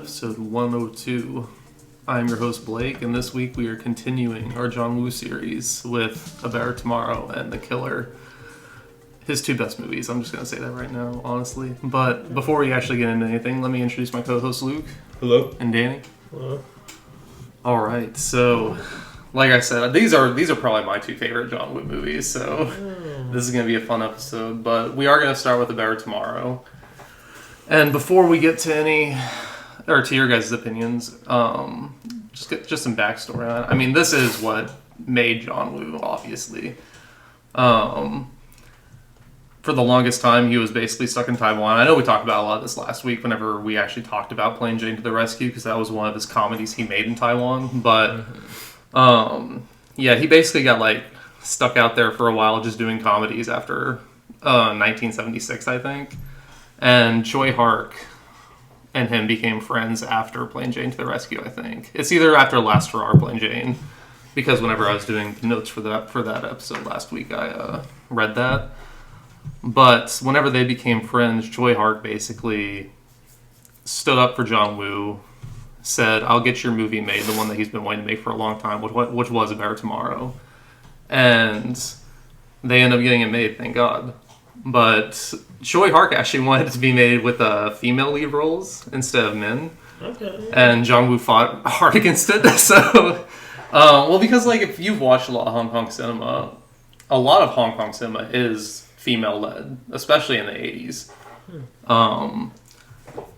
episode 102. I'm your host Blake, and this week we are continuing our John Woo series with A Better Tomorrow and The Killer. His two best movies, I'm just going to say that right now, honestly. But before we actually get into anything, let me introduce my co-host Luke. Hello. And Danny. Hello. Alright, so like I said, these are probably my two favorite John Woo movies, so this is going to be a fun episode. But we are going to start with A Better Tomorrow. And before we get to to your guys' opinions, just some backstory on it. I mean, this is what made John Woo, obviously. For the longest time, he was basically stuck in Taiwan. I know we talked about a lot of this last week whenever we actually talked about Plain Jane to the Rescue, because that was one of his comedies he made in Taiwan. But, he basically got, stuck out there for a while just doing comedies after 1976, I think. And Choi Hark and him became friends after Plain Jane to the Rescue, I think. It's either after Last Hurrah or Plain Jane, because whenever I was doing notes for that episode last week, I read that. But whenever they became friends, Choi Hark basically stood up for John Woo, said, "I'll get your movie made," the one that he's been wanting to make for a long time, which was A Better Tomorrow. And they ended up getting it made, thank God. But Choi Hark actually wanted it to be made with female lead roles instead of men. Okay. And John Woo fought hard against it. So, because if you've watched a lot of Hong Kong cinema, a lot of Hong Kong cinema is female-led, especially in the 80s.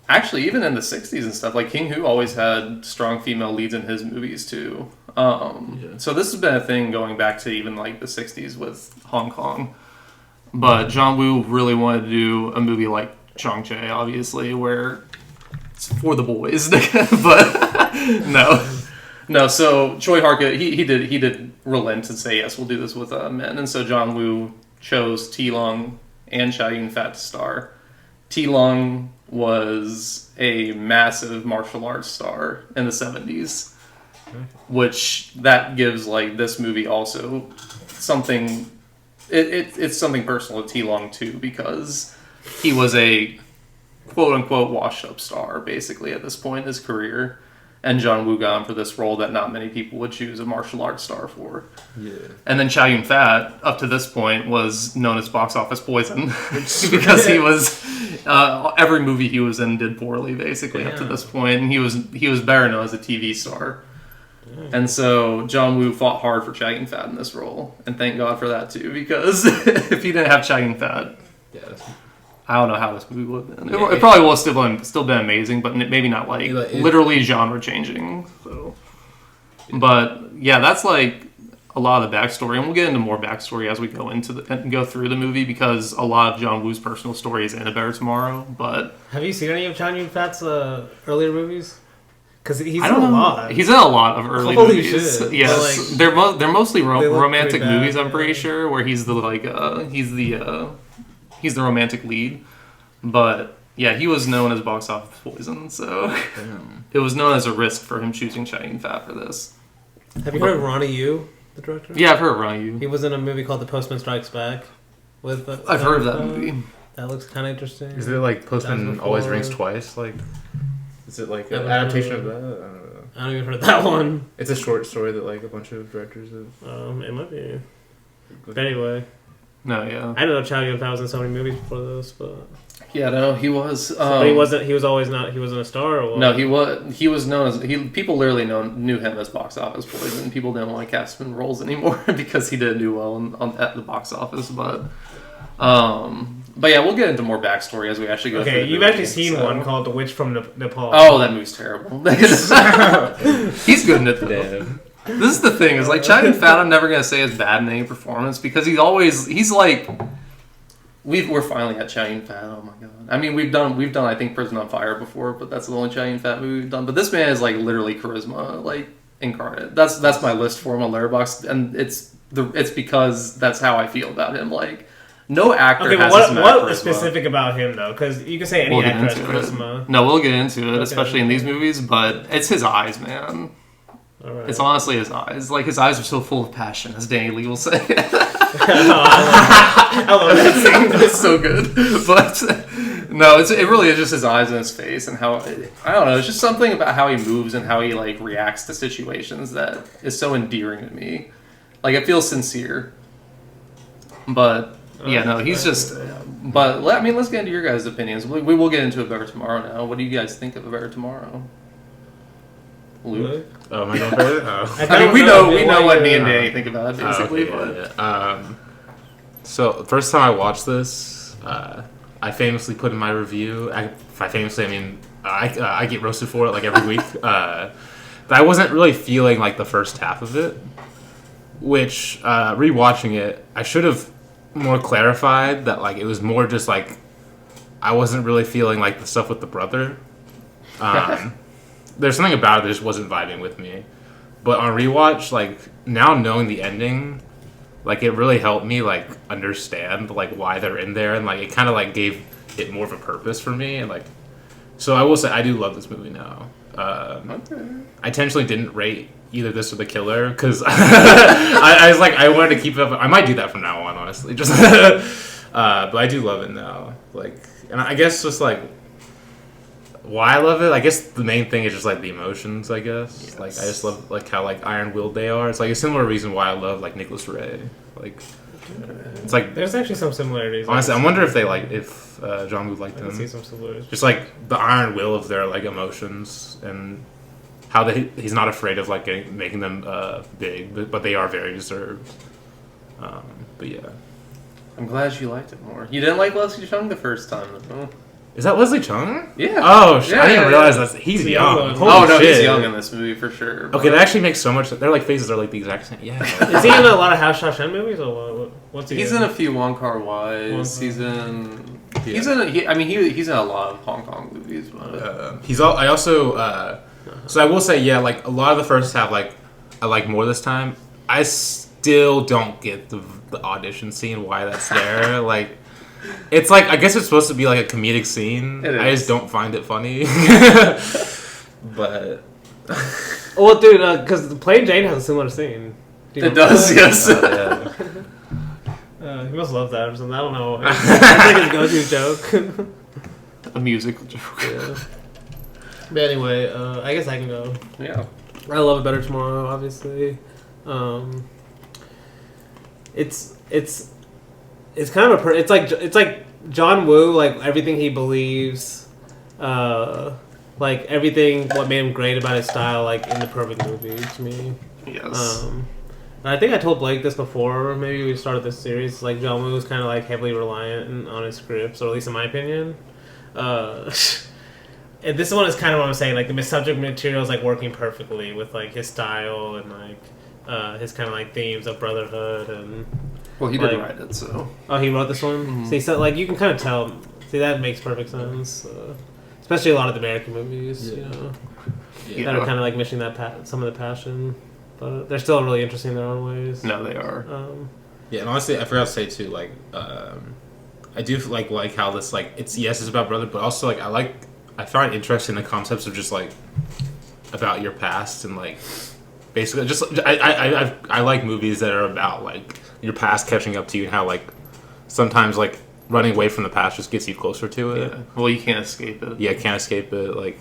Actually, even in the 60s and stuff, King Hu always had strong female leads in his movies, too. So this has been a thing going back to even, the 60s with Hong Kong. But John Woo really wanted to do a movie like Chong-Che, obviously, where it's for the boys. But no. So Choi Hark, he did relent and say, yes, we'll do this with men. And so John Woo chose T. Long and Chow Yun-fat to star. T. Long was a massive martial arts star in the 70s, which that gives this movie also something. It's something personal to T. Long too, because he was a quote-unquote washed-up star, basically, at this point in his career. And John Woo got him for this role that not many people would choose a martial arts star for. Yeah. And then Chow Yun-fat, up to this point, was known as box office poison. Because he was... every movie he was in did poorly, basically, up to this point. And he was better known as a TV star. And so John Woo fought hard for Chow Yun-fat in this role, and thank God for that too, because if he didn't have Chow Yun-fat, I don't know how this movie would have been. It probably would have still been amazing, but maybe not literally genre changing. So, but yeah, that's a lot of the backstory, and we'll get into more backstory as we go through the movie, because a lot of John Woo's personal story is in A Better Tomorrow. But have you seen any of Chow Yun-fat's earlier movies? Because he's in a lot. He's in a lot of early movies. Shit. Yes, they're mostly romantic movies. I'm pretty sure, where he's the he's the romantic lead. But yeah, he was known as box office poison, so it was known as a risk for him choosing Chow Yun-fat for this. Have you heard of Ronnie Yu, the director? Yeah, I've heard of Ronnie Yu. He was in a movie called The Postman Strikes Back. I've heard of that movie. That looks kind of interesting. Is it Postman Always Rings Twice? Is it an adaptation of that? I don't know. I haven't even heard of that one. It's a short story that a bunch of directors have. It might be. But anyway. No, yeah. I didn't know Chow Yun-fat was in so many movies before this, but... Yeah, no, he was... but he wasn't a star, or what? No, he was known as... People literally knew him as box office poison. People didn't want to cast him in roles anymore because he didn't do well at the box office, but yeah, we'll get into more backstory as we actually go through the movie. You've actually seen one called The Witch from Nepal. Oh, that movie's terrible. He's good in it, though. This is the thing, is Chow Yun-fat I'm never going to say is bad in any performance, because he's we're finally at Chow Yun-fat, oh my god. I mean, we've done I think Prison on Fire before, but that's the only Chow Yun-fat movie we've done. But this man is literally charisma, incarnate. That's my list for him on Letterboxd, and it's because that's how I feel about him. No actor has as much charisma. What specific about him, though? Because you can say any actor has charisma. No, we'll get into it, especially in these movies, but it's his eyes, man. Right. It's honestly his eyes. His eyes are so full of passion, as Danny Lee will say. I love that scene. It's so good. But No, it really is just his eyes and his face and how I don't know. It's just something about how he moves and how he like reacts to situations that is so endearing to me. Like it feels sincere. But yeah, no, he's just. But let's get into your guys' opinions. We will get into A Better Tomorrow now. What do you guys think of A Better Tomorrow? Luke? Oh, am I going first? Oh. I mean, we know what me and Danny think about it, basically. Okay, yeah. So, the first time I watched this, I famously put in my review. By famously, I mean I get roasted for it like every week. But I wasn't really feeling like the first half of it, which rewatching it, I should have more clarified that like it was more just like I wasn't really feeling like the stuff with the brother. There's something about it that just wasn't vibing with me. But on rewatch, like now knowing the ending, like it really helped me like understand like why they're in there, and like it kind of like gave it more of a purpose for me, and like so I will say I do love this movie now. I intentionally didn't rate either this or The Killer because I was like I wanted to keep it up. I might do that from now on, honestly. Just but I do love it now. Like, and I guess just like why I love it. I guess the main thing is just like the emotions. I guess like I just love like how like iron-willed they are. It's like a similar reason why I love like Nicholas Ray. Like it's like there's actually some similarities. Honestly, I wonder if they like if John would like them. I can see some similarities. Just like the iron will of their like emotions and how he's not afraid of like making them big, but they are very deserved. But yeah, I'm glad you liked it more. You didn't like Leslie Chung the first time, though. Is that Leslie Chung? Yeah. Oh, I didn't realize he's young. Oh no, he's young in this movie for sure. Okay, that actually makes so much sense. Their like faces are like the exact same. Yeah. Is he in a lot of House Shashen movies or what's he? He's in a few Wong Kar-wais. He's in. He's in. He's in a lot of Hong Kong movies. I also. So I will say, yeah, like a lot of the first half, like I like more this time. I still don't get the audition scene. Why that's there? Like. It's like I guess it's supposed to be like a comedic scene. I just don't find it funny. But well, dude, because Plain Jane has a similar scene. It does, yes. He must love that or something. I don't know. It's like his go-to joke. A musical joke. Yeah. But anyway, I guess I can go. Yeah. I love A Better Tomorrow, obviously. It's kind of it's like John Woo, like everything he believes, like everything what made him great about his style, like in the perfect movie to me. Yes. And I think I told Blake this before. Maybe we started this series. Like John Woo was kind of like heavily reliant on his scripts, or at least in my opinion. And this one is kind of what I'm saying. Like the subject material is like working perfectly with like his style and like his kind of like themes of brotherhood and. Well, he did write it, so. Oh, he wrote this one? Mm-hmm. See, so, like, you can kind of tell. See, that makes perfect sense. Especially a lot of the American movies, you know. Yeah. That are kind of, like, missing that some of the passion. But they're still really interesting in their own ways. No, they are. Yeah, and honestly, I forgot to say, too, like, I do, like how this, like, it's about brother, but also, like, I find it interesting the concepts of just, like, about your past and, like, basically, just, I like movies that are about, like, your past catching up to you and how like sometimes like running away from the past just gets you closer to it. Yeah. Well, you can't escape it. Yeah, can't escape it. Like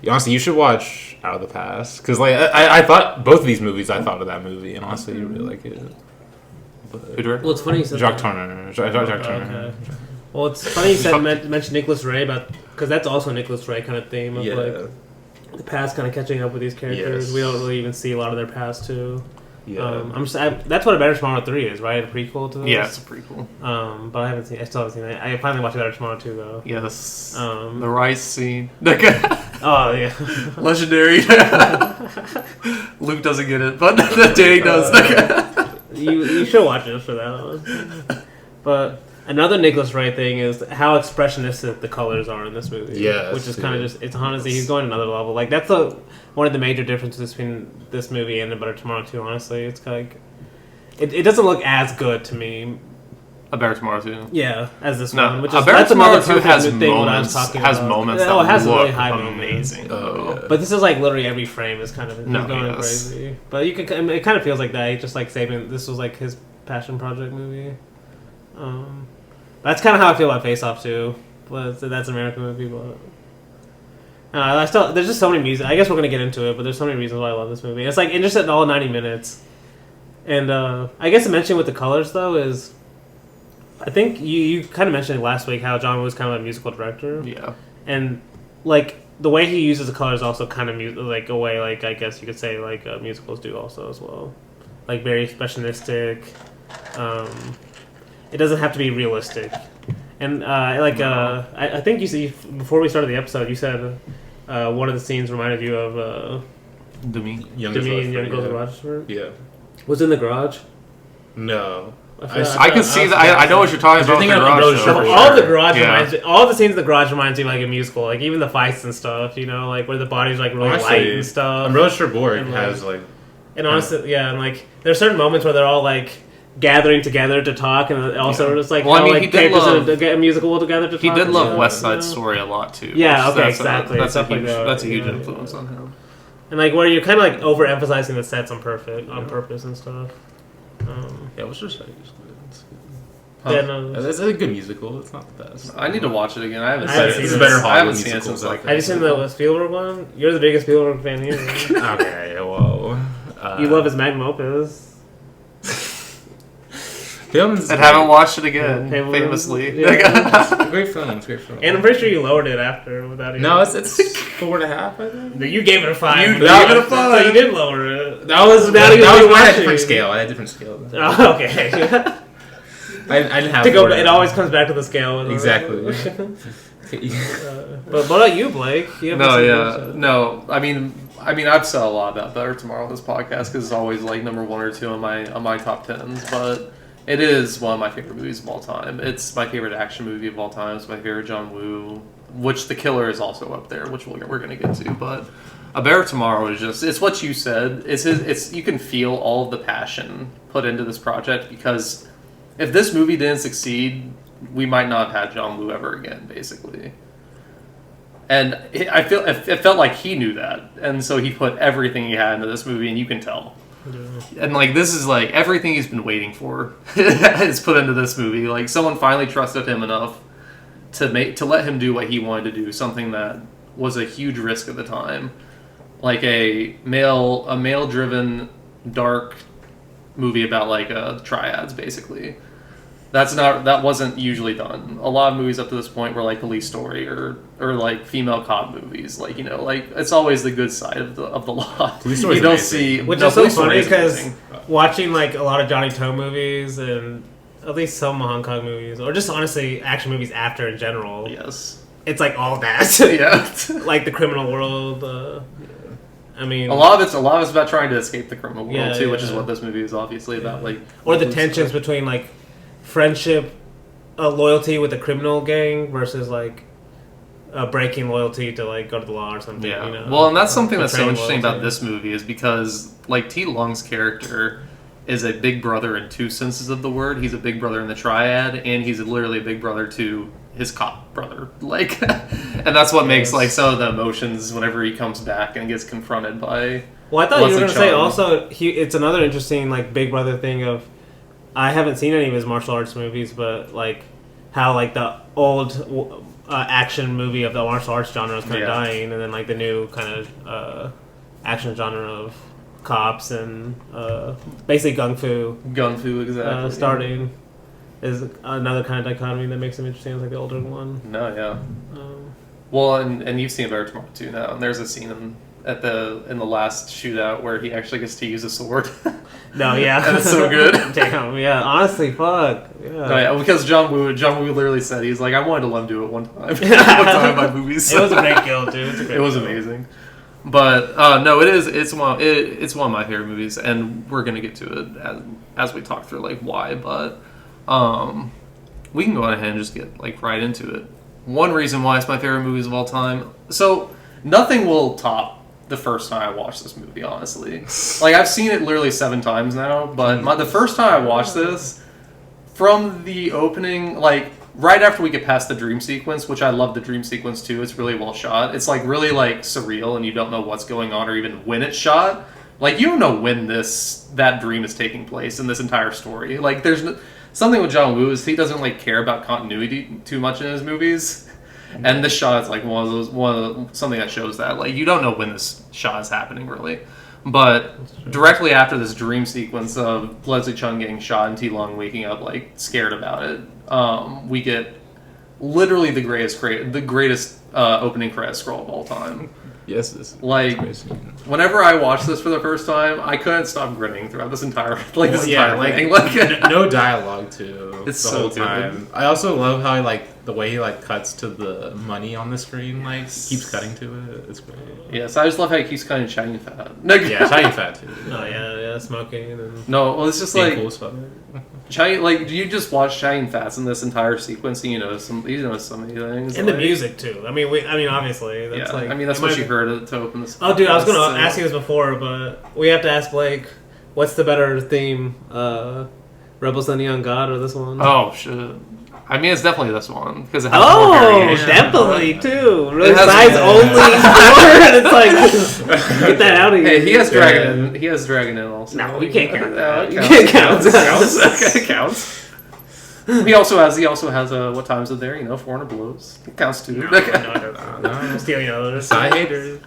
honestly, you should watch Out of the Past because like I thought both of these movies I thought of that movie and honestly you really like it. Well, it's funny you said Jacques Turner. Okay. Well, it's funny you said mentioned Nicholas Ray because that's also a Nicholas Ray kind of theme of like the past kind of catching up with these characters. Yes. We don't really even see a lot of their past too. Yeah, that's what A Better Tomorrow 3 is, right? A prequel to this? Yeah, it's a prequel. But I still haven't seen it. I finally watched A Better Tomorrow 2, though. Yes. The rice scene. Oh, yeah. Legendary. Luke doesn't get it, but Danny does. You should watch it for that. But another Nicholas Ray thing is how expressionistic the colors are in this movie. Yeah, which is kind of just, it's honestly, he's going another level. Like, that's one of the major differences between this movie and A Better Tomorrow 2, honestly. It's like, it doesn't look as good to me. A Better Tomorrow 2? Yeah, as this one. Which is, A Better Tomorrow 2 has moments that has look really high amazing. Yeah. But this is like literally every frame is kind of going crazy. But you can, it kind of feels like that. He's just like saving, this was like his passion project movie. That's kind of how I feel about Face Off too. That's an American movie, but. I still there's just so many reasons. I guess we're gonna get into it, but there's so many reasons why I love this movie. It's like interesting in all 90 minutes, and I guess to mention with the colors though is, I think you kind of mentioned last week how John Woo was kind of a musical director. Yeah, and like the way he uses the colors also kind of like a way like I guess you could say like musicals do also as well, like very expressionistic. It doesn't have to be realistic. And I think you see before we started the episode, you said one of the scenes reminded you of Demi Young Girls Garage. Yeah. Was it in the garage? No. I can see that. I know what you're talking about. All the garage reminds me. All the scenes in the garage reminds me like a musical. Like even the fights and stuff. You know, like where the body's like really light and stuff. I'm really sure Borg has like. And honestly, yeah, and like there's certain moments where they're all like gathering together to talk, and also just like characters in a musical together to talk. He did love West Side Story a lot too. Yeah, okay, exactly. That's a huge influence on him. And like where you're kind of like overemphasizing the sets on purpose and stuff. What's your side? It's a good musical. It's not the best. I need to watch it again. I haven't seen it. I haven't seen it since like. Have you seen the Spielberg one? You're the biggest Spielberg fan here. Okay, whoa. You love his magnum opus. Films and haven't watched it again, famously. Yeah. Great film. And I'm pretty sure you lowered it after without even... No, it's 4.5, I think. No, you gave it a 5. You gave it a 5. So you did lower it. That was a different scale. I had a different scale. Oh, okay. I didn't have to go. It always comes back to the scale. Exactly. But what about you, Blake? No. I mean, I've said a lot about Better Tomorrow on this podcast because it's always like number 1 or 2 on my top 10s, but. It is one of my favorite movies of all time. It's my favorite action movie of all time. It's my favorite John Woo, which The Killer is also up there, which we're going to get to. But A Better Tomorrow is it's what you said. You can feel all of the passion put into this project because if this movie didn't succeed, we might not have had John Woo ever again, basically. And it felt like he knew that, and so he put everything he had into this movie, and you can tell. Yeah. And like this is like everything he's been waiting for is put into this movie. Like someone finally trusted him enough to let him do what he wanted to do, something that was a huge risk at the time, like a male driven dark movie about like triads basically. That wasn't usually done. A lot of movies up to this point were like Police Story or like female cop movies. Like like it's always the good side of the law. Police Story you don't see, which is so funny because watching like a lot of Johnny To movies and at least some Hong Kong movies or just honestly action movies after in general. Yes, it's like all that. Yeah, like the criminal world. I mean, a lot of it's about trying to escape the criminal world too, which is what this movie is obviously about. Like or the tensions between like. Friendship, loyalty with a criminal gang versus like breaking loyalty to like go to the law or something. Yeah. You know? Well, and that's something that's so interesting loyalty. about this movie is because like T. Lung's character is a big brother in 2 senses of the word. He's a big brother in the Triad, and he's literally a big brother to his cop brother. Like, and that's what makes like some of the emotions whenever he comes back and gets confronted by. Well, I thought you were going to say also it's another interesting like big brother thing of. I haven't seen any of his martial arts movies, but like how like the old action movie of the martial arts genre is kind of dying, and then like the new kind of action genre of cops and basically gung fu exactly starting is another kind of dichotomy that makes him interesting as like the older one. No, yeah. Well, and you've seen Better Tomorrow too now, and there's a scene in the last shootout where he actually gets to use a sword. No, yeah, and it's so good. Damn, yeah. Honestly, fuck. Yeah. No, yeah, because John Woo literally said he's like, I wanted to let him do it one time. One time in my movies. It was a great kill, dude. It was amazing. But no, it's one of my favorite movies, and we're gonna get to it as we talk through like why. But we can go ahead and just get like right into it. One reason why it's my favorite movies of all time. So nothing will top the first time I watched this movie, honestly. Like, I've seen it literally 7 times now, but the first time I watched this, from the opening, like, right after we get past the dream sequence, which I love the dream sequence too, it's really well shot. It's, like, really, like, surreal, and you don't know what's going on or even when it's shot. Like, you don't know when that dream is taking place in this entire story. Like, there's something with John Woo is he doesn't, like, care about continuity too much in his movies. And this shot is like something that shows that like you don't know when this shot is happening really, but directly after this dream sequence of Leslie Chung getting shot and T Long waking up like scared about it, we get literally the greatest opening credit scroll of all time. Yes, this is like crazy. Whenever I watched this for the first time, I couldn't stop grinning throughout this entire entire thing. Like no dialogue too. It's the so whole good. time. I also love how the way he cuts to the money on the screen, keeps cutting to it. It's great. Yes, I just love how he keeps cutting Chow Yun-fat. Yeah, Chow Yun-fat too. Oh yeah, smoking and no, well, it's just being like cool as fuck. you just watch Chow Yun-fat in this entire sequence, and you notice so many things. and the music too. I mean, obviously, that's that's what you heard to open this. Oh, dude, I was going to ask you this before, but we have to ask Blake, what's the better theme, Rebels of the Neon God or this one? Oh shit! I mean, it's definitely this one because it has more variation. Definitely too. Really It has size more- only score, and it's like get that out of here. Hey, he has Dragon. He has Dragon in also. No, you can't count that. You can't count It that. counts. It counts. He also has what times are there? 400 blows. It counts too. No, stealing others. Side haters.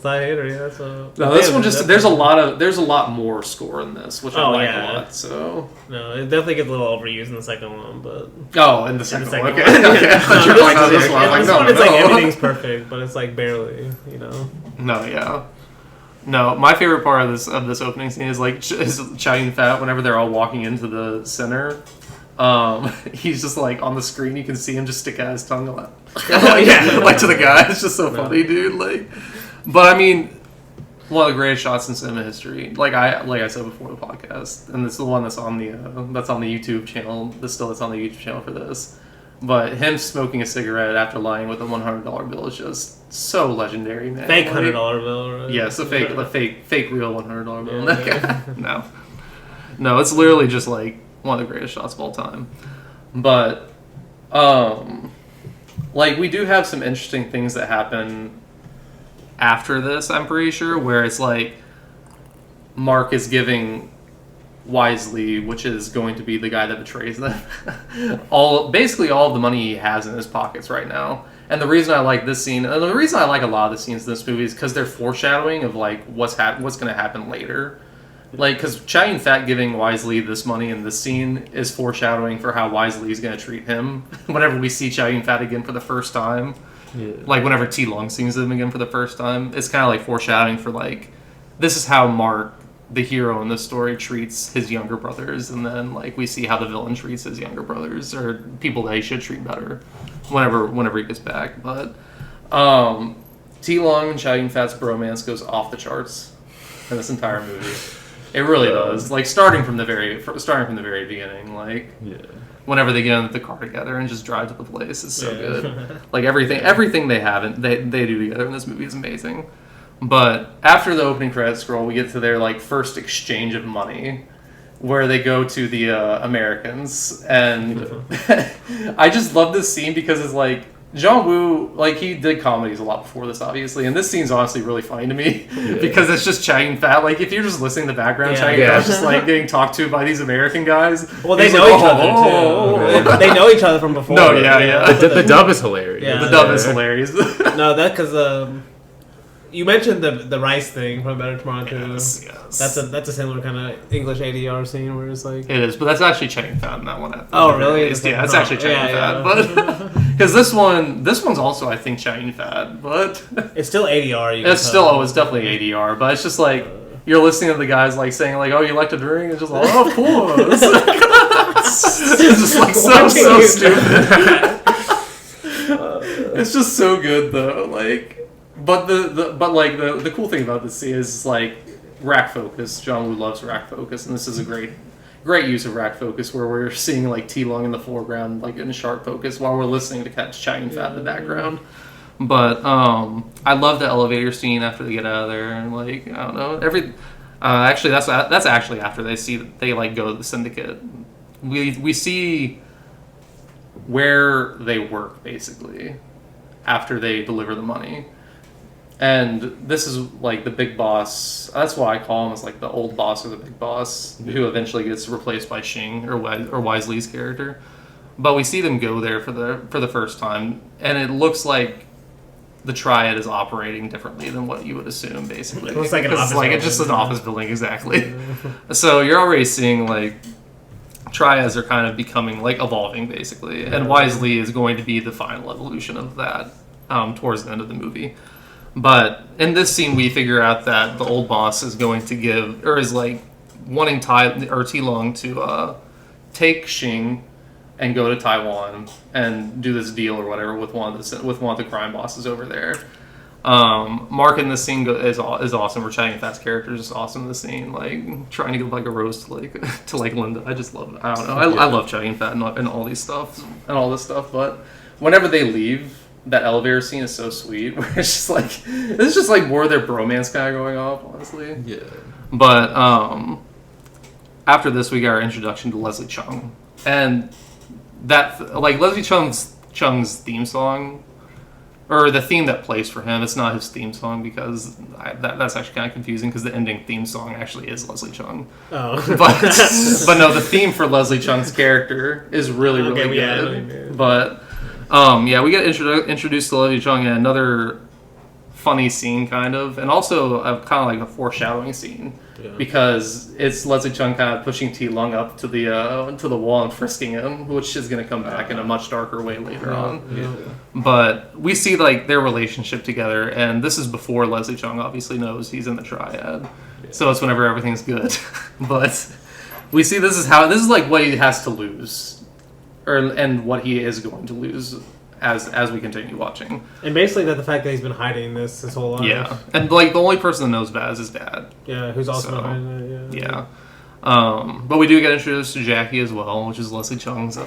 Side hater, yeah. So No, this one just there's a lot more score in this, which I like a lot. So no, it definitely gets a little overused in the second one, but in the second one. one. Okay. Okay. I thought you were talking about this one. I'm like, this no, one it's no. like everything's perfect, but it's like barely, No, yeah. No, my favorite part of this opening scene is Chow Yun-fat whenever they're all walking into the center. He's just on the screen. You can see him just stick out his tongue like to the guy. It's just so funny, dude. But I mean, one of the greatest shots in cinema history. Like I said before the podcast, and it's the one that's on the YouTube channel. It's on the YouTube channel for this. But him smoking a cigarette after lying with a $100 bill is just so legendary, man. fake $100 bill, right? Yes, a fake real $100 bill. Yeah. No, it's literally just one of the greatest shots of all time. But we do have some interesting things that happen after this, I'm pretty sure, where it's Mark is giving Wisely, which is going to be the guy that betrays them, basically all of the money he has in his pockets right now. And the reason I like this scene, and the reason I like a lot of the scenes in this movie is because they're foreshadowing of what's going to happen later. Because Chow Yun-fat giving Wisely this money in this scene is foreshadowing for how Wisely is going to treat him whenever we see Chow Yun-fat again for the first time. Yeah. Whenever T Long sees him again for the first time, it's kind of foreshadowing for this is how Mark, the hero in this story, treats his younger brothers, and then we see how the villain treats his younger brothers or people that he should treat better whenever he gets back. But T Long and Chow Yun-fat's bromance goes off the charts in this entire movie. It really does. Starting from the very beginning, whenever they get in the car together and just drive to the place, is so good. Everything they have they do together in this movie is amazing. But after the opening credits scroll, we get to their first exchange of money, where they go to the Americans, and I just love this scene because it's John Woo, he did comedies a lot before this, obviously, and this scene's honestly really funny to me because it's just Chow Yun-fat. If you're just listening to the background, Chow Yun-fat's just getting talked to by these American guys. Well, they know each other too. They know each other from before. No, yeah. The dub is hilarious. Yeah, the dub is hilarious. No, that's because you mentioned the rice thing from Better Tomorrow too. Yes. That's a similar kind of English ADR scene where it's it is, but that's actually Chow Yun-fat in that one. Oh, really? Yeah, it's actually Chow Yun-fat, but because this one's also I think Chow Yun-fat, but it's still ADR. It's definitely ADR, but it's just you're listening to the guys saying oh, you like to drink, it's just oh, of course. It's just so stupid. It's just so good though, But the cool thing about this scene is rack focus. John Woo loves rack focus, and this is a great use of rack focus where we're seeing T Long in the foreground, in sharp focus, while we're listening to catch Chow Yun-fat in the background. But I love the elevator scene after they get out of there, and I don't know actually that's actually after they go to the syndicate. We see where they work basically after they deliver the money. And this is the big boss. That's why I call him as the old boss or the big boss, who eventually gets replaced by Shing or Wisely's character. But we see them go there for the first time, and it looks like the Triad is operating differently than what you would assume, basically. It looks like an office building. It's just an office building, exactly. So you're already seeing, like, Triads are kind of becoming, like, evolving, basically. And Wisely is going to be the final evolution of that towards the end of the movie. But in this scene, we figure out that the old boss is going to give, or is, like, wanting T-Long to take Xing and go to Taiwan and do this deal or whatever with one of the crime bosses over there. Mark in this scene is awesome. Chow Yun-fat's character is just awesome in the scene, like trying to give like a rose to Linda. I just love it. I don't know. I love Chow Yun-fat and all this stuff. But whenever they leave, that elevator scene is so sweet. Where it's just like more of their bromance kind of going off, honestly. Yeah. But after this, we got our introduction to Leslie Chung, and that like Leslie Chung's theme song, or the theme that plays for him. It's not his theme song because that's actually kind of confusing because the ending theme song actually is Leslie Chung. Oh, but no, the theme for Leslie Chung's character is really good. Yeah, but we get introduced to Leslie Chung in another funny scene, kind of, and also kind of like a foreshadowing scene. Yeah. Because it's Leslie Chung kind of pushing T-Lung up to the wall and frisking him, which is going to come back in a much darker way later on. Yeah. But we see like their relationship together, and this is before Leslie Chung obviously knows he's in the Triad. Yeah. So it's whenever everything's good. But we see this is like what he has to lose, and what he is going to lose as we continue watching. And basically that the fact that he's been hiding this his whole life. Yeah. And like the only person that knows about it is his dad. Yeah, who's also been hiding it, yeah. But we do get introduced to Jackie as well, which is Leslie Chung's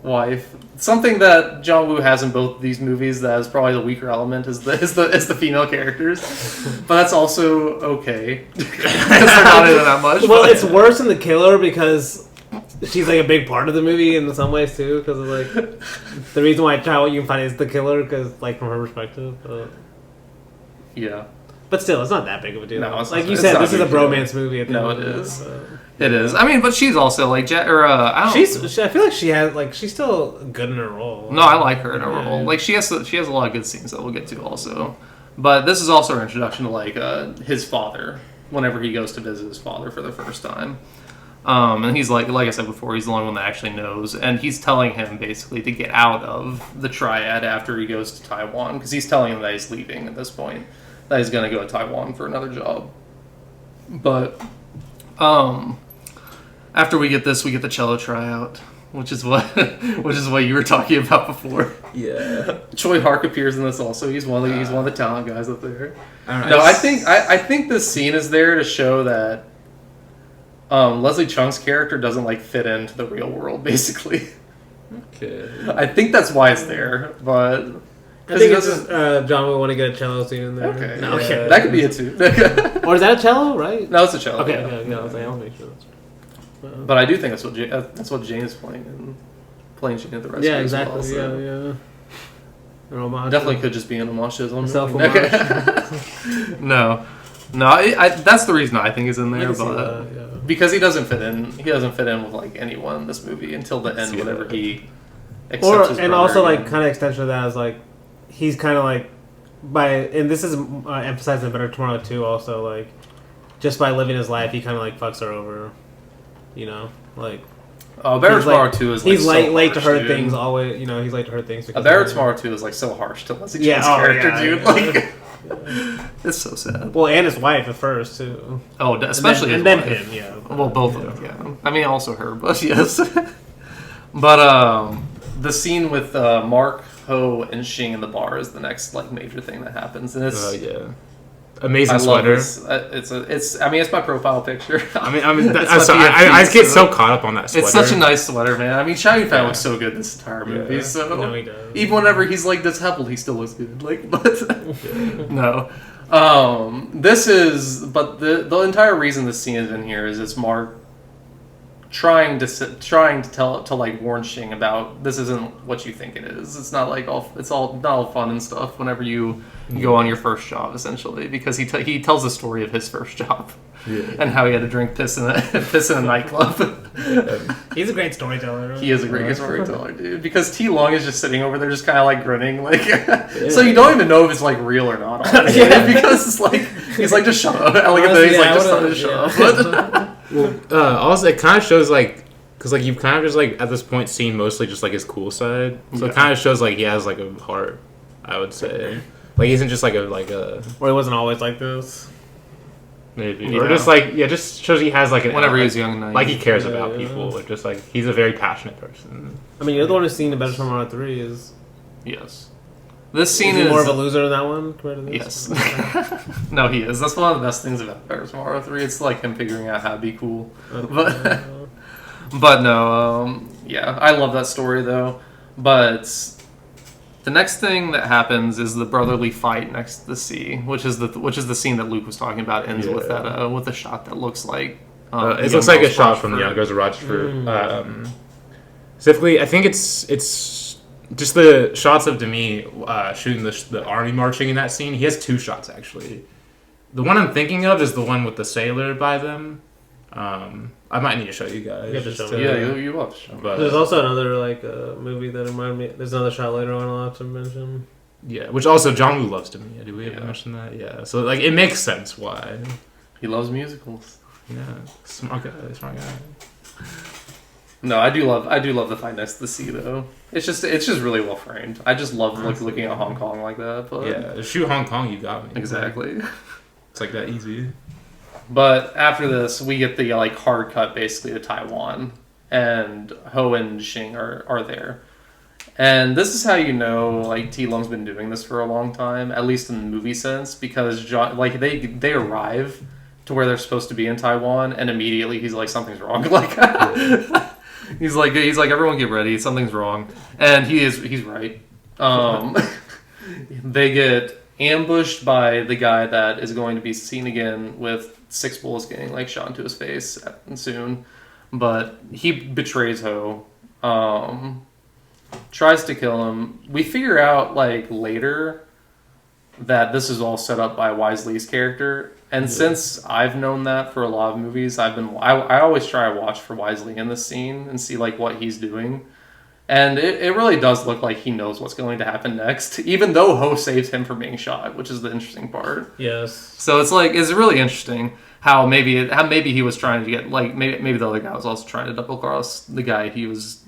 wife. Something that John Woo has in both these movies that is probably the weaker element is the female characters. But that's also okay. Because they're not in it that much. Well, it's worse in The Killer because she's like a big part of the movie in some ways too, because of like the reason why Chow Yun-fat is the killer, because like from her perspective. Yeah, but still, it's not that big of a deal. No, like you said, this is a bromance movie. No, it is. It is. I mean, but she's also like I feel like she's still good in her role. No, I like her in her role. Like she has a lot of good scenes that we'll get to also. But this is also our introduction to like his father. Whenever he goes to visit his father for the first time. And he's like I said before, he's the only one that actually knows, and he's telling him basically to get out of the Triad after he goes to Taiwan, because he's telling him that he's leaving at this point, that he's going to go to Taiwan for another job. But after we get this, we get the cello tryout, which is what you were talking about before. Yeah. Choi Hark appears in this also. He's one of the talent guys up there. I think this scene is there to show that Leslie Chung's character doesn't like fit into the real world, basically. Okay. I think that's why it's there, but I think it's just John would want to get a cello scene in there. Okay, no, okay. That could be it too. Or is that a cello? Right? No, it's a cello. Okay, yeah. okay. No, I was like, I want to make sure that's. But I do think that's what Jane is playing Jane at the rescue. Yeah, exactly. As well, so. Yeah. Definitely could just be an homage to his own self-homage. Okay. No, that's the reason I think is in there, but because he doesn't fit in. He doesn't fit in with like anyone in this movie until the end, whenever he accepts his and brother also again. like kind of extension of that is like he's kind of like and this is emphasized in Better Tomorrow too. Also, like just by living his life, he kind of like fucks her over. You know, like. Better Tomorrow 2 is like he's so late to harsh, her dude. things always. You know, he's late to her things. Better Tomorrow 2 is like so harsh to Leslie Chung's character, dude. Yeah. Like, it's so sad. Well, and his wife at first too. Oh, especially and then his wife. him. Yeah. Well, both of them. Yeah. I mean, also her, but yes. But the scene with Mark, Ho, and Xing in the bar is the next like major thing that happens, and it's amazing I sweater. It's my profile picture. I get so caught up on that sweater. It's such a nice sweater, man. I mean, Chow Yun-fat looks so good this entire movie. Yeah. So No, he does. even whenever he's like disheveled, he still looks good. Like, but no. The entire reason this scene is in here is it's Mark trying to like warn Shing about this isn't what you think it is. It's not like it's not all fun and stuff whenever you go on your first job, essentially, because he tells the story of his first job and how he had to drink piss in a nightclub. He's a great storyteller. He is a great storyteller, dude. Because T Long is just sitting over there, just kind of like grinning, like so you don't even know if it's like real or not. Because it's like he's like just shut up. Like he's like just shut up. Also, it kind of shows like, because like you've kind of just like at this point seen mostly just like his cool side, so it kind of shows like he has like a heart. I would say like he isn't just like a or he wasn't always like this. Maybe or just like just shows he has like an whenever he was young and naive. Like he cares about people, or just like he's a very passionate person. I mean, you're the one who's seen the Better Tomorrow 3 is. Yes. This scene is more of a loser in that one compared to this? Yes. No, he is. That's one of the best things about Better Tomorrow 3. It's like him figuring out how to be cool. But no, I love that story though. But the next thing that happens is the brotherly fight next to the sea, which is the scene that Luke was talking about. Ends with that with a shot that looks like it looks like a shot from Young Girls of Rochefort. Specifically, I think it's just the shots of Demi shooting the army marching in that scene. He has two shots, actually. The one I'm thinking of is the one with the sailor by them. I might need to show you guys. You have to show me. Yeah, you will have to show me. But there's also another movie that reminded me. There's another shot later on I'll have to mention. Yeah, which also John Woo loves Demi. Did we ever mention that? Yeah, so like it makes sense why. He loves musicals. Yeah, smart guy. No, I do love the fight next to the sea though. It's just really well framed. I just love looking at Hong Kong like that. But yeah, shoot Hong Kong, you got me. Exactly. It's like that easy. But after this, we get the hard cut basically to Taiwan, and Ho and Shing are there. And this is how you know T Lung's been doing this for a long time, at least in the movie sense, because they arrive to where they're supposed to be in Taiwan, and immediately he's like, something's wrong. He's like everyone get ready, something's wrong, and he's right. They get ambushed by the guy that is going to be seen again with 6 bullets getting shot into his face soon, but he betrays Ho, tries to kill him. We figure out later that this is all set up by Wisely's character. And since I've known that for a lot of movies, I always try to watch for Wisely in this scene and see what he's doing. And it really does look like he knows what's going to happen next, even though Ho saves him from being shot, which is the interesting part. Yes. So it's really interesting how maybe he was trying to get maybe the other guy was also trying to double cross the guy who was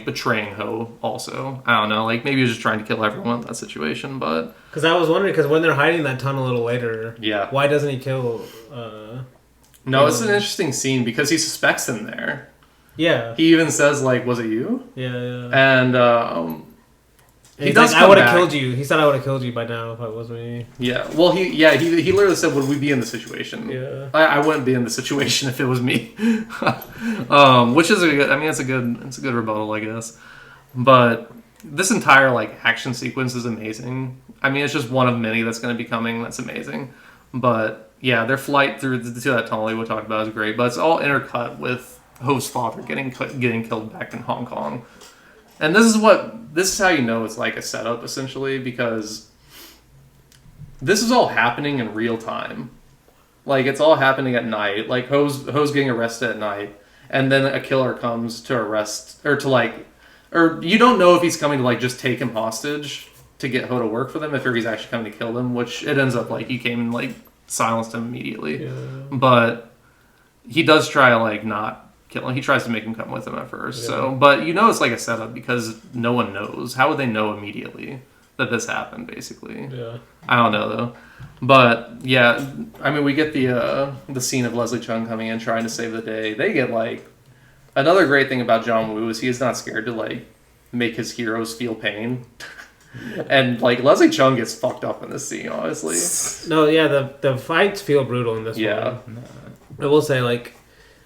betraying Ho also. I don't know, maybe he was just trying to kill everyone in that situation, but... Because I was wondering, when they're hiding in that tunnel a little later, why doesn't he kill... No, it's an interesting scene because he suspects him there. Yeah. He even says, was it you? Yeah. And, he does I would have killed you. He said I would have killed you by now if it was me. Yeah. Well, he literally said, would we be in the situation? Yeah. I wouldn't be in the situation if it was me. Which is it's a good rebuttal, I guess. But this entire, action sequence is amazing. It's just one of many that's going to be coming that's amazing. But, yeah, their flight through to that tunnel we talked about is great. But it's all intercut with Ho's father getting killed back in Hong Kong. And this is how you know it's a setup, essentially, because this is all happening in real time. It's all happening at night. Ho's getting arrested at night, and then a killer comes to arrest, or you don't know if he's coming to just take him hostage to get Ho to work for them, if he's actually coming to kill them, which it ends up he came and silenced him immediately. Yeah. But he does try to not kill him. He tries to make him come with him at first. Yeah. So, but it's a setup because no one knows. How would they know immediately that this happened? Basically, yeah. I don't know though. But yeah, we get the scene of Leslie Chung coming in trying to save the day. They get another great thing about John Woo is he is not scared to make his heroes feel pain. And Leslie Chung gets fucked up in this scene, honestly. No, yeah, the fights feel brutal in this one. Yeah. I will say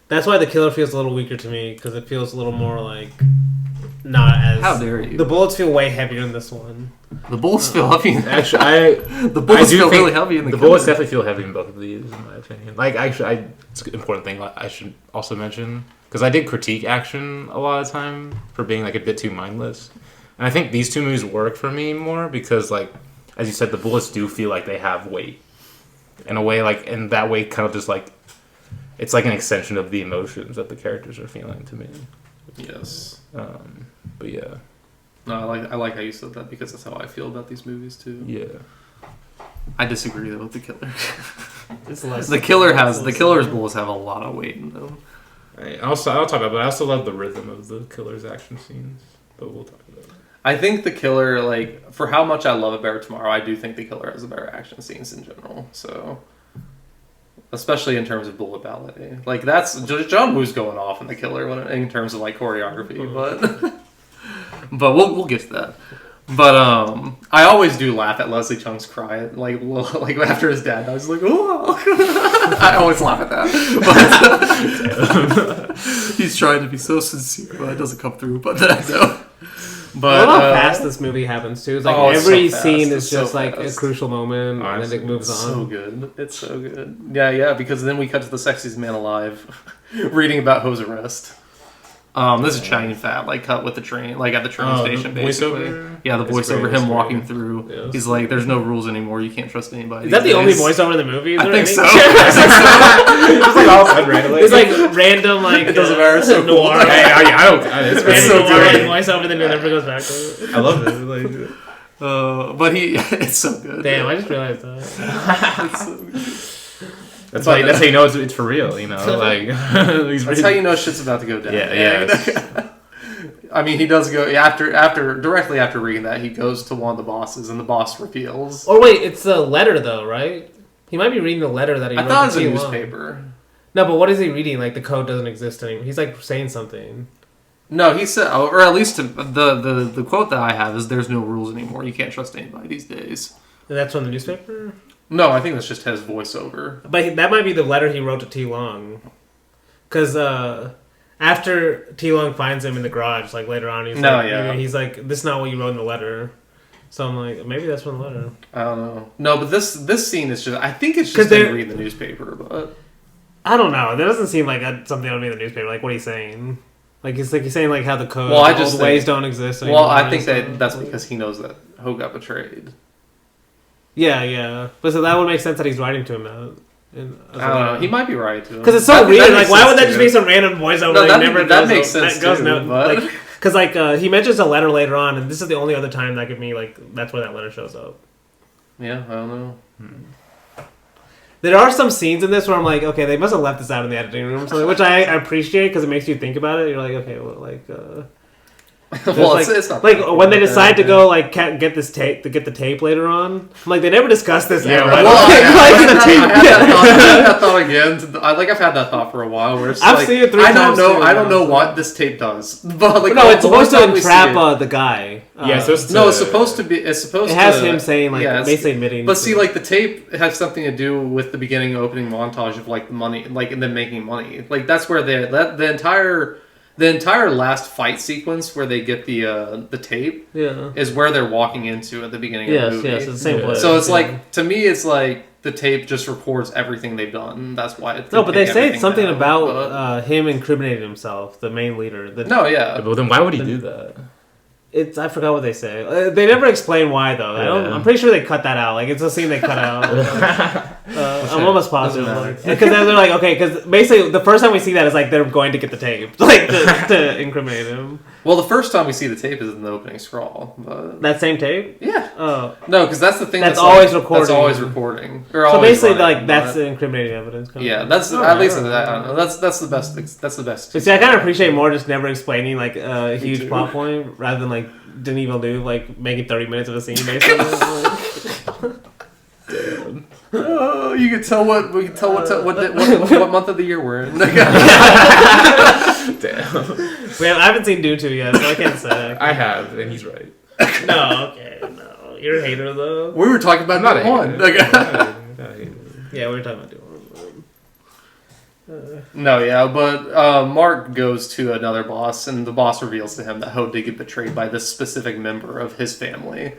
that's why the killer feels a little weaker to me, because it feels a little more not as. How dare you? The bullets feel way heavier in this one. The bullets feel heavy. Actually, the bullets feel really heavy in the the bullets definitely feel heavy in both of these, in my opinion. Like, actually, it's an important thing I should also mention, because I did critique action a lot of time for being like a bit too mindless, and I think these two movies work for me more because, like, as you said, the bullets do feel like they have weight in a way, like, and that way kind of just like it's like an extension of the emotions that the characters are feeling to me. Yes. But yeah. No, I like how you said that because that's how I feel about these movies too. Yeah. I disagree though with the killer. The killer's bullets have a lot of weight in them. I'll talk about it, but I also love the rhythm of the killer's action scenes. But we'll talk about it. I think the killer, like, for how much I love A Better Tomorrow, I do think the killer has a better action scenes in general. So, especially in terms of bullet ballet, like that's John Woo's going off in the killer in terms of like choreography, but we'll get to that. But I always do laugh at Leslie Chung's cry, like after his dad dies, like oh, I always laugh at that. But he's trying to be so sincere, but it doesn't come through. But no. But I love how fast this movie happens too. It's like every scene is just like a crucial moment, and then it moves on. So good, it's so good. Yeah, because then we cut to the sexiest man alive, reading about Ho's arrest. This is Chow Yun-fat, like cut with the train, like at the train station, basically. Voiceover? Yeah, the voiceover, him walking through. Yeah, he's like, "There's no rules anymore. You can't trust anybody." Is that the only voiceover in the movie? I think so. It's like all done randomly. It's like random, like it doesn't matter. It's so cool. noir. I don't. It's so good. Voiceover, then it never goes back to it. I love it. Like, but it's so good. Damn, I just realized that. It's so good. that's how you know it's for real. You know, like that's how you know shit's about to go down. Yeah. I mean, he does go directly after reading that. He goes to one of the bosses, and the boss reveals. Oh wait, it's the letter though, right? He might be reading the letter that he wrote. I thought it was a Taiwan. newspaper. No, but what is he reading? Like the code doesn't exist anymore. He's like saying something. No, he said, or at least the quote that I have is, "There's no rules anymore. You can't trust anybody these days." And that's from the newspaper. No, I think that's just his voiceover. But that might be the letter he wrote to T Long, because after T Long finds him in the garage, like later on, he's like, "This is not what you wrote in the letter." So I'm like, maybe that's from the letter. I don't know. No, but this scene is just, I think it's just him reading the newspaper, but I don't know. That doesn't seem like something that would be in the newspaper. Like, what he's saying. Like he's saying like how the code, old ways don't exist anymore. Well, I think that's because he knows that Ho got betrayed. Yeah. But so that would make sense that he's writing to him now. I don't know. He might be right to him. Because it's so weird. Like, why would that just be some random voiceover? No, like, that makes sense too. Because he mentions a letter later on, and this is the only other time that could be like that's where that letter shows up. Yeah, I don't know. There are some scenes in this where I'm like, okay, they must have left this out in the editing room, which I appreciate because it makes you think about it. You're like, okay, well, like. Well, it's not like when they decide to go like get this tape to get the tape later on. I'm like, they never discussed this. Yeah, ever. right. I had that thought again. I've had that thought for a while. Where it's I've seen it 3 times. I don't know what this tape does. But like, no, it's supposed to entrap the guy. It's supposed to be. It's supposed. It has him saying like basically admitting. But see, like the tape has something to do with the beginning opening montage of like the money, like and then making money. Like that's where the entire last fight sequence where they get the tape is where they're walking into at the beginning of the movie. Yes, it's the same place. So it's like, to me, it's like the tape just records everything they've done. That's why it's... No, but they say something about him incriminating himself, the main leader. Well, then why would he do that? I forgot what they say. They never explain why though. I'm pretty sure they cut that out. Like it's a scene they cut out. I'm almost positive because they're like, okay, because basically the first time we see that is like they're going to get the tape, like to incriminate him. Well, the first time we see the tape is in the opening scroll. But... That same tape? Yeah. Oh. No, because that's the thing. That's always recording. That's always recording. So basically, like that's the incriminating evidence. Yeah, that's at least that. I don't know. That's the best. That's the best. But see, I kind of appreciate more just never explaining like a huge plot point rather than like Denis Villeneuve like making 30 minutes of a scene basically. Damn. Oh, you can tell what month of the year we're in. Damn. I haven't seen Dune 2 yet, so I can't say. I have, and he's right. No, okay, no. You're a hater though. We were talking about not Dune 1. Yeah, we were talking about Dune 1. No, yeah, but Mark goes to another boss, and the boss reveals to him that Ho did get betrayed by this specific member of his family,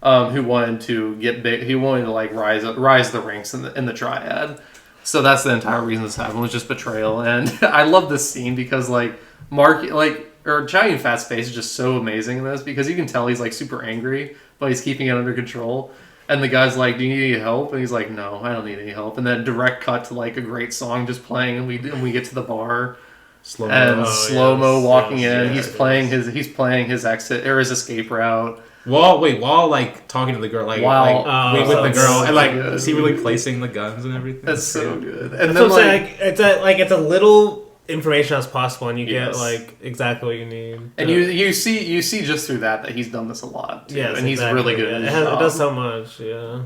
who wanted to get big. He wanted to like rise the ranks in the Triad. So that's the entire reason this happened, was just betrayal. And I love this scene because like Mark, or Chow Yun-fat's face is just so amazing in this, because you can tell he's like super angry, but he's keeping it under control. And the guy's like, "Do you need any help?" And he's like, "No, I don't need any help." And then direct cut to like a great song just playing, and we get to the bar, slow-mo walking in. He's playing his exit or his escape route. While like talking to the girl, with the girl, and like seemingly placing the guns and everything. That's so good. And That's then what I'm saying. It's a little information as possible, and you get like exactly what you need. And you see just through that he's done this a lot. Yes, and he's really good at his job. It does so much, yeah.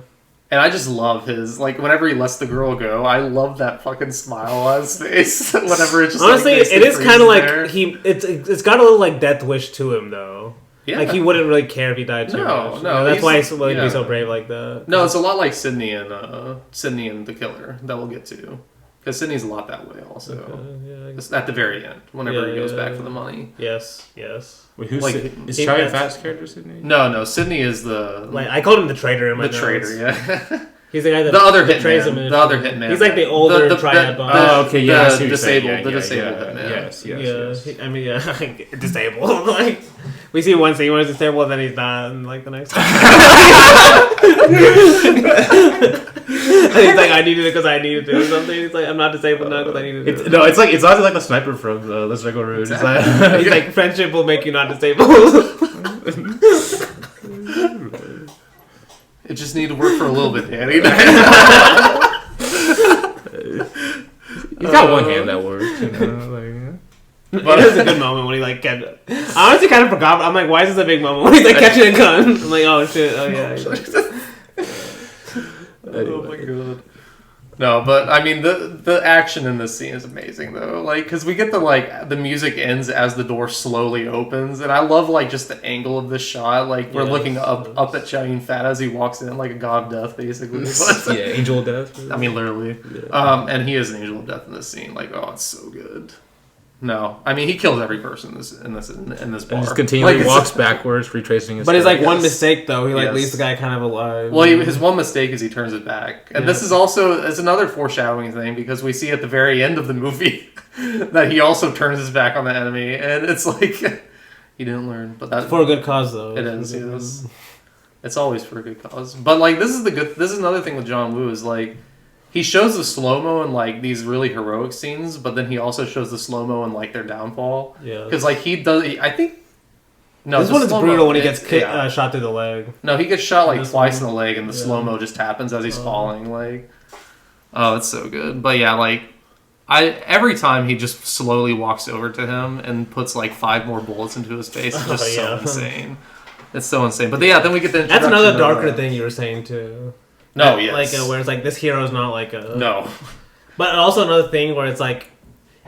And I just love his, like, whenever he lets the girl go, I love that fucking smile on his face. Whenever it's just honestly, like, it is kind of like it's got a little like death wish to him though. Yeah. Like he wouldn't really care if he died too much. No, that's why he's willing to be so brave like that. No, it's a lot like Sydney and the Killer that we'll get to. Because Sydney's a lot that way, also. Okay, yeah, at the very end, whenever he goes back for the money. Yes. Wait, who's is Chow Yun-fat's character Sydney? No. Sydney is the... Like, I called him the traitor in my notes. Traitor, yeah. He's the guy that the other betrays him. The other hitman. He's like the older Triad boss. Oh, okay, yeah. The disabled hitman. Yes. Disabled. Like, we see one scene where he's disabled, then he's not, and like the next time. And he's like, I needed it because I needed to or something. He's like, I'm not disabled now because I needed to. It's honestly like the sniper from Let's Go Rude. Exactly. He's like, friendship will make you not disabled. It just need to work for a little bit, Danny. He's got one hand that works, you know. But it was a good moment when he like kept. I honestly kind of forgot. I'm like, why is this a big moment when he's like catching a gun? I'm like, oh shit, oh yeah. Oh my god. No, but I mean the action in this scene is amazing though. Like, because we get the music ends as the door slowly opens, and I love like just the angle of this shot. Like we're looking up at Chow Yun-fat as he walks in, like a god of death, basically. Yeah, angel of death. I mean, literally. Yeah. And he is an angel of death in this scene. Like, oh, it's so good. No, I mean he kills every person in this bar. And just continually walks backwards, retracing his. But it's like one mistake though. He leaves the guy kind of alive. Well, his one mistake is he turns it back, and this is also another foreshadowing thing, because we see at the very end of the movie that he also turns his back on the enemy, and it's like he didn't learn. But that's for a good cause though. It is. Yes. It's always for a good cause. But like this is another thing with John Woo is like. He shows the slow-mo in, like, these really heroic scenes, but then he also shows the slow-mo in, like, their downfall. Yeah. Because, like, I think... No, this one is brutal when he gets shot through the leg. No, he gets shot, like, twice in the leg, and the slow-mo just happens as he's falling, like... Oh, it's so good. But, yeah, like... Every time he just slowly walks over to him and puts, like, 5 more bullets into his face, it's just so insane. It's so insane. But, yeah, then we get the introduction. That's another darker thing you were saying, too. No, yes. Like, where it's like, this hero's not like a... No. But also another thing where it's like,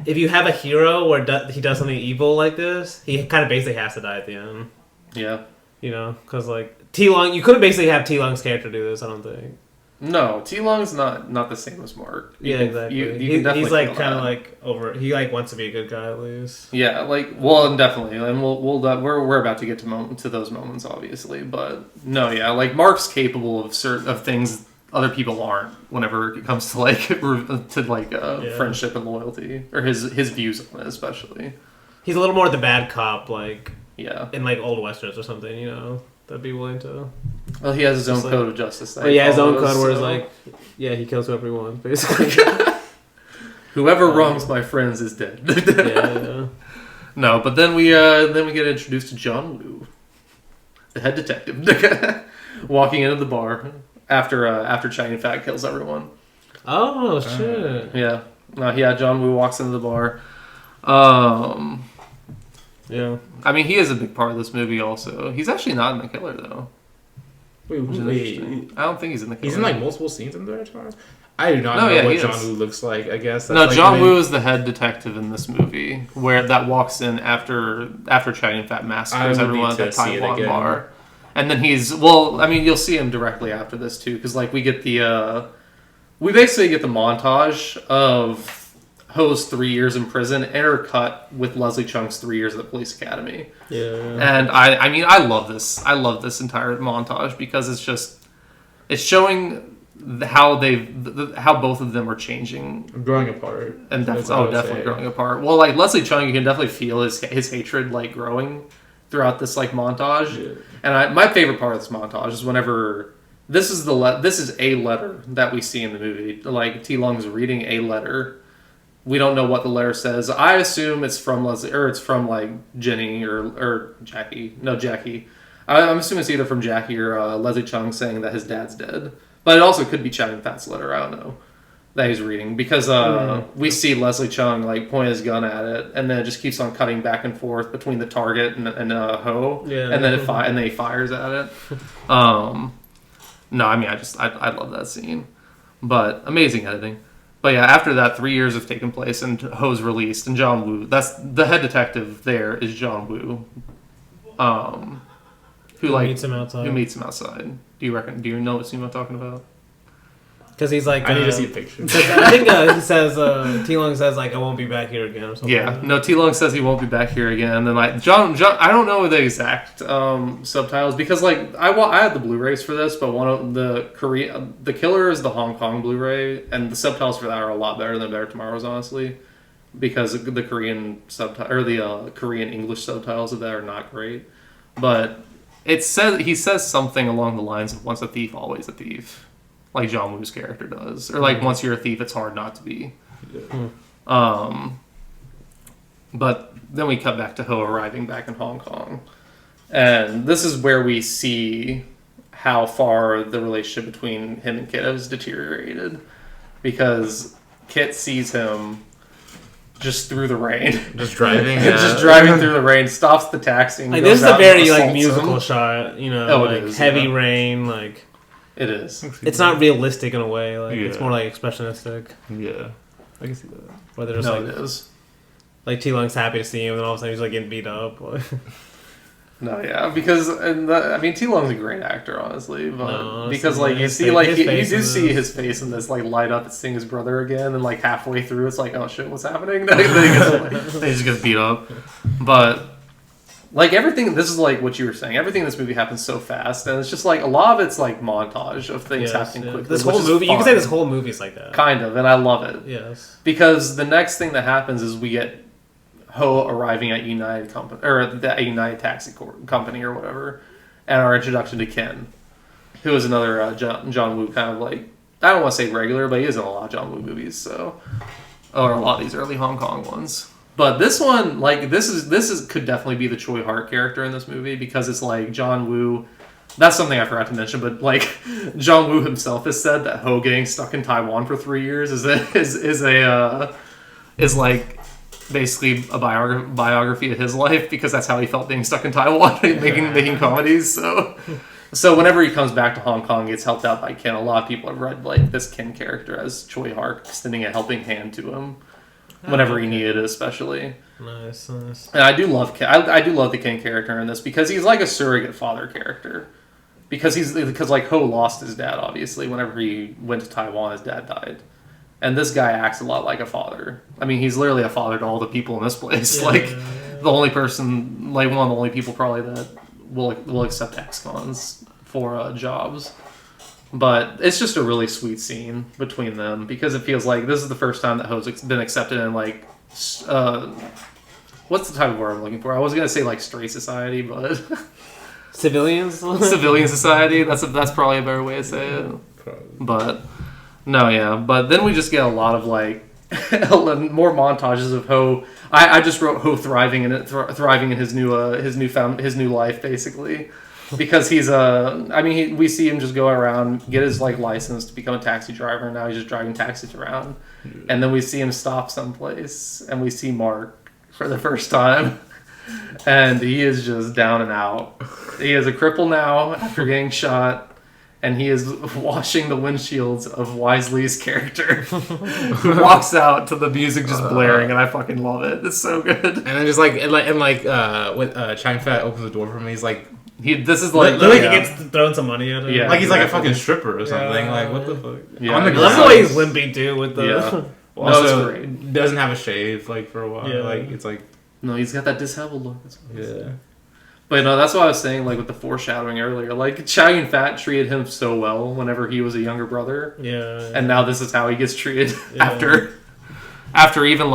if you have a hero where he does something evil like this, he kind of basically has to die at the end. Yeah. You know? Because, like, T-Long... You couldn't basically have T-Long's character do this, I don't think. No, T-Long's not the same as Mark. Exactly. He's like, kind of like, over... He, like, wants to be a good guy, at least. Yeah, like, well, definitely. And we're about to get to those moments, obviously. But, no, yeah, like, Mark's capable of things other people aren't whenever it comes to, like, friendship and loyalty. Or his views on it, especially. He's a little more the bad cop, like... Yeah. In, like, old westerns or something, you know? That'd be willing to... Well, he has his own code of justice. His own code where it's like... Yeah, he kills whoever he wants, basically. Whoever wrongs my friends is dead. Yeah. No, but then we get introduced to John Woo, the head detective, walking into the bar after Chow Yun-fat kills everyone. Oh, shit. Yeah. John Woo walks into the bar. Yeah. I mean, he is a big part of this movie also. He's actually not in The Killer, though. Wait. I don't think he's in The Killer. He's in, like, multiple scenes in there, as far as... I do not know what John Woo looks like, I guess. That's John Woo is the head detective in this movie, that walks in after Chow Yun-fat massacres everyone at the Taiwan bar. And then you'll see him directly after this, too, because, like, we basically get the montage of Ho's 3 years in prison intercut with Leslie Chung's 3 years at the police academy. Yeah. And I mean, I love this. I love this entire montage because it's showing how how both of them are changing, growing apart, and definitely growing apart. Well, like Leslie Chung, you can definitely feel his hatred like growing throughout this like montage. Yeah. And my favorite part of this montage is whenever this is a letter that we see in the movie. Like T Lung's reading a letter. We don't know what the letter says. I assume it's from Leslie, or it's from like Jenny or Jackie. No, Jackie. I'm assuming it's either from Jackie or Leslie Chung saying that his dad's dead. But it also could be Chow Yun-fat's letter. I don't know that he's reading because we see Leslie Chung like point his gun at it, and then it just keeps on cutting back and forth between the target and Ho, and then and then he fires at it. No, I mean I love that scene, but amazing editing. But yeah, after that, 3 years have taken place, and Ho's released, and John Woo. That's the head detective. There is John Woo, who meets him outside. Do you know what scene I'm talking about? Because he's like, I need to see a picture. I think he says, T Lung says like, I won't be back here again or something. Yeah, no, T Lung says he won't be back here again. And then like John, I don't know the exact subtitles because like I had the Blu-rays for this, but one of the Killer is the Hong Kong Blu-ray, and the subtitles for that are a lot better than Better Tomorrow's, honestly, because the Korean Korean English subtitles of that are not great. But he says something along the lines of "Once a thief, always a thief." Like John Woo's character does. Or like, once you're a thief, it's hard not to be. Yeah. But then we cut back to Ho arriving back in Hong Kong. And this is where we see how far the relationship between him and Kit has deteriorated. Because Kit sees him just through the rain. Just driving? Just driving through the rain, stops the taxi, and like, goes this is a out very and like musical assaults him. shot, you know, it like is, heavy rain, like... It is. It's not realistic in a way. Like it's more like expressionistic. Yeah, I can see that. Where there's it is. Like T Lung's happy to see him, and all of a sudden he's like getting beat up. No, yeah, because I mean T Lung's a great actor, honestly, but because like you see like you do see his face in this like light up and seeing his brother again, and like halfway through it's like, oh shit, what's happening? then he just gets beat up, but. Like, everything, this is like what you were saying, everything in this movie happens so fast, and it's just like, a lot of it's like montage of things happening quickly. This whole movie, you can say this whole movie's like that. Kind of, and I love it. Yes. Because the next thing that happens is we get Ho arriving at United Company, or the United Taxi Company or whatever, and our introduction to Ken, who is another John Woo kind of like, I don't want to say regular, but he is in a lot of John Woo movies, so, or a lot of these early Hong Kong ones. But this one, like, this could definitely be the Choi Hart character in this movie because it's like John Woo. That's something I forgot to mention, but like John Woo himself has said that Ho getting stuck in Taiwan for 3 years is like basically a biography of his life because that's how he felt being stuck in Taiwan making comedies. So whenever he comes back to Hong Kong, he gets helped out by Ken. A lot of people have read like this Ken character as Choi Hart extending a helping hand to him. Whenever he needed it, especially. Nice. And I do love Ken. I do love the Ken character in this because he's like a surrogate father character. Because like Ho lost his dad, obviously. Whenever he went to Taiwan, his dad died. And this guy acts a lot like a father. I mean, he's literally a father to all the people in this place. The only person, like one of the only people probably that will accept ex-cons for jobs. But it's just a really sweet scene between them because it feels like this is the first time that Ho's been accepted in like, what's the type of word I'm looking for? I was gonna say like straight society, but civilians. Civilian society. That's probably a better way to say it. But no, yeah. But then we just get a lot of like more montages of Ho. I just wrote Ho thriving in his new life basically. Because he's we see him just go around, get his like license to become a taxi driver, and now he's just driving taxis around. And then we see him stop someplace, and we see Mark for the first time, and he is just down and out. He is a cripple now after getting shot, and he is washing the windshields of Wisely's character, who walks out to the music just blaring, and I fucking love it. It's so good. And then just like when Chow Yun-fat opens the door for me, he's like. This is like literally he gets thrown some money at him. Yeah, like he's like a fucking stripper or something. Like what the fuck? Yeah, I love the way he's limping too with the. Well, No, also, it's great. doesn't have a shave like for a while. Yeah. Like it's like No, he's got that disheveled look. yeah. But no, that's what I was saying, like with the foreshadowing earlier. Like Chow Yun-fat treated him so well whenever he was a younger brother, Yeah. and now this is how he gets treated Yeah. after even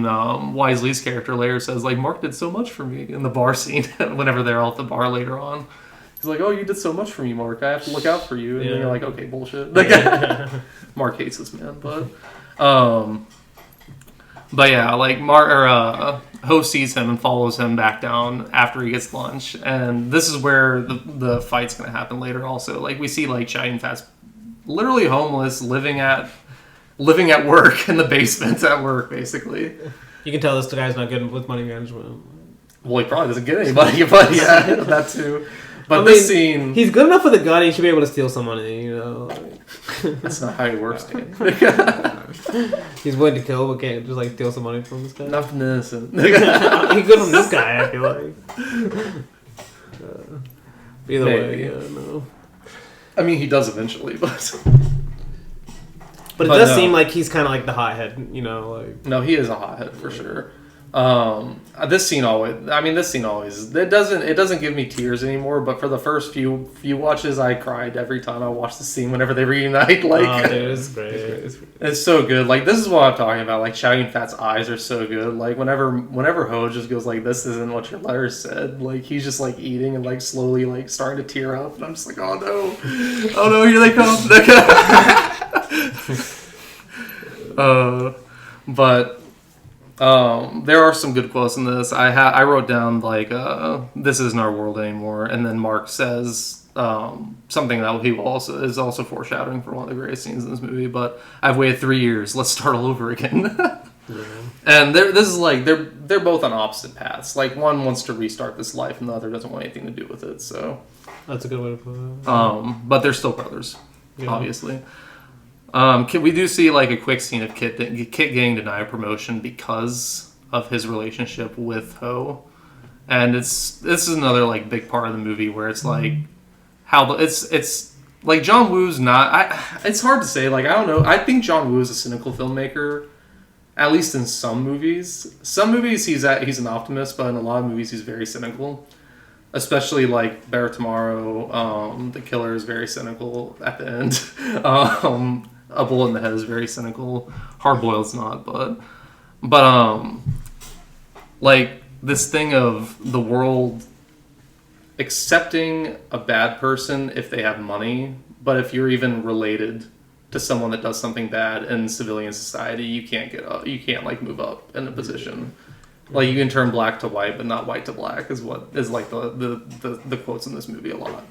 Wisely's character later says like Mark did so much for me in the bar scene whenever they're all at the bar later on. He's like, oh, you did so much for me, Mark. I have to look out for you. And then you're like, okay, bullshit. Like, Mark hates this man, but yeah, like Ho sees him and follows him back down after he gets lunch, and this is where the fight's gonna happen later. Also, like we see like Chow Yun-fat's literally homeless, living at work in the basement at work, basically. You can tell this guy's not good with money management. Well, he probably doesn't get any money, but yeah, that too. But this scene, he's good enough with a gun. He should be able to steal some money. You know, like. That's not how it works, dude. He's willing to kill, but can't just like steal some money from this guy. Not from innocent. He's good from this guy. I feel like. Either way, yeah, no. I mean, he does eventually, but it does seem like he's kind of like the hothead, you know, like. No, he is a hothead for sure. This scene always it doesn't give me tears anymore, but for the first few watches I cried every time I watched the scene whenever they reunite. Like, oh, dude, it's great. It's so good. Like, this is what I'm talking about. Like, Chow Yun-fat's eyes are so good. Like, whenever Ho just goes like, this isn't what your letters said, like he's just like eating and like slowly like starting to tear up, and I'm just like, oh no, here they come. But there are some good quotes in this. I wrote down like this isn't our world anymore, and then Mark says something that he is also foreshadowing for one of the greatest scenes in this movie. But I've waited 3 years. Let's start all over again. And this is like they're both on opposite paths. Like one wants to restart this life, and the other doesn't want anything to do with it. So that's a good way to put it. But they're still brothers, obviously. We do see like a quick scene of Kit getting denied promotion because of his relationship with Ho, and this is another like big part of the movie where it's like how it's like John Woo's not. It's hard to say. Like I don't know. I think John Woo is a cynical filmmaker, at least in some movies. Some movies he's an optimist, but in a lot of movies he's very cynical. Especially like Better Tomorrow, the killer is very cynical at the end. A Bullet in the Head is very cynical. Hard Boiled's not, but like this thing of the world accepting a bad person if they have money, but if you're even related to someone that does something bad in civilian society, you can't like move up in a position. Like you can turn black to white, but not white to black is what is like the quotes in this movie a lot.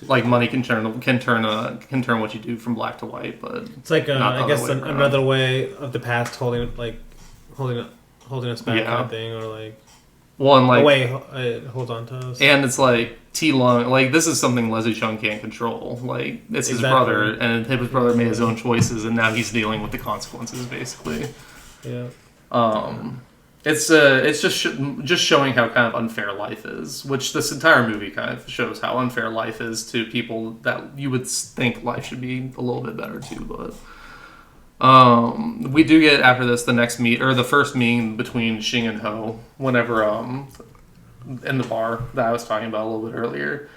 Like money can turn what you do from black to white, but it's like I guess another way of the past holding us back kind of thing, or like the way it holds on to us. And it's like T Lung, like this is something Leslie Chung can't control. Like it's his brother, and his brother made his own choices, and now he's dealing with the consequences, basically. Yeah. It's just showing how kind of unfair life is, which this entire movie kind of shows how unfair life is to people that you would think life should be a little bit better to. But we do get after this the first meeting between Xing and Ho, whenever in the bar that I was talking about a little bit earlier,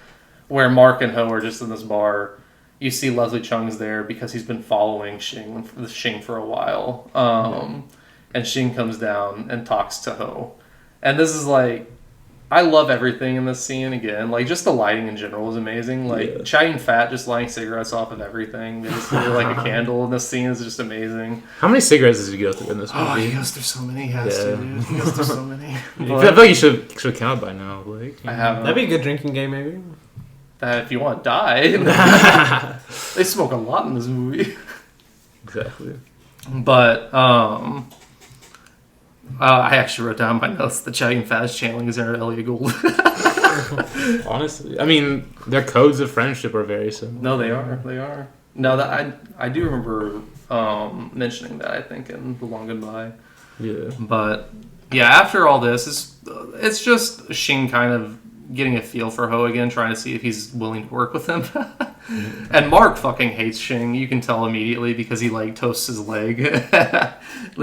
where Mark and Ho are just in this bar. You see Leslie Chung's there because he's been following Xing for a while. And Xing comes down and talks to Ho. And this is like, I love everything in this scene again. Like, just the lighting in general is amazing. Like, Chow Yun-fat just lighting cigarettes off of everything. Basically, like a candle in this scene is just amazing. How many cigarettes does he go through in this movie? Oh, he goes through so many. He has to, dude. He goes through so many. I feel like you should count by now. Like, I haven't. That'd be a good drinking game, maybe. If you want to die. They smoke a lot in this movie. Exactly. But, I actually wrote down my notes that Chow Yun-fat is channeling his inner Elliot Gould. Honestly, I mean, their codes of friendship are very similar. No, they are. They are. No, that I do remember mentioning that, I think, in The Long Goodbye. Yeah. But yeah, after all this, it's just Xing kind of getting a feel for Ho again, trying to see if he's willing to work with him. And Mark fucking hates Shing. You can tell immediately because he like toasts his leg.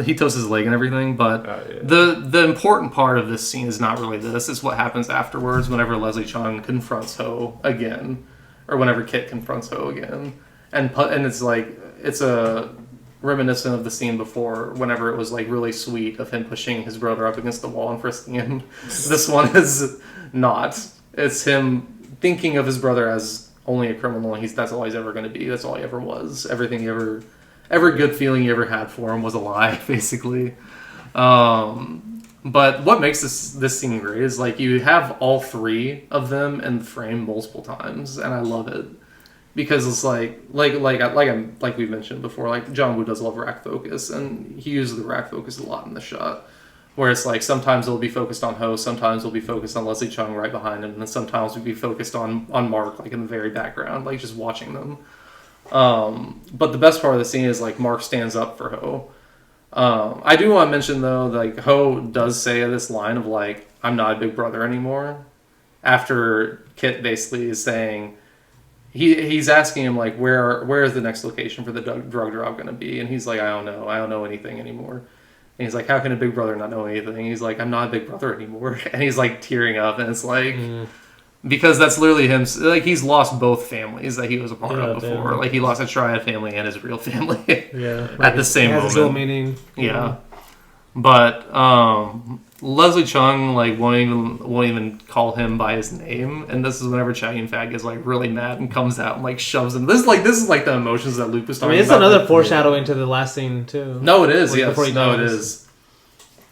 He toasts his leg and everything. But the important part of this scene is not really this. It's what happens afterwards whenever Leslie Chung confronts Ho again, or whenever Kit confronts Ho again, and it's like it's a reminiscent of the scene before, whenever it was like really sweet of him pushing his brother up against the wall and frisking him. This one is not. It's him thinking of his brother as only a criminal. That's all he's ever going to be. That's all he ever was. Everything he every good feeling he ever had for him was a lie, basically. But what makes this scene great is like you have all three of them in the frame multiple times, and I love it. Because it's like we mentioned before, like John Woo does love rack focus, and he uses the rack focus a lot in the shot. Where it's like sometimes it'll be focused on Ho, sometimes it'll be focused on Leslie Chung right behind him, and then sometimes it'll be focused on Mark, like in the very background, like just watching them. But the best part of the scene is like Mark stands up for Ho. I do want to mention though, like Ho does say this line of like, "I'm not a big brother anymore," after Kit basically is saying. He's asking him like where is the next location for the drug drop going to be, and he's like, I don't know anything anymore. And he's like, how can a big brother not know anything? He's like, I'm not a big brother anymore. And he's like tearing up, and it's like because that's literally him. Like he's lost both families that he was a part of before. Damn. Like he lost a Triad family and his real family at the same moment. Dual meaning. Yeah. But Leslie Chung like won't even call him by his name, and this is whenever Chow Yun-fat gets like really mad and comes out and like shoves him. This is like the emotions that Luke was talking about. It's another foreshadowing to the last scene too. No, it is. Yes.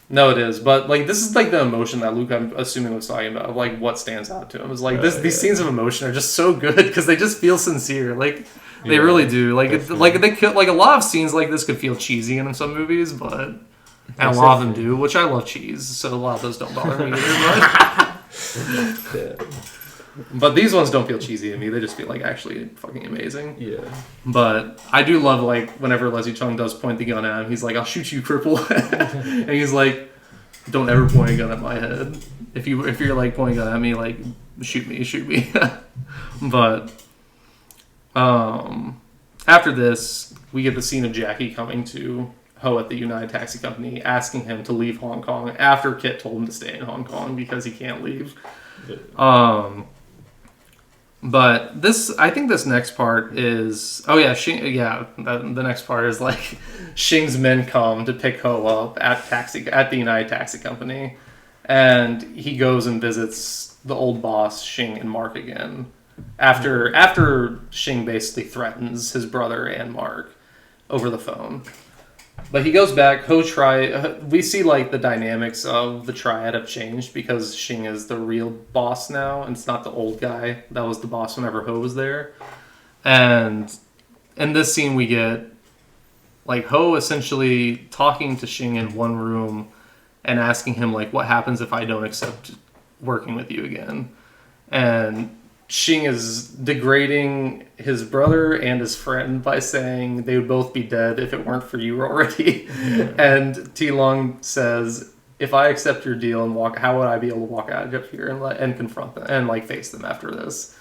No, it is. But like this is like the emotion that Luke, I'm assuming, was talking about. Of, like what stands out to him is like these scenes of emotion are just so good because they just feel sincere. Like they really do. Like they could, like a lot of scenes like this could feel cheesy in some movies, but. And a lot of them do, which I love cheese, so a lot of those don't bother me either. But these ones don't feel cheesy to me; they just feel like actually fucking amazing. Yeah. But I do love like whenever Leslie Chung does point the gun at him, he's like, "I'll shoot you, cripple," and he's like, "Don't ever point a gun at my head. If you're like pointing a gun at me, like shoot me." But after this, we get the scene of Jackie coming to Ho at the United Taxi Company, asking him to leave Hong Kong after Kit told him to stay in Hong Kong because he can't leave. But I think this next part is, the next part is like Shing's men come to pick Ho up at the United Taxi Company, and he goes and visits the old boss Shing and Mark again after Shing basically threatens his brother and Mark over the phone. But he goes back. We see like the dynamics of the Triad have changed because Shing is the real boss now, and it's not the old guy that was the boss whenever Ho was there. And in this scene, we get like Ho essentially talking to Shing in one room and asking him like, "What happens if I don't accept working with you again?" And Shing is degrading his brother and his friend by saying they would both be dead if it weren't for you already. And T Long says, if I accept your deal and how would I be able to walk out of here and confront them and like face them after this?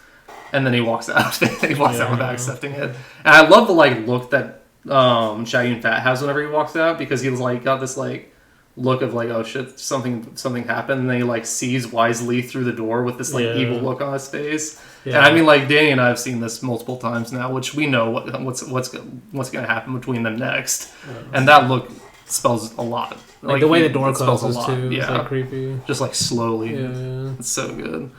And then he walks out. He walks out without accepting it. And I love the like look that Chow Yun-fat has whenever he walks out, because he was like got this like look of like, oh shit, something happened, and then he like sees wisely through the door with this like evil look on his face. And I mean, like Danny and I have seen this multiple times now, which we know what's gonna happen between them next, and that look spells a lot. Like the way the door closes too, it's like creepy, just like slowly. It's so good.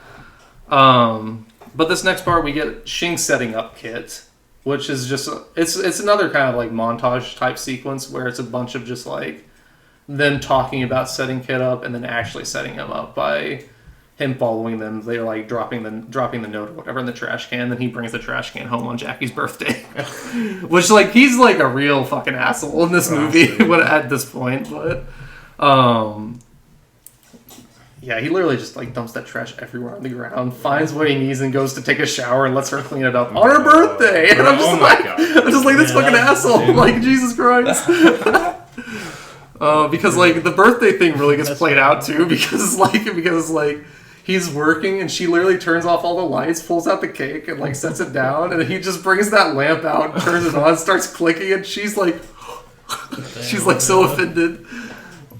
But this next part, we get Shing setting up Kit, which is just it's another kind of like montage type sequence where it's a bunch of just like them talking about setting Kit up and then actually setting him up by him following them. They're like dropping the note or whatever in the trash can. Then he brings the trash can home on Jackie's birthday, which like he's like a real fucking asshole in this movie at this point. But yeah, he literally just like dumps that trash everywhere on the ground, finds what he needs, and goes to take a shower and lets her clean it up on her birthday. And I'm just like this fucking asshole. Like Jesus Christ. Because like the birthday thing really gets played out too, because like he's working, and she literally turns off all the lights, pulls out the cake, and like sets it down, and he just brings that lamp out, turns it on, starts clicking, and she's like, so offended.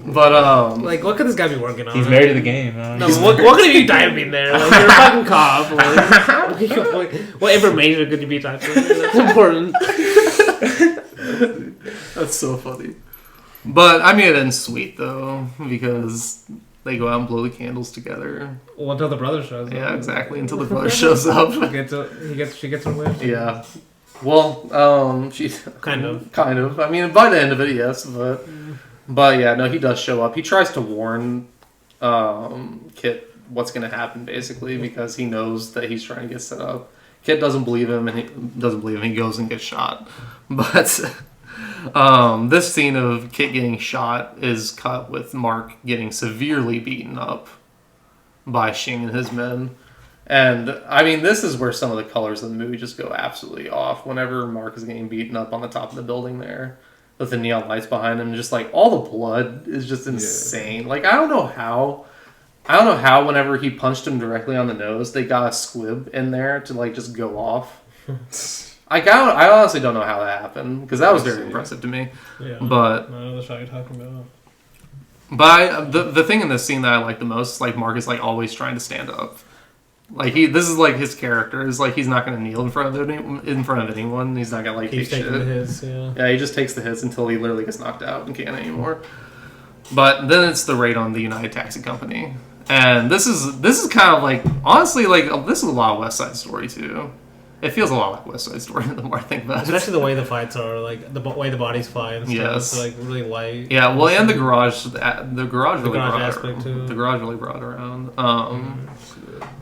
But like, what could this guy be working on? He's married to the game. No, what could he be typing there? Like, you're a fucking cop. Like, what information could you be typing? That's important. That's so funny. But I mean, it ends sweet though, because they go out and blow the candles together. Well, until the brother shows up. Yeah, exactly. Until the brother shows up. She gets her wish. Yeah. Well, she kind of. I mean, by the end of it, yes, but yeah, no, he does show up. He tries to warn Kit what's going to happen, basically, because he knows that he's trying to get set up. Kit doesn't believe him, and he goes and gets shot. But this scene of Kit getting shot is cut with Mark getting severely beaten up by Shing and his men. And, I mean, this is where some of the colors of the movie just go absolutely off. Whenever Mark is getting beaten up on the top of the building there, with the neon lights behind him, just, like, all the blood is just insane. Yeah. Like, I don't know how whenever he punched him directly on the nose, they got a squib in there to, like, just go off. I honestly don't know how that happened, because that was very impressive to me. Yeah, but I know the shot you're talking about. But the thing in this scene that I like the most is, like, Mark is, like, always trying to stand up. Like, this is, like, his character. Is like, he's not going to kneel in front of anyone. He's not going to, like, take shit. The hits, yeah, he just takes the hits until he literally gets knocked out and can't anymore. But then it's the raid on the United Taxi Company. And this is kind of, like, honestly, like, this is a lot of West Side Story, too. It feels a lot like West Side Story the more I think about it. Especially the way the fights are, like, the way the bodies fly and stuff. Yes. It's, like, really light. Yeah, well, and the garage aspect, too. The garage really brought it around.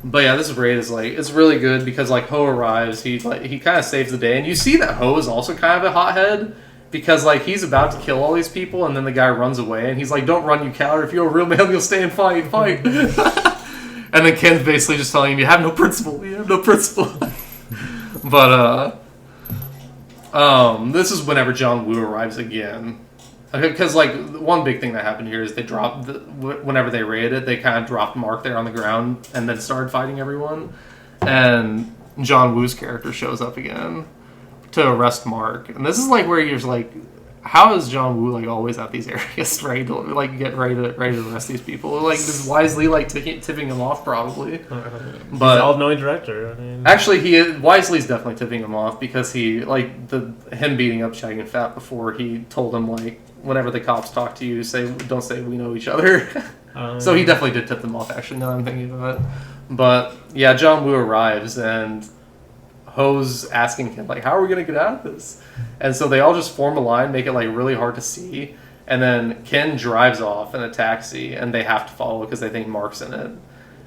But yeah, this raid is like, it's really good because like Ho arrives, he kind of saves the day, and you see that Ho is also kind of a hothead because like he's about to kill all these people, and then the guy runs away, and he's like, "Don't run, you coward! If you're a real man, you'll stay and fight." And then Ken's basically just telling him, "You have no principle. You have no principle." But this is whenever John Woo arrives again. Because, like, one big thing that happened here is they dropped, whenever they raided it, they kind of dropped Mark there on the ground and then started fighting everyone. And John Woo's character shows up again to arrest Mark. And this is, like, where you're just like, how is John Woo, like, always at these areas, right? To, like, get ready to arrest these people. Like, is wisely, like, tipping him off, probably. But he's an all-knowing director. I mean, actually, Wisely's definitely tipping him off because he, like, him beating up Chow Yun-fat before he told him, like, whenever the cops talk to you, don't say we know each other. So he definitely did tip them off, actually, now I'm thinking about it. But, yeah, John Woo arrives, and Ho's asking him, like, how are we going to get out of this? And so they all just form a line, make it, like, really hard to see. And then Ken drives off in a taxi, and they have to follow because they think Mark's in it.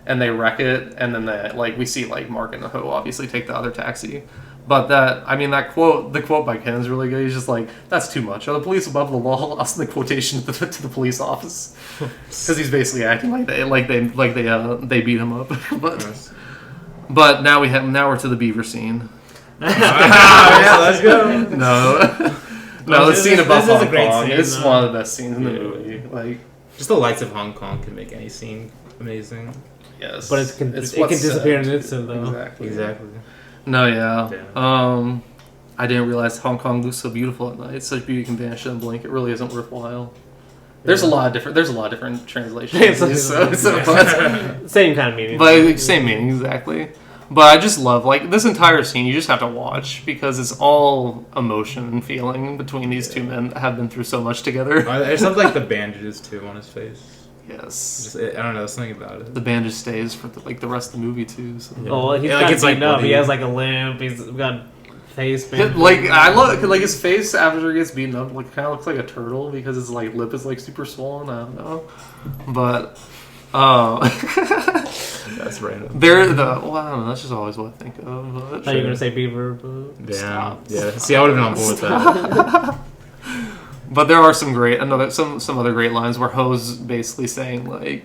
And they wreck it, and then we see, like, Mark and Ho obviously take the other taxi. But the quote by Ken is really good. He's just like, that's too much. Are the police above the law? Lost in the quotation to the police office. Because he's basically acting like they beat him up. But now we're to the beaver scene. Yeah, let's go. No, the scene about Hong Kong is one of the best scenes in the movie. Like, just the lights of Hong Kong can make any scene amazing. Yes, but it can disappear in an instant, though. Exactly. No, yeah. I didn't realize Hong Kong looks so beautiful at night. Such beauty can vanish in a blink. It really isn't worthwhile. There's a lot of different translations. Same kind of meaning. But same meaning, exactly. But I just love, like, this entire scene you just have to watch because it's all emotion and feeling between these two men that have been through so much together. There's something like the bandages too on his face. Yes. I don't know, there's something about it. The bandage stays for the rest of the movie too. So. Yeah. Oh, he's got beaten up. He has like a limp. He's got face bandage. Like, I love like his face after he gets beaten up. Like, kind of looks like a turtle because his like lip is like super swollen. I don't know, but that's random. I don't know. That's just always what I think of. I thought you were gonna say beaver, but yeah. See, I would have been on board with that. But there are some other great lines where Ho's basically saying like,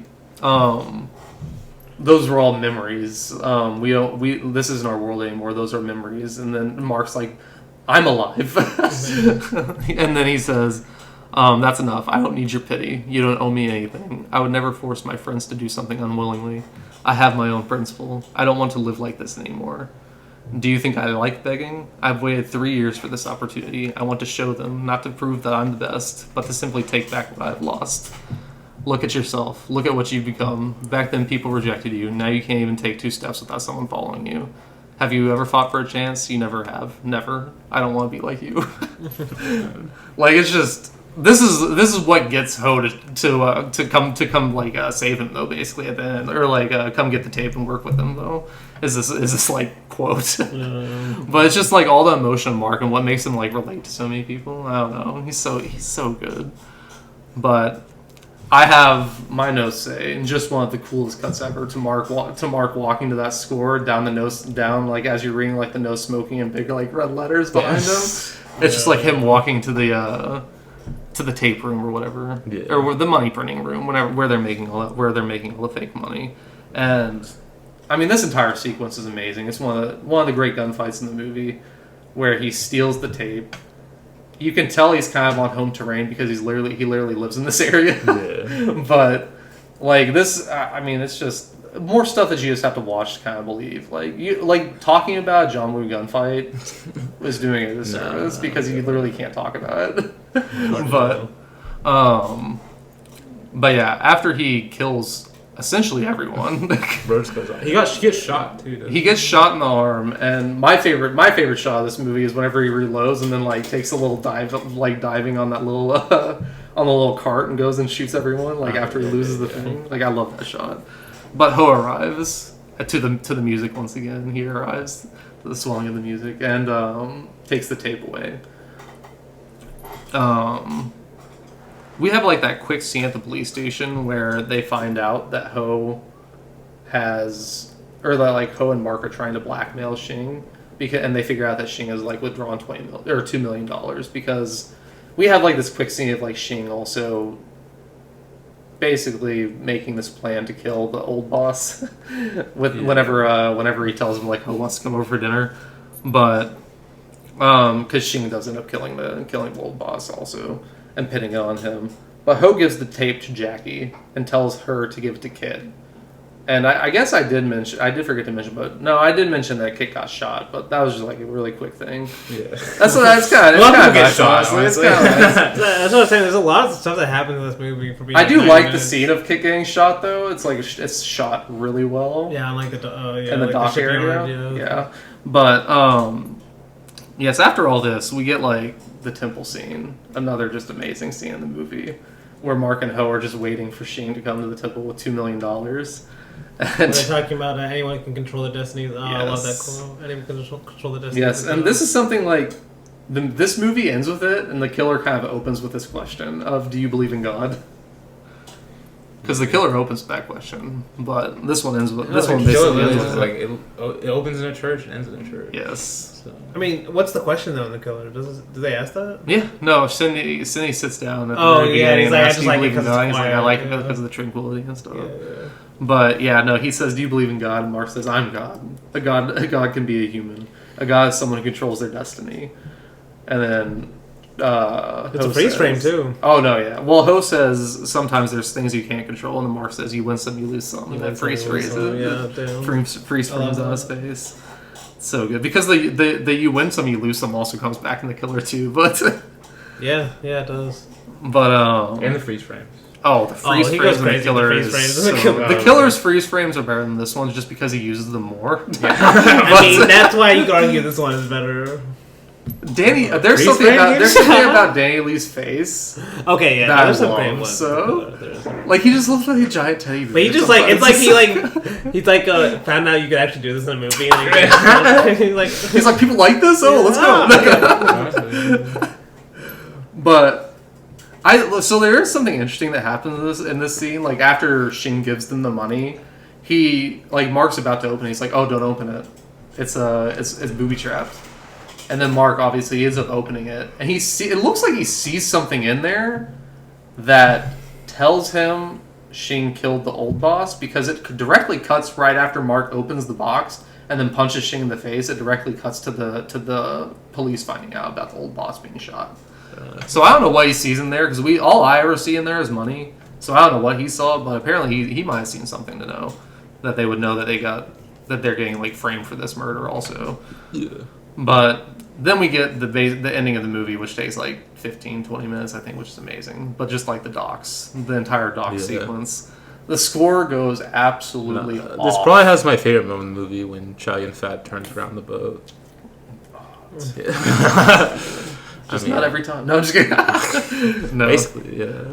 those were all memories. This isn't our world anymore. Those are memories. And then Mark's like, I'm alive. And then he says, that's enough. I don't need your pity. You don't owe me anything. I would never force my friends to do something unwillingly. I have my own principle. I don't want to live like this anymore. Do you think I like begging? I've waited 3 years for this opportunity. I want to show them, not to prove that I'm the best, but to simply take back what I've lost. Look at yourself. Look at what you've become. Back then people rejected you. Now you can't even take 2 steps without someone following you. Have you ever fought for a chance? You never have. Never. I don't want to be like you. Like, it's just... This is what gets Ho to come like save him though, basically at the end, or like come get the tape and work with him though. Is this like quote? But it's just like all the emotion of Mark and what makes him like relate to so many people. I don't know. He's so good. But I have my notes say, and just one of the coolest cuts ever to Mark walking to that score down like as you're reading like the no smoking in big like red letters behind him. It's just like him walking to the tape room or whatever, or the money printing room, where they're making all the fake money. And I mean, this entire sequence is amazing. It's one of the great gunfights in the movie, where he steals the tape. You can tell he's kind of on home terrain because he literally lives in this area. Yeah. But like this, I mean, it's just more stuff that you just have to watch to kind of believe. Like talking about a John Woo gunfight was doing it a disservice because you literally can't talk about it. But yeah, after he kills essentially everyone, he gets shot too. He gets shot in the arm, and my favorite shot of this movie is whenever he reloads and then like takes a little dive, like diving on that little on the little cart and goes and shoots everyone like after he loses the thing. Like I love that shot. But Ho arrives to the music once again. He arrives to the swelling of the music and takes the tape away. We have like that quick scene at the police station where they find out that Ho and Mark are trying to blackmail Shing, and they figure out that Shing has like withdrawn $2 million because we have like this quick scene of like Shing also basically making this plan to kill the old boss whenever he tells him like Ho wants to come over for dinner, but because Shing does end up killing the old boss also and pinning it on him. But Ho gives the tape to Jackie and tells her to give it to Kid. And I guess I did forget to mention, but no, I did mention that Kid got shot, but that was just like a really quick thing. Yeah, that's kind of nice, honestly. It's kind of nice. That's what I'm saying. There's a lot of stuff that happens in this movie. I do like the scene of Kid getting shot, though. It's like it's shot really well. Yeah, I like the in the dock area. Yeah, but yes, after all this, we get like the temple scene, another just amazing scene in the movie, where Mark and Ho are just waiting for Shing to come to the temple with $2 million. And they're talking about anyone can control the destinies. Oh, yes. I love that quote. Anyone can control the destinies. Yes, and this is something like this movie ends with it, and the killer kind of opens with this question of, "Do you believe in God?" Because the killer opens with that question, but this one ends with basically ends with like it opens in a church and ends in a church. Yes. So. I mean, what's the question though in the killer? Do they ask that? Yeah. No. Cindy sits down. At the very beginning and asks, "Do you believe in God?" He's like, "I like it because of the tranquility and stuff." Yeah. But yeah, no. He says, "Do you believe in God?" And Mark says, "I'm God. A God can be a human. A God is someone who controls their destiny." And then it's a freeze frame too. Oh no, yeah. Well, Ho says sometimes there's things you can't control, and then Mark says you win some, you lose some. And then freeze frames on his face. So good because the you win some, you lose some also comes back in the killer too. But yeah, it does. But and the freeze frames. Oh, the freeze frames and the killer the killer's freeze frames are better than this one just because he uses them more. Yeah. I mean, that's why you could argue this one is better. Danny, there's something about Danny Lee's face. Okay, yeah, there's some great ones. So, like, he just looks like a giant teddy bear. But he just like it's like he's like found out you could actually do this in a movie. And he's like, people like this. Oh, let's go. But so there is something interesting that happens in this scene. Like after Shing gives them the money, he like Mark's about to open it. He's like, "Oh, don't open it. It's booby trapped." And then Mark obviously ends up opening it, and it looks like he sees something in there that tells him Shing killed the old boss because it directly cuts right after Mark opens the box and then punches Shing in the face. It directly cuts to the police finding out about the old boss being shot. So I don't know what he sees in there because all I ever see in there is money. So I don't know what he saw, but apparently he might have seen something to know. that they would know that they're getting like framed for this murder also. Yeah. But then we get the ending of the movie, which takes like 15, 20 minutes, I think, which is amazing. But just like the entire dock sequence. The score goes absolutely off. This probably has my favorite moment in the movie when Chow Yun-fat turns around the boat. Just not every time. No, I'm just kidding. No. Basically, yeah.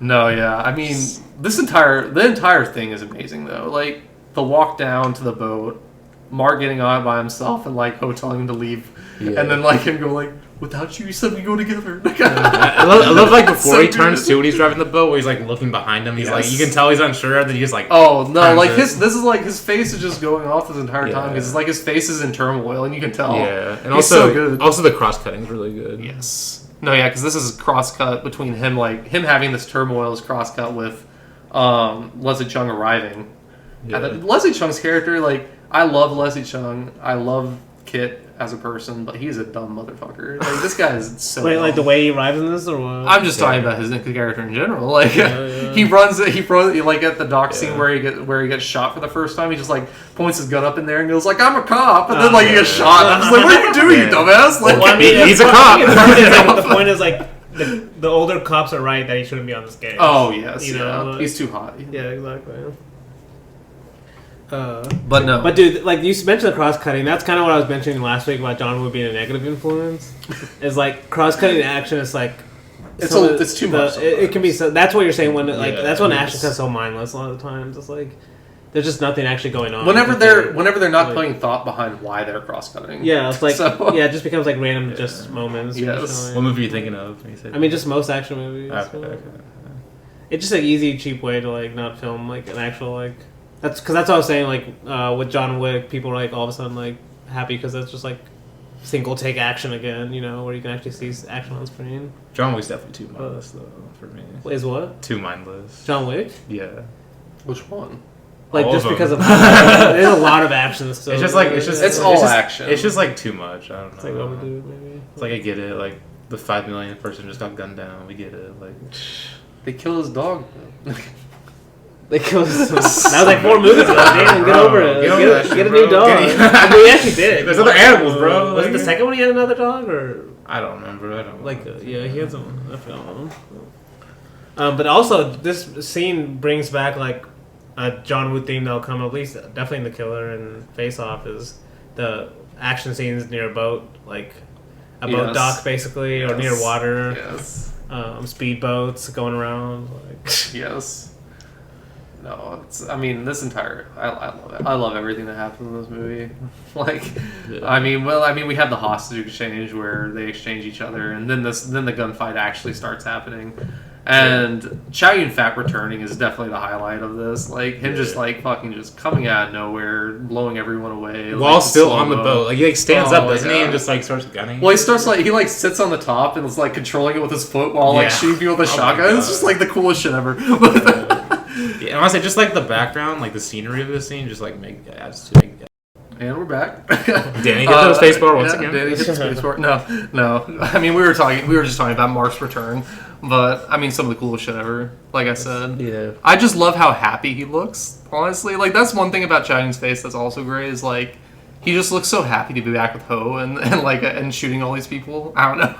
No, yeah. I mean, the entire thing is amazing, though. Like, the walk down to the boat, Mark getting on it by himself, and like Ho telling him to leave, and then like him go like, "Without you said we go together." I love like before he turns to when he's driving the boat, where he's like looking behind him. He's like, you can tell he's unsure, and then he's like, "Oh no!" Like this is like his face is just going off this entire time because it's like his face is in turmoil, and you can tell. Yeah, and he's also so good. Also the cross cutting is really good. Yes. No, yeah, because this is cross cut between him having this turmoil is cross cut with Leslie Chung arriving. Yeah. Leslie Chung's character, like, I love Leslie Chung. I love Kit as a person, but he's a dumb motherfucker. Like, this guy is so Wait, dumb. like the way he arrives in this, or what? I'm just talking about his character in general. Like, he runs like at the dock scene where he gets shot for the first time. He just like points his gun up in there and goes like, "I'm a cop," and then like he gets shot. I'm just like, "What are you doing, you dumbass?" Like, well, I mean, he's a cop. The point is like the older cops are right that he shouldn't be on this case. Oh yes, you know, like, he's too hot. Yeah, exactly. But no. But dude, like you mentioned the cross cutting, that's kind of what I was mentioning last week about John Woo being a negative influence. Is like cross cutting action is like it's too much. It can be so. That's what you're saying when that's when action cuts so mindless a lot of the times. It's like there's just nothing actually going on. Whenever they're not putting thought behind why they're cross cutting. Yeah, it's like it just becomes like random just moments. Yes. What movie are you thinking of? When you said I mean, just most action movies. Okay. It's just an easy, cheap way to like not film like an actual like. That's because that's what I was saying. Like with John Wick, people are like all of a sudden like happy because that's just like single take action again. You know, where you can actually see action on screen. John Wick's definitely too mindless though for me. Is what? Too mindless. John Wick? Yeah. Which one? Like all just because of there's a lot of action. Still. It's all action. It's just like too much. I don't know. It's like overdue maybe. It's like I get it. Like the 5 millionth person just got gunned down. We get it. Like they kill his dog. They killed him. That was like 4 movies ago. Damn, get over it. Get a new dog. We actually did. There's other animals, bro. Was it the second one he had another dog, or I don't remember. Yeah, he had some. I don't know. But also, this scene brings back like a John Woo theme that'll come at least definitely in The Killer and Face Off is the action scenes near a boat, like a boat dock basically, or near water. Yes. Speedboats going around. Like yes. No, I mean, this entire... I love it. I love everything that happens in this movie. Like, yeah. I mean, we have the hostage exchange where they exchange each other, and then the gunfight actually starts happening. And Chow Yun-fat returning is definitely the highlight of this. Like, him just, like, fucking just coming out of nowhere, blowing everyone away. While like, still on the boat. Like, he, like, stands up, doesn't he? And just, like, starts gunning. Well, he starts, like, he sits on the top and is, like, controlling it with his foot while, like, shooting people with a shotgun. It's just, like, the coolest shit ever. Yeah, and honestly, just like the background, like the scenery of this scene, just like adds to it. And we're back. Danny hit the spacebar once again. Danny hit the spacebar. No. I mean, we were just talking about Mark's return, but I mean, some of the coolest shit ever. Like I said, yeah. I just love how happy he looks. Honestly, like that's one thing about Chow Yun's face that's also great is like. He just looks so happy to be back with Ho and shooting all these people. I don't know.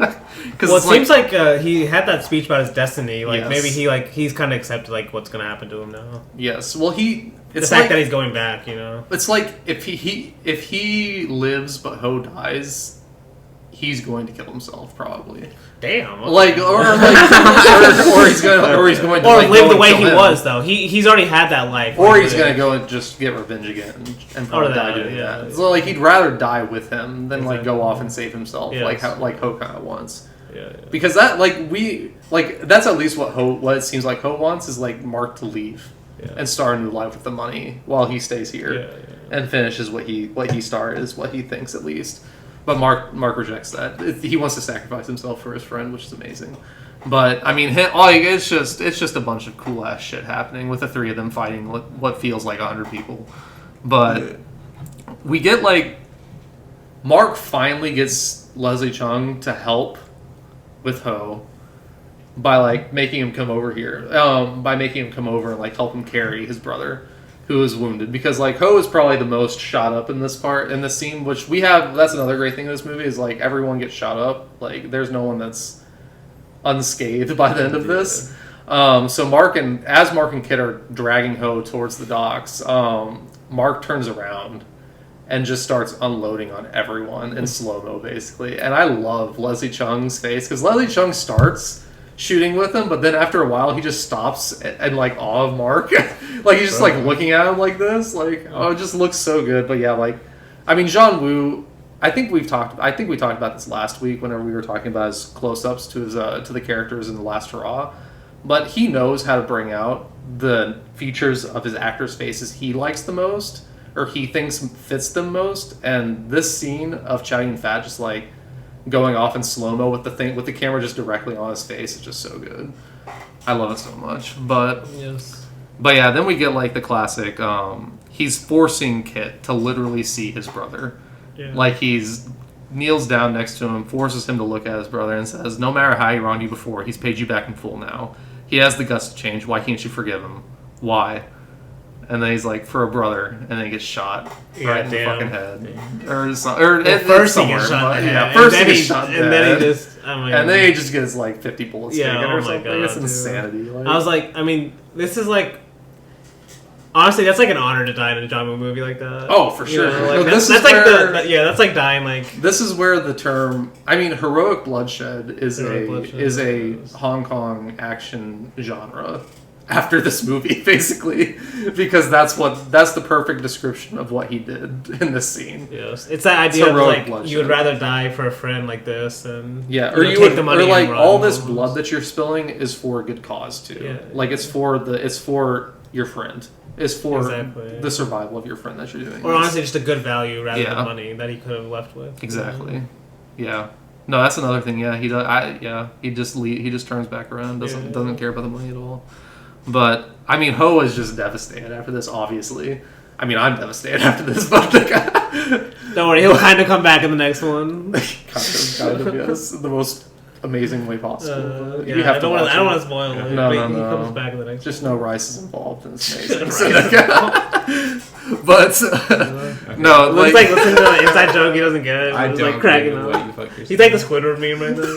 Well, it seems like he had that speech about his destiny. Like maybe he's kind of accepted like what's going to happen to him now. Yes. Well, the fact that he's going back, you know. It's like if he lives but Ho dies, he's going to kill himself probably. Damn. Okay. Like or he's going to like, live the way he was though. He's already had that life. Or he's going to go and just get revenge again and probably die doing that. So like he'd rather die with him than like go off and save himself like Ho kind of wants. Yeah. Because that that's at least what it seems like Ho wants is like Mark to leave and start a new life with the money while he stays here and finishes what he started is what he thinks at least. But Mark rejects that. He wants to sacrifice himself for his friend, which is amazing. But I mean, it's just a bunch of cool ass shit happening with the three of them fighting what feels like 100 people. But we get like Mark finally gets Leslie Chung to help with Ho by like making him come over here. By making him come over and like help him carry his brother. who is wounded, because like Ho is probably the most shot up in this scene, which we have. That's another great thing in this movie is like everyone gets shot up. Like there's no one that's unscathed by the end of this. So Mark and Kit are dragging Ho towards the docks. Mark turns around and just starts unloading on everyone in slow-mo, basically. And I love Leslie Chung's face, because Leslie Chung starts shooting with him, but then after a while he just stops and like awe of Mark. Like he's just like looking at him like this, like, oh, it just looks so good. But yeah, like, I mean, John Woo, I think we talked about this last week whenever we were talking about his close-ups to his to the characters in The Last Hurrah. But he knows how to bring out the features of his actors' faces he likes the most, or he thinks fits them most. And this scene of Chow Yun-fat just like going off in slow-mo with the camera just directly on his face is just so good. I love it so much. But yeah, then we get like the classic, he's forcing Kit to literally see his brother. Yeah. Like he's kneels down next to him, forces him to look at his brother, and says, no matter how he wronged you before, he's paid you back in full now. He has the guts to change. Why can't you forgive him? Why? And then he's like, for a brother, and then he gets shot right in the fucking head. First he gets shot in the head. First he gets shot in the head. And then he just... and then he just gets like 50 bullets taken or something. God, it's insanity. Like, I was like, I mean, this is like... Honestly, that's like an honor to die in a John Woo movie like that. Oh, for sure. You know, like, that's like that's like dying like... This is where the term... I mean, heroic bloodshed is a Hong Kong action genre after this movie, basically, because that's the perfect description of what he did in this scene. Yes, it's that idea of like bloodshed. You would rather die for a friend like this, and or you take the money, or like all this blood that you're spilling is for a good cause too. Yeah, like it's for your friend. It's for the survival of your friend that you're doing. Or honestly, just a good value rather than money that he could have left with. Exactly. Yeah. No, that's another thing. Yeah, he does. He just turns back around. Doesn't care about the money at all. But I mean, Ho is just devastated after this. Obviously, I mean, I'm devastated after this. But don't worry, he'll kind of come back in the next one. kind of, yes, the most amazing way possible. You have to. I don't want to spoil it. No. He comes back in the next. Just no Rice is involved, and it's amazing. But no, like listening to the inside joke, he doesn't get it. I don't like cracking up. He's like the Squidward meme right now.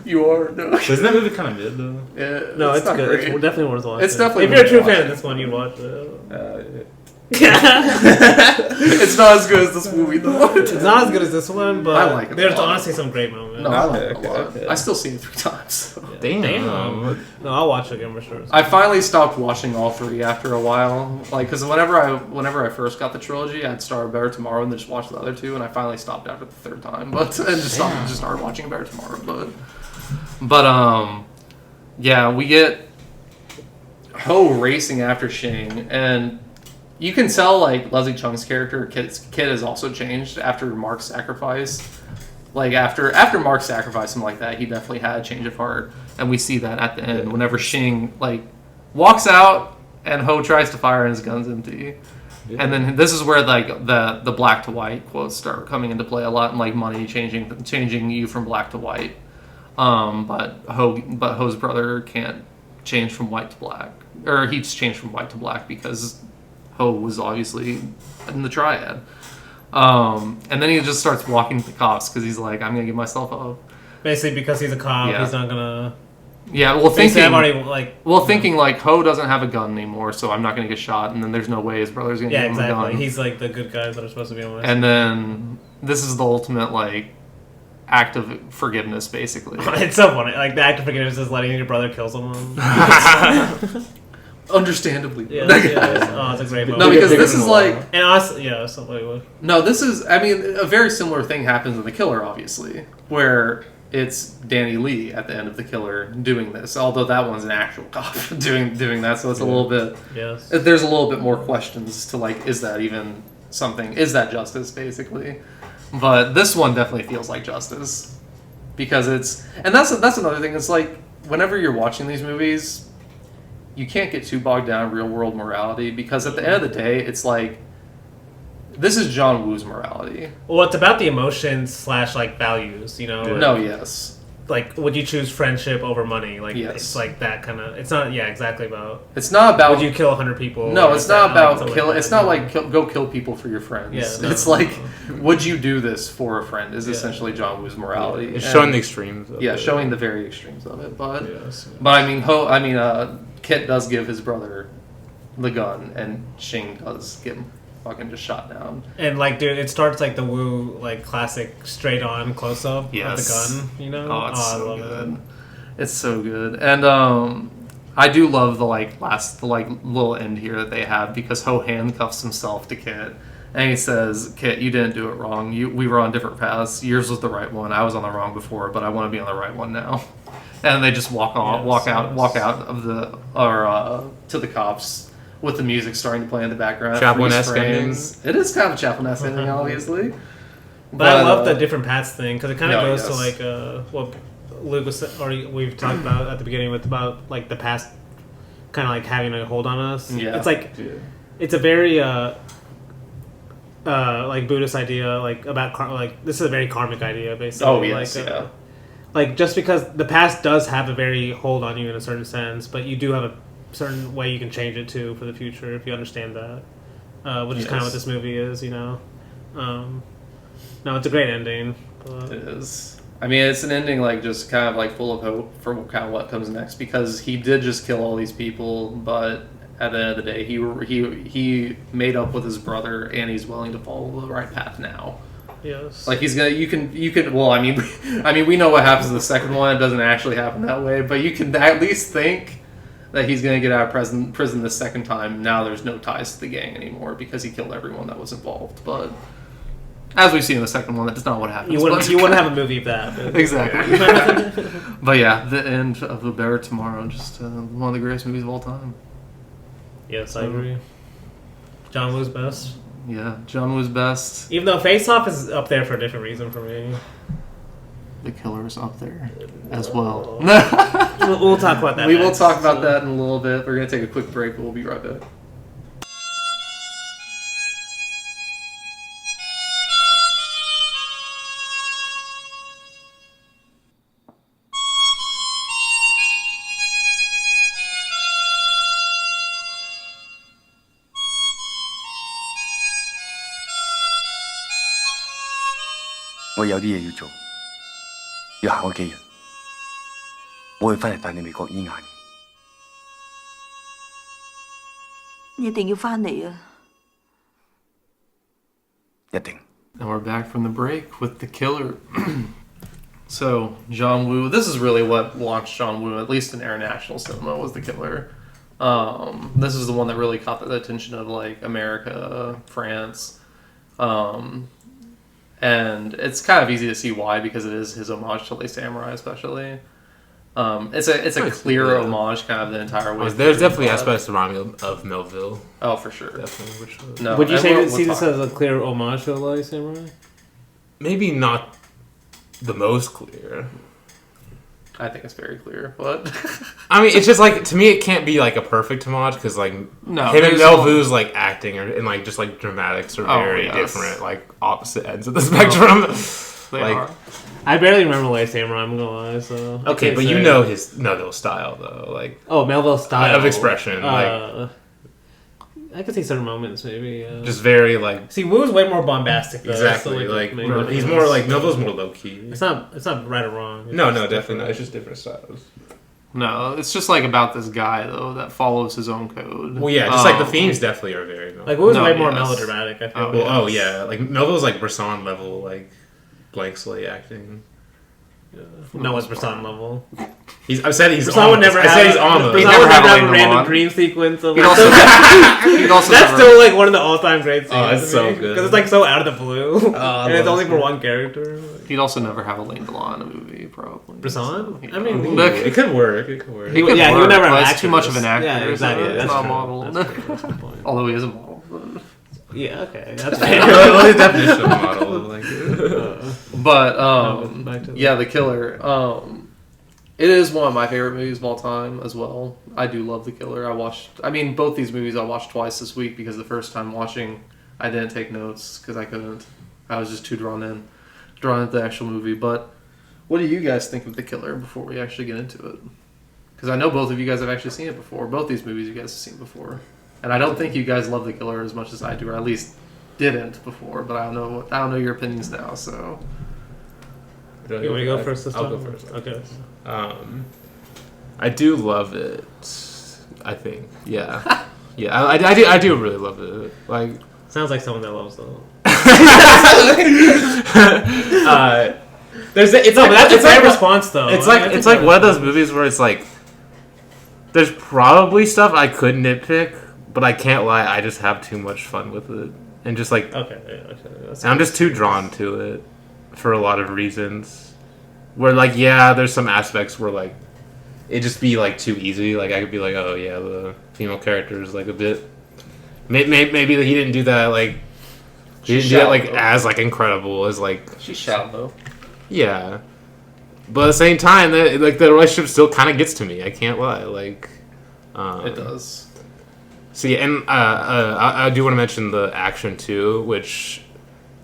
You are no. Isn't that movie kind of mid though? Yeah, no, it's good. Great. It's definitely worth watching. It's definitely. If you're a true fan of this one, you'd watch it. It's not as good as this movie though. It's not as good as this one, but I like it. There's honestly some great moments. No, I like it a lot. Okay. I still see it 3 times. So. Yeah. Damn. No, I'll watch it again for sure. I finally stopped watching all 3 after a while, like because whenever I first got the trilogy, I'd start Better Tomorrow and then just watch the other 2, and I finally stopped after the 3rd time, just started watching Better Tomorrow, but yeah, we get Ho racing after Shing, and you can tell like Leslie Chung's character Kit has also changed after Mark's sacrifice. Like after Mark sacrificed him like that, he definitely had a change of heart, and we see that at the end whenever Shing like walks out and Ho tries to fire and his gun's empty. Yeah. And then this is where like the black to white quotes start coming into play a lot, and like money changing you from black to white. But Ho's brother can't change from white to black, or he's changed from white to black because Ho was obviously in the Triad. And then he just starts walking the cops because he's like, I'm gonna give myself up. Basically, because he's a cop, he's not gonna. Yeah, well, thinking like Ho doesn't have a gun anymore, so I'm not gonna get shot, and then there's no way his brother's gonna give him a gun. He's like the good guys that are supposed to be on my side. And then this is the ultimate like act of forgiveness, basically. It's so funny. Like the act of forgiveness is letting your brother kill someone. Understandably. Yeah, oh, it's a great moment. No, because this is like... And also, something. No, this is... I mean, a very similar thing happens in The Killer, obviously, where it's Danny Lee at the end of The Killer doing this, although that one's an actual cop doing that, so it's a little bit... Yes. There's a little bit more questions to, like, is that even something... Is that justice, basically? But this one definitely feels like justice. Because it's... And that's another thing, it's like, whenever you're watching these movies... You can't get too bogged down in real-world morality, because at the end of the day, it's like, this is John Woo's morality. Well, it's about the emotions / like values, you know? No, yes. like, would you choose friendship over money? Like, Yes. it's like that kind of. It's not. Yeah, exactly about. It's not about. Would you kill 100 people? No, it's not about kill. Like It's not like go kill people for your friends. Yeah, no, it's like, would you do this for a friend? Is essentially John Woo's morality. It's showing the extremes. Of it. Showing the very extremes of it. But Yes. but I mean, Kit does give his brother the gun, and Shing does get fucking just shot down. And like, dude, it starts like the Woo like classic straight on close up of the gun. You know? Oh, it's so I love good. it. It's so good, and I do love the little end here that they have, because Ho handcuffs himself to Kit, and he says, "Kit, you didn't do it wrong. We were on different paths. Yours was the right one. I was on the wrong before, but I want to be on the right one now." And they just walk out of the to the cops with the music starting to play in the background. Chaplin-esque ending. It is kind of a Chaplin-esque ending, obviously. But I love the different paths thing, because it kind of goes yes. to like what Luke was, or we've talked about at the beginning about like the past kind of like having a hold on us. Yeah. It's like it's a very like Buddhist idea, like about like this is a very karmic idea basically. Oh yes, like, like just because the past does have a very hold on you in a certain sense, but you do have a certain way you can change it to for the future if you understand that, which is kind of what this movie is, you know. No, it's a great ending. It is. I mean, it's an ending like just kind of like full of hope for kind of what comes next, because he did just kill all these people, but at the end of the day, he made up with his brother, and he's willing to follow the right path now. Yes. Like he's gonna, you can. Well, I mean, we know what happens in the second one. It doesn't actually happen that way, but you can at least think that he's going to get out of prison the second time. Now there's no ties to the gang anymore because he killed everyone that was involved. But as we see in the second one, that's not what happens. You wouldn't have a movie of that. But, exactly. Yeah. But yeah, the end of The Bear Tomorrow, just one of the greatest movies of all time. Yes, I agree. John Woo's best. Yeah, John Woo's best. Even though Face Off is up there for a different reason for me. The Killer's up there as well. We'll talk about that. We will talk about that in a little bit. We're going to take a quick break. We'll be right back.我有啲嘢要做，要行嗰幾日，我會翻嚟帶你美國醫眼。你一定要翻嚟啊！一定。 And we're back from the break with The Killer. So, John Woo, this is really what launched John Woo, at least in international cinema, was The Killer. This is the one that really caught the attention of, like, America, France. And it's kind of easy to see why, because it is his homage to Les Samurai, especially. It's a clear homage kind of the entire way. There's definitely aspects around of Melville. Oh, for sure. Definitely, for sure. No, would you see this talk. as a clear homage to Les Samurai? Maybe not the most clear. I think it's very clear, but I mean, it's just like, to me, it can't be like a perfect homage, because like him and Melvu's like acting and like just like dramatics are very different, like opposite ends of the spectrum. They like, are. I barely remember Les Samurai, I'm gonna lie. So okay, but you know his Melville style though, like Melville's style of expression, like I could see certain moments, maybe. Just very like. See, Woo's way more bombastic, though. Exactly, so, like he's more like Melville's more low key. It's not right or wrong. No, definitely not. It's just different styles. No, it's just like about this guy though that follows his own code. Well, yeah, just like the themes definitely are very like Woo's way more melodramatic. I feel. Yeah, like Melville's like Bresson level, like blank slate acting. No one's Bresson level. I said he's Bresson would never have. He's on Bresson would never have a random dream sequence. Of that's still like one of the all-time great scenes. Oh, it's so good because it's like so out of the blue, and it's only for one character. He'd also never have Alain Delon in a movie, probably. Bresson? So, I mean, it could work. It could work. He would never have. That's too much of an actor. Yeah, exactly. So That's not a true. model. That's a good point. Although he is a model. Yeah, okay. That's Well, his definition of model, like. But yeah, The Killer. It is one of my favorite movies of all time as well. I do love The Killer. Both these movies I watched twice this week, because the first time watching, I didn't take notes because I couldn't. I was just too drawn into the actual movie. But What do you guys think of The Killer before we actually get into it? Because I know both of you guys have actually seen it before. Both these movies you guys have seen before. And I don't think you guys love The Killer as much as I do, or at least didn't before, but I don't know your opinions now, so... You want me to go first this time? I'll go first. Okay. I do love it, I think. Yeah. Yeah, I do really love it. Like... Sounds like someone that loves them. That's a fair response, though. It's like one of those movies where it's like, there's probably stuff I could nitpick, but I can't lie, I just have too much fun with it, and just like, and I'm just too drawn to it for a lot of reasons. Where like, yeah, there's some aspects where like it just be like too easy. Like I could be like, oh yeah, the female character is like a bit. Maybe he didn't do that like. He didn't do that like as like incredible as like. She's shallow. Yeah, but at the same time, the relationship still kind of gets to me. I can't lie. Like, it does. See, and I do want to mention the action too, which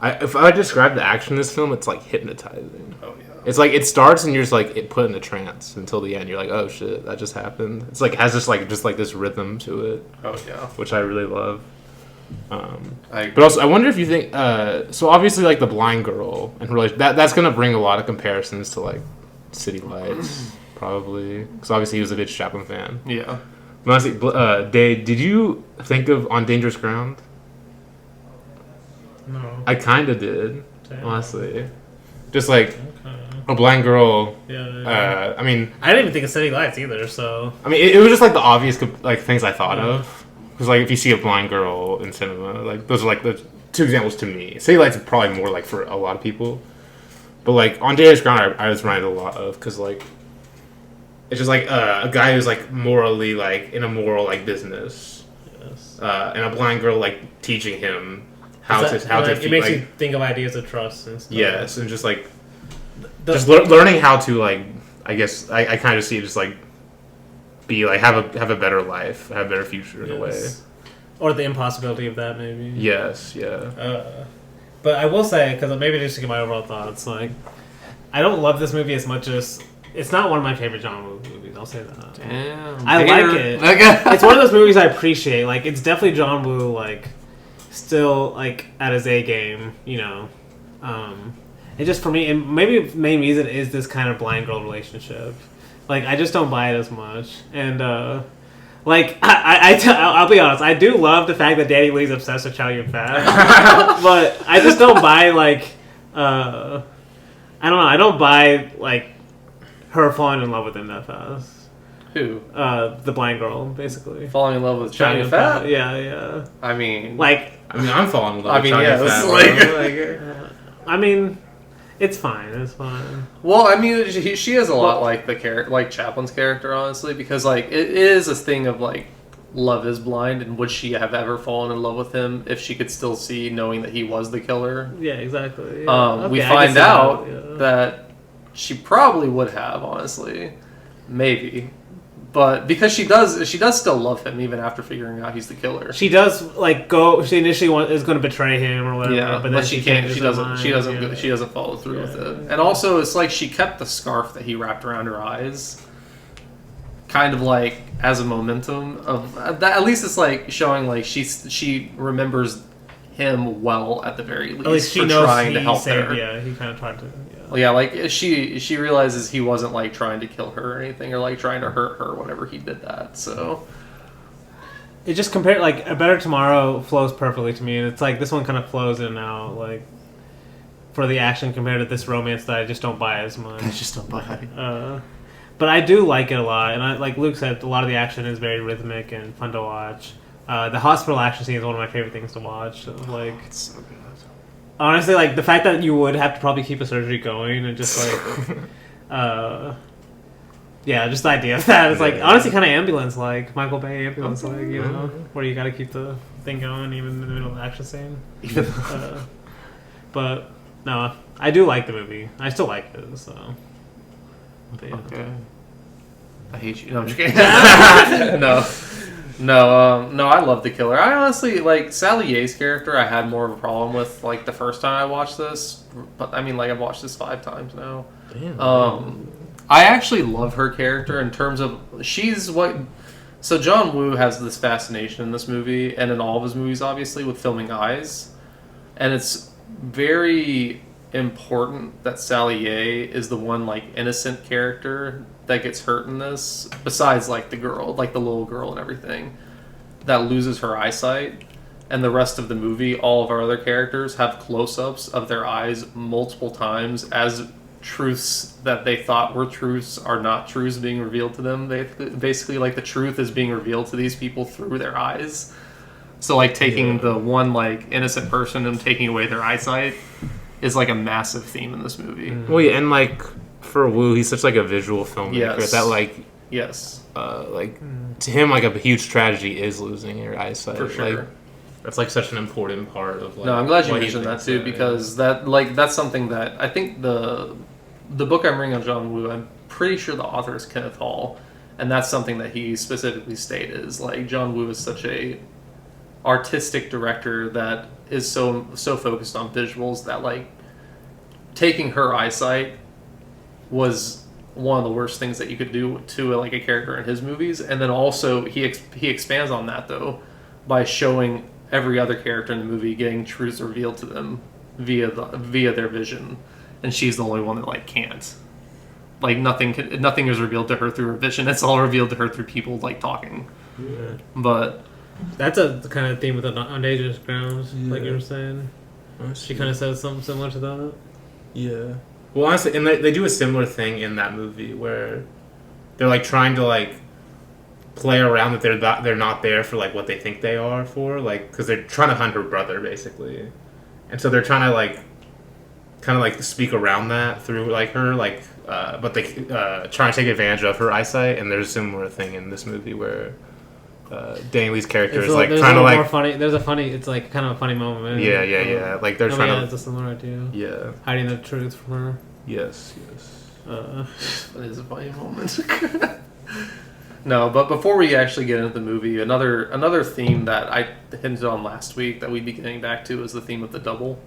if I describe the action in this film, it's like hypnotizing. Oh yeah. It's like it starts and you're just like put in a trance until the end. You're like, oh shit, that just happened. It's like has this like just like this rhythm to it. Oh yeah. Which I really love. But also, I wonder if you think. So obviously, like the blind girl and her that's gonna bring a lot of comparisons to like City Lights, probably, because obviously he was a big Chaplin fan. Yeah. But honestly, Dave, did you think of On Dangerous Ground? No. I kind of did, Damn. honestly. Just like a blind girl. Yeah. I mean, I didn't even think of City Lights either. So. I mean, it was just like the obvious like things I thought of. Because, like, if you see a blind girl in cinema, like, those are, like, the two examples to me. City Lights are probably more, like, for a lot of people. But, like, On Dangerous Ground, I was reminded a lot of, because, like, it's just, like, a guy who's, like, morally, like, in a moral, like, business. Yes. And a blind girl, like, teaching him how to it makes you think of ideas of trust and stuff. Yes, and just, like, learning how to, like, I guess, I kind of see it just, like, be like have a better life, have a better future in a way, or the impossibility of that maybe. Yes, yeah. But I will say, because maybe just to get my overall thoughts, like I don't love this movie as much as it's not one of my favorite genre movies. I'll say that. Damn, I like it. It's one of those movies I appreciate. Like it's definitely John Woo, like still like at his A game, you know. It just for me, and maybe the main reason is this kind of blind girl relationship. Like, I just don't buy it as much. And, like, I'll be honest, I do love the fact that Danny Lee's obsessed with Chow Yun-fat. But I just don't buy, like, I don't know, I don't buy, like, her falling in love with him that fast. Who? The blind girl, basically. Falling in love with Chow Yun-fat? Yeah. I mean, I'm falling in love with Chow yeah, Yun-fat. I mean... It's fine. Well, I mean, she is a lot like like Chaplin's character, honestly, because like it is a thing of like love is blind, and would she have ever fallen in love with him if she could still see, knowing that he was the killer? Yeah, exactly. Yeah. We find out that she probably would have, honestly, maybe. But because she does still love him even after figuring out he's the killer. She does like go. She initially is going to betray him or whatever. Yeah, but then she can't. She doesn't follow through with it. And also, it's like she kept the scarf that he wrapped around her eyes, kind of like as a momentum of that. At least it's like showing like she remembers him well at the very least. At least she for knows trying to help saved, her. Yeah, he kind of tried to. Yeah, like she realizes he wasn't like trying to kill her or anything, or like trying to hurt her whenever he did that. So it just compared like A Better Tomorrow flows perfectly to me, and it's like this one kind of flows in and out like for the action compared to this romance that I just don't buy as much. I just don't buy. But I do like it a lot, and like Luke said, a lot of the action is very rhythmic and fun to watch. The hospital action scene is one of my favorite things to watch. Like it's so good. Honestly, like the fact that you would have to probably keep a surgery going and just like, yeah, just the idea of that. It's like honestly kind of ambulance like Michael Bay ambulance like, you know, where you got to keep the thing going even in the middle of the action scene. But no, I do like the movie. I still like it. So. But, yeah. Okay. I hate you. No, I'm just kidding. No. No, I love the killer. I honestly like Sally Ye's character. I had more of a problem with like the first time I watched this, but I mean, like I've watched this 5 times now. Damn. I actually love her character in terms of she's what. So John Woo has this fascination in this movie and in all of his movies, obviously, with filming eyes, and it's very important that Sally Ye is the one like innocent character that gets hurt in this, besides like the girl, like the little girl and everything, that loses her eyesight. And the rest of the movie, all of our other characters have close-ups of their eyes multiple times as truths that they thought were truths are not truths being revealed to them. They basically like the truth is being revealed to these people through their eyes. So like taking the one like innocent person and taking away their eyesight is like a massive theme in this movie. Well, yeah, and like for Wu, he's such like a visual filmmaker that like like to him like a huge tragedy is losing your eyesight. For sure. Like, that's like such an important part of like. No, I'm glad you mentioned that too because that like that's something that I think the book I'm reading on John Woo, I'm pretty sure the author is Kenneth Hall, and that's something that he specifically stated is like John Woo is such a artistic director that is so focused on visuals that like taking her eyesight was one of the worst things that you could do to like a character in his movies, and then also he expands on that though by showing every other character in the movie getting truths revealed to them via their vision, and she's the only one that like can't. Like nothing is revealed to her through her vision. It's all revealed to her through people like talking. Yeah. But that's a kind of theme with On Dangerous Grounds, like you were saying. She kind of says something similar to that. Yeah. Well, honestly, and they do a similar thing in that movie where they're like trying to like play around that they're not there for like what they think they are for, like because they're trying to hunt her brother basically, and so they're trying to like kind of like speak around that through like her like but they trying to take advantage of her eyesight. And there's a similar thing in this movie where Danny Lee's character is like trying to like more funny. There's a funny. It's like kind of a funny moment. Yeah. Like they're trying to. It's a similar idea. Yeah. Hiding the truth from her. Yes. It is a funny moment. No, but before we actually get into the movie, another theme that I hinted on last week that we'd be getting back to is the theme of the double.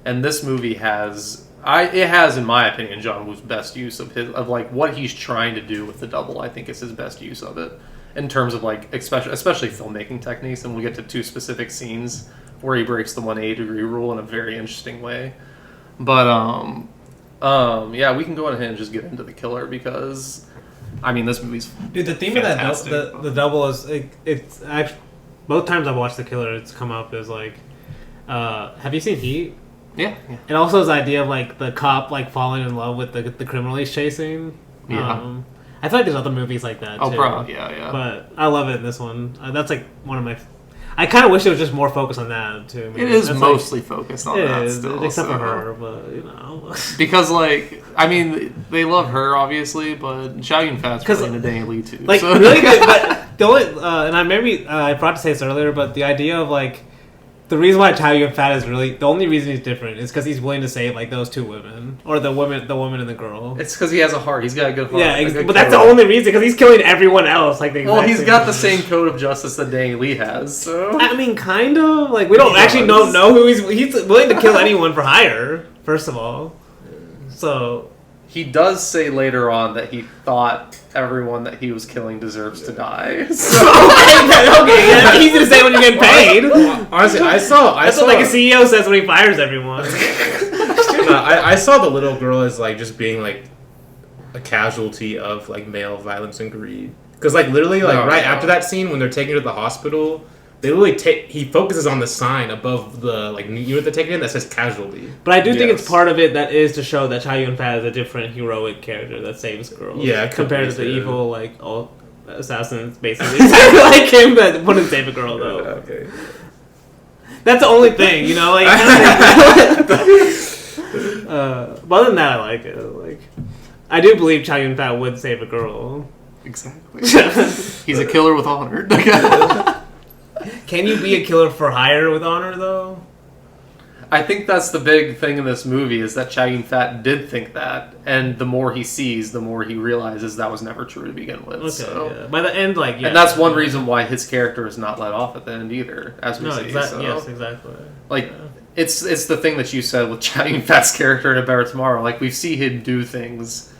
And this movie has, in my opinion, John Woo's best use of like what he's trying to do with the double. I think is his best use of it in terms of like especially filmmaking techniques. And we'll get to 2 specific scenes where he breaks the 180 degree rule in a very interesting way. But yeah, we can go ahead and just get into the killer because. I mean, this movie's the theme fantastic. Of that the double is it's actually both times I've watched The Killer, it's come up as like, have you seen Heat? Yeah. And also his idea of like the cop like falling in love with the criminal he's chasing. Yeah. I feel like there's other movies like that. Oh, too. bro, yeah. But I love it in this one. That's like one of my. I kind of wish it was just more focused on that too. It is mostly focused on that is, still, except for her, but you know. Because like, I mean, they love her obviously, but Chow Yun-fat's playing a Danny Lee too. Like so. really good, but the only and I forgot to say this earlier, but the idea of like the reason why Chow Yun-fat is really the only reason he's different is because he's willing to save like those 2 women or the woman and the girl. It's because he has a heart. He's got a good heart. Yeah, but that's the only reason because he's killing everyone else. Like he's got the same code of justice that Danny Lee has. So I mean, kind of like we don't actually know who he's willing to kill anyone for hire. First of all, so he does say later on that he thought everyone that he was killing deserves to die. So. okay, that's easy to say when you're getting paid. Honestly, I saw what like a CEO says when he fires everyone. I saw the little girl as like just being like a casualty of like male violence and greed. Because like literally like after that scene when they're taking her to the hospital, they literally he focuses on the sign above the like unit they're taking in that says casualty. But I do think it's part of it that is to show that Chow Yun-fat is a different heroic character that saves girls. Yeah, compared to the evil like all assassins basically like him that wouldn't save a girl though. Okay. That's the only thing, you know. Like, but other than that, I like it. Like, I do believe Chow Yun-fat would save a girl. Exactly. He's a killer with honor. Can you be a killer for hire with honor, though? I think that's the big thing in this movie is that Chow Yun-fat did think that, and the more he sees, the more he realizes that was never true to begin with. Okay, so. yeah. By the end, like, yeah. And that's one reason why his character is not let off at the end either, as we see. So. Yes, exactly. Like, it's the thing that you said with Chow Yun-fat's character in A Better Tomorrow. Like, we see him do things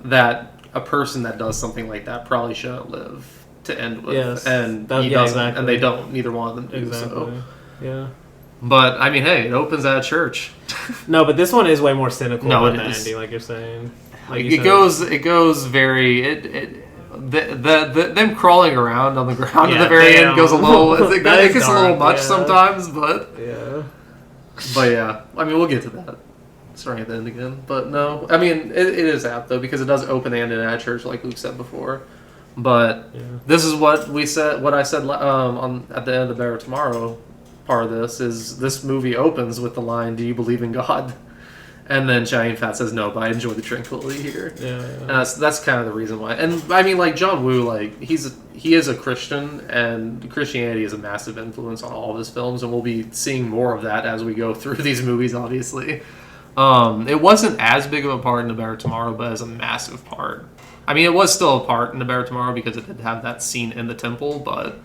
that a person that does something like that probably shouldn't live to end with. Yes. And he doesn't, exactly. and they don't. Neither one of them do. Exactly. So. Yeah. But, I mean, hey, it opens at a church. No, but this one is way more cynical than the is. ending, like you're saying. Like it goes very... them crawling around on the ground at the very end goes a little... It gets a little much sometimes, but... Yeah. But yeah, I mean, we'll get to that. Starting at the end again. But no, I mean, it is apt, though, because it does open and end at a church, like Luke said before. But this is what we said, what I said at the end of Better Tomorrow... Part of this movie opens with the line, "Do you believe in God?" And then Chow Yun-fat says, "No, but I enjoy the tranquility here." Yeah. And that's kind of the reason why. And I mean, like John Woo, like he is a Christian, and Christianity is a massive influence on all of his films, and we'll be seeing more of that as we go through these movies. Obviously, it wasn't as big of a part in A Better Tomorrow, but as a massive part. I mean, it was still a part in A Better Tomorrow because it did have that scene in the temple, but.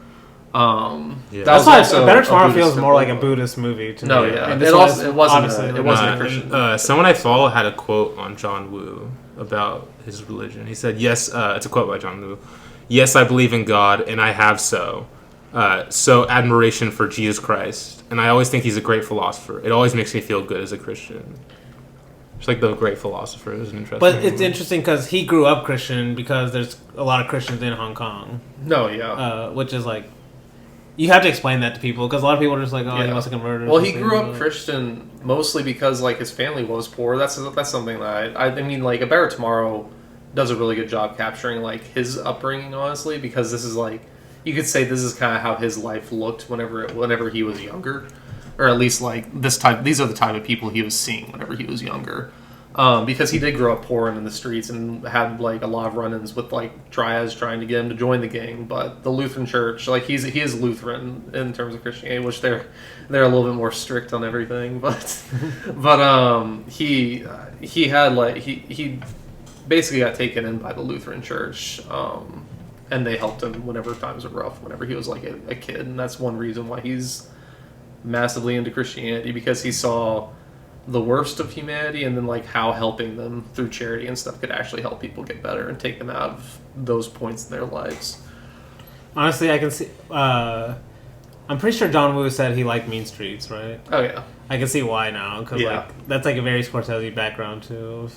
That's why Better Tomorrow feels more like a Buddhist movie to me. No, yeah, and it wasn't a Christian. Someone I follow had a quote on John Woo about his religion. He said, "Yes, it's a quote by John Woo. Yes, I believe in God, and I have so admiration for Jesus Christ, and I always think he's a great philosopher. It always makes me feel good as a Christian." It's like the great philosopher is an interesting. But it's interesting because he grew up Christian because there's a lot of Christians in Hong Kong. No, yeah, which is like. You have to explain that to people because a lot of people are just like, "Oh, he wants to convert." Well, he grew up Christian mostly because like his family was poor. That's something that I mean, like A Better Tomorrow does a really good job capturing like his upbringing, honestly, because this is like you could say this is kind of how his life looked whenever he was younger, or at least like these are the type of people he was seeing whenever he was younger. Because he did grow up poor and in the streets and had like a lot of run-ins with like Triads trying to get him to join the gang. But the Lutheran Church, like he is Lutheran in terms of Christianity, which they're a little bit more strict on everything. But he had like he basically got taken in by the Lutheran Church, and they helped him whenever times were rough, whenever he was like a kid, and that's one reason why he's massively into Christianity, because he saw the worst of humanity, and then like how helping them through charity and stuff could actually help people get better and take them out of those points in their lives. Honestly, I can see. I'm pretty sure John Woo said he liked Mean Streets, right? Oh yeah, I can see why now because like that's like a very Scorsese background too.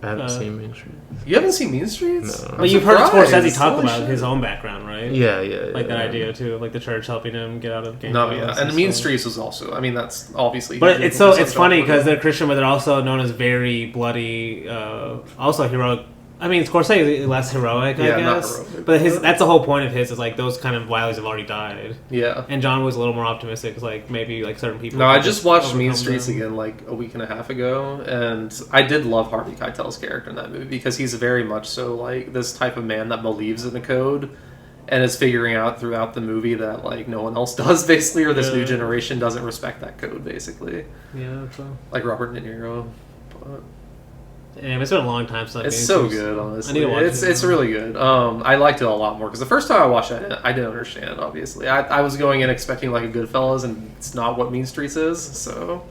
I haven't seen Mean Streets. You haven't seen Mean Streets? No. But you've heard Scorsese talk about his own background, right? Yeah. Like that idea too, of like the church helping him get out of gang. No, yeah, and Mean Streets was also. I mean, that's obviously. But it's funny because they're Christian, but they're also known as very bloody, also heroic. I mean, Scorsese less heroic, I guess. Not heroic, but that's the whole point of his is like those kind of violence have already died. Yeah. And John was a little more optimistic, like maybe like certain people. No, I just watched Mean Streets again like a week and a half ago, and I did love Harvey Keitel's character in that movie because he's very much so like this type of man that believes in the code, and is figuring out throughout the movie that like no one else does basically, or this new generation doesn't respect that code basically. Yeah, so. Like Robert De Niro. But... Yeah, it's been a long time since it's so good, honestly. I need to watch it. It's really good. I liked it a lot more because the first time I watched it, I didn't understand. Obviously, I was going in expecting like a Goodfellas, and it's not what Mean Streets is. So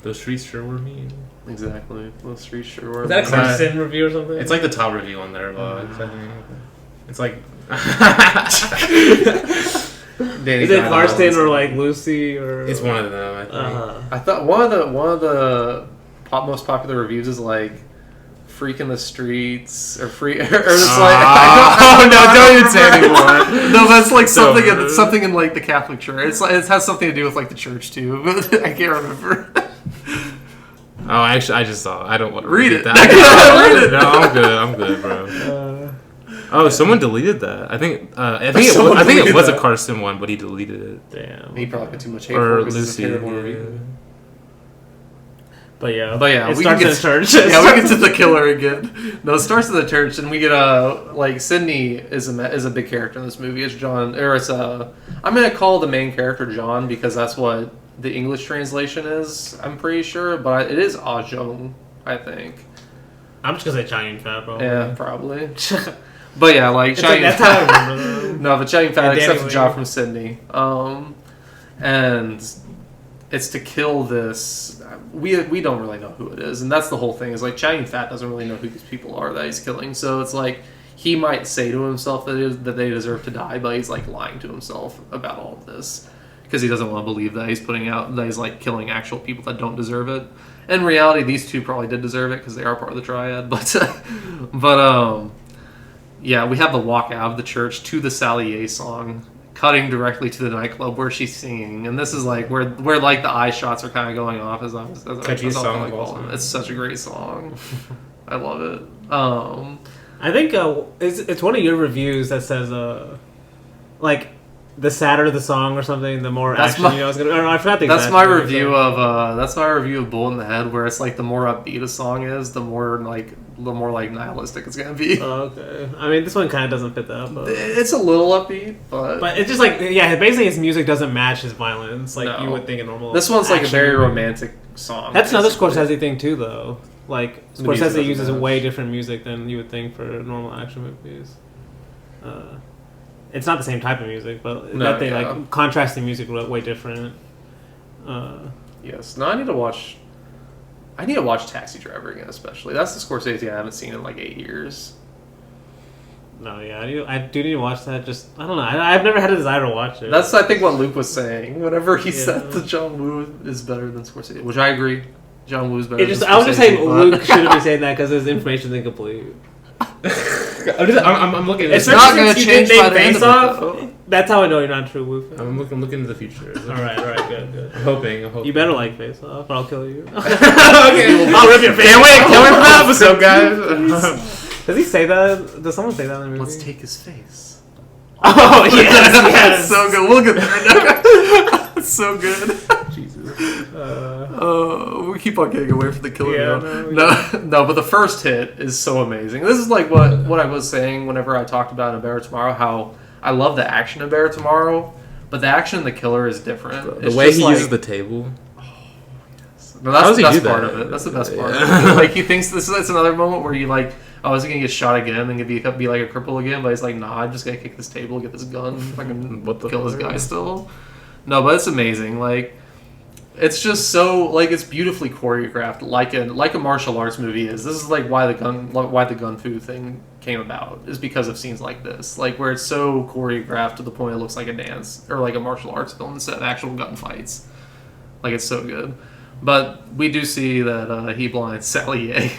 those streets sure were mean. Exactly, those streets sure were. Is that a Carson review or something? It's like the top review on their vlog. It's like. Is it Karsten or like Lucy or? It's one of them. I think. I thought one of the most popular reviews is like "freak in the streets" or "free," or it's like don't even say anymore. No, that's like something in like the Catholic Church. It's like, it has something to do with like the church too, but I can't remember. Oh, actually, I just saw. I don't want to read it. That. Read it. No, I'm good, bro. Someone deleted that. I think it was a Carson one, but he deleted it. Damn. He probably got too much hate or for it. Lucy. But yeah, it starts in the church. Yeah, we get to the killer again. No, it starts in the church, and we get like Sydney is a big character in this movie. It's John, or it's I'm gonna call the main character John because that's what the English translation is. I'm pretty sure, but it is Ah Jung, I think. I'm just gonna say Chow Yun-fat, probably. Yeah, probably. But yeah, like Chow that's how I remember them. No, but Chow Yun-fat accepts a job Wing. from Sydney, and it's to kill this. We don't really know who it is, and that's the whole thing. Is like Chow Yun-fat doesn't really know who these people are that he's killing. So it's like he might say to himself that they deserve to die, but he's like lying to himself about all of this because he doesn't want to believe that he's like killing actual people that don't deserve it. In reality, these two probably did deserve it because they are part of the Triad. But yeah, we have the walk out of the church to the Salier song, cutting directly to the nightclub where she's singing, and this is like where like the eye shots are kind of going off as Catchiest song of all time. It's such a great song. I love it. I think it's one of your reviews that says like the sadder the song or something, the more action I forgot the that's exact my name, review of Bullet in the Head, where it's like the more upbeat a song is, the more like nihilistic it's gonna be. Oh, okay. I mean, this one kind of doesn't fit that, but it's a little upbeat, but it's just like basically his music doesn't match his violence like No. you would think a normal. This one's like a action very movie. romantic song. That's another basically. Scorsese thing too, though. Like The music Scorsese doesn't uses match. way different music than you would think for normal action movies. It's not the same type of music, but No, that thing yeah. like contrasting music way different. Yes. No, I need to watch Taxi Driver again, especially. That's the Scorsese I haven't seen in like 8 years. No, yeah, I do need to watch that. Just I don't know. I've never had a desire to watch it. That's I think what Luke was saying. Whenever he Yeah. said that John Woo is better than Scorsese, which I agree. John Woo's better. It just than I was just saying Scorsese, but- Luke shouldn't be saying that because his information is incomplete. I'm looking. It's Especially not gonna since you change didn't by name the end of Face it, Off. though. That's how I know you're not a true Woo fan. I'm looking into the future. All right, good. I'm hoping. You better like Face Off, or I'll kill you. Okay. I'll rip your face. Can't wait for that episode, guys. Does he say that? Does someone say that in the movie? Let's take his face. Oh yes, That's so good. We'll get there. That's so good. Jesus. We keep on getting away from the killer. Yeah, No, but the first hit is so amazing. This is like what I was saying whenever I talked about A Better Tomorrow, how I love the action in Better Tomorrow, but the action in The Killer is different. The way he uses the table. No, that's How does the he best do part that? of it. That's the best part. Yeah. Like he thinks it's another moment where you like, oh, is he gonna get shot again and be like a cripple again? But he's like, nah, I'm just gonna kick this table, get this gun, fucking kill this guy still. No, but it's amazing. Like, it's just so like it's beautifully choreographed, like a martial arts movie is. This is like why the gun fu thing came about, is because of scenes like this, like where it's so choreographed to the point it looks like a dance or like a martial arts film instead of actual gunfights. Like, it's so good. But we do see that he blinds Sally Ye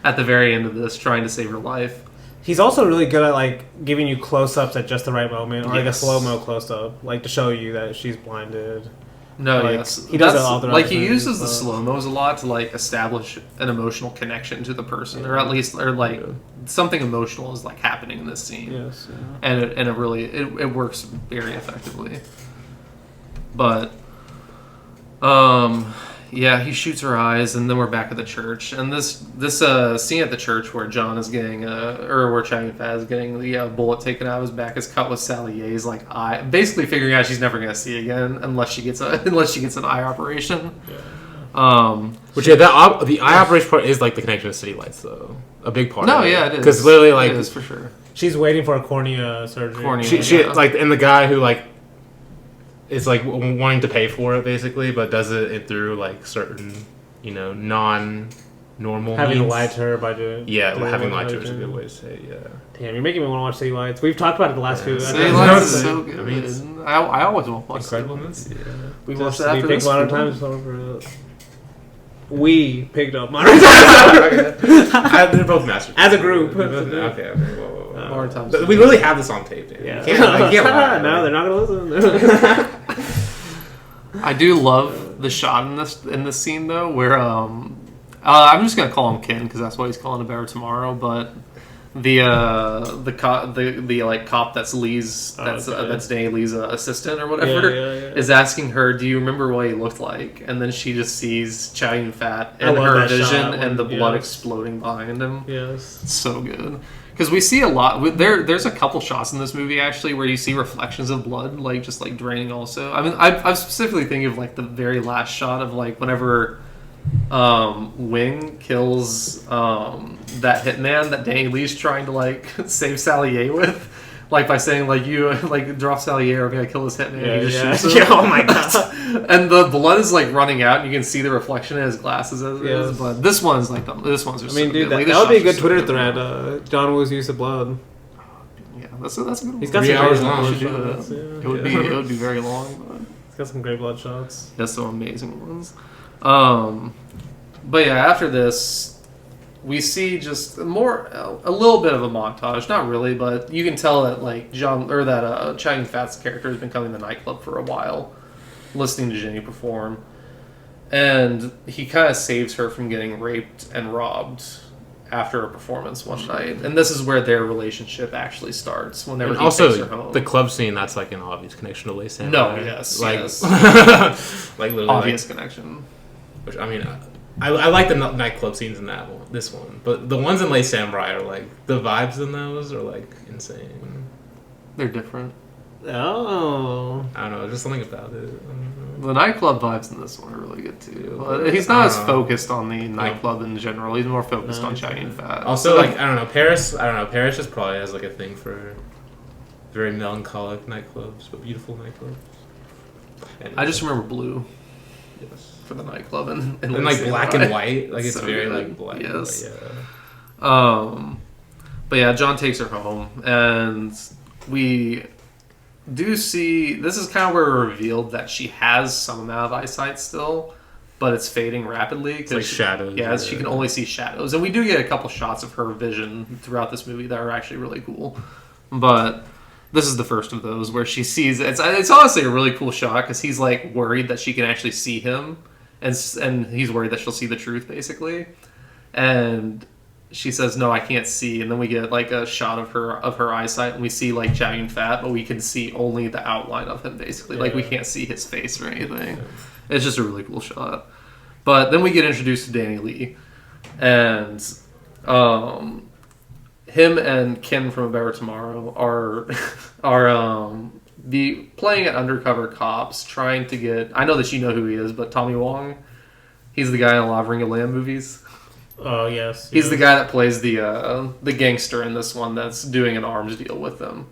at the very end of this, trying to save her life. He's also really good at like giving you close-ups at just the right moment, or like a Yes. slow-mo close-up, like to show you that she's blinded. No, Like, yes, he does That's- it all throughout like the he movie, uses the but- slow mos a lot to like establish an emotional connection to the person, or at least like something emotional is like happening in this scene. Yes. And it really it works very effectively. But yeah, he shoots her eyes, and then we're back at the church. And this scene at the church where John is getting or where Chow Yun-fat is getting the bullet taken out of his back is cut with Sally Ye's like eye, basically figuring out she's never gonna see again unless she gets an eye operation. Which the eye operation part is like the connection to City Lights, though. A big part. No, of it. yeah, it is. Because literally, like, it is for sure. She's waiting for a cornea surgery. Cornea. she Yeah. like, and the guy who like is like wanting to pay for it basically, but does it through like certain, non-normal Having means. lied to her by doing. Having lied to her is a good way to say it, yeah. Damn, you're making me want to watch City Lights. We've talked about it the last few. City Lights Lights is is so so good. good. I mean, it's I always want to watch Incredibleness? City Lights. Yeah. We watched that We after picked this. Modern Times over it. We picked up Modern Times They're both masterpieces. as a group. Okay. Whoa. Modern Times. But we literally have this on tape, dude. Yeah. You can't lie. No, they're not gonna listen. I do love the shot in this scene though, where I'm just gonna call him Ken because that's what he's calling A Better Tomorrow. But the cop that's that's Danny Lee's assistant or whatever Yeah. is asking her, "Do you remember what he looked like?" And then she just sees Chow Yun-fat I in love her that vision shot and the when- blood yes. exploding behind him. Yes. It's so good Because we see a lot. There's a couple shots in this movie actually where you see reflections of blood, like just like draining. Also, I mean, I'm specifically thinking of like the very last shot of like whenever Wing kills that hitman that Danny Lee's trying to like save Salier with. Like by saying like you like drop Salier, I'm gonna kill this hitman. Yeah, He just yeah. shoots him. Yeah, oh my god! And the blood is like running out, and you can see the reflection in his glasses as it Yes. is. But this one's like this one's just. I mean, so dude, good. Like, that would be a this good shot's just Twitter so good. thread. John Woo's use of blood. Yeah, that's a good one. He's got 3 some hours great long. blood We should do that. shots, yeah. It would be very long. But He's got some great blood shots. that's some amazing ones. But yeah, after this, we see just a little bit of a montage. Not really, but you can tell that like Chow Yun-fat's character has been coming to the nightclub for a while, listening to Jenny perform, and he kind of saves her from getting raped and robbed after a performance one night. And this is where their relationship actually starts. Whenever And he takes her also, home. the club scene, that's like an obvious connection to Lay Samurai. No, yes, like, yes. like literally, obvious connection. Which, I mean, I like the nightclub scenes in that one, this one, but the ones in Lay Samurai are like the vibes in those are like insane. They're different. Oh. I don't know, just something about it. The nightclub vibes in this one are really good too. Yeah. But he's not as focused on the nightclub in general. He's more focused No, on he's Chow not. Yun-fat. Also, like I don't know, Paris just probably has like a thing for very melancholic nightclubs, but beautiful nightclubs. And I just remember blue yes. for the nightclub and like black and white, like it's So very good. like black. Yes. Yeah. But yeah, John takes her home, and we do see this is kind of where we're revealed that she has some amount of eyesight still, but it's fading rapidly. It's like shadows. Yeah, she can only see shadows, and we do get a couple shots of her vision throughout this movie that are actually really cool. But this is the first of those where she sees it's honestly a really cool shot because he's like worried that she can actually see him, and he's worried that she'll see the truth basically, and she says no, I can't see, and then we get like a shot of her eyesight, and we see like Chow Yun-fat, but we can see only the outline of him basically, like we can't see his face or anything. It's just a really cool shot. But then we get introduced to Danny Lee, and him and Ken from A Better Tomorrow are playing at undercover cops, trying to get. I know that you know who he is, but Tommy Wong, he's the guy in a lot of Ring of Lamb movies. Oh yes. He's the guy that plays the gangster in this one that's doing an arms deal with them,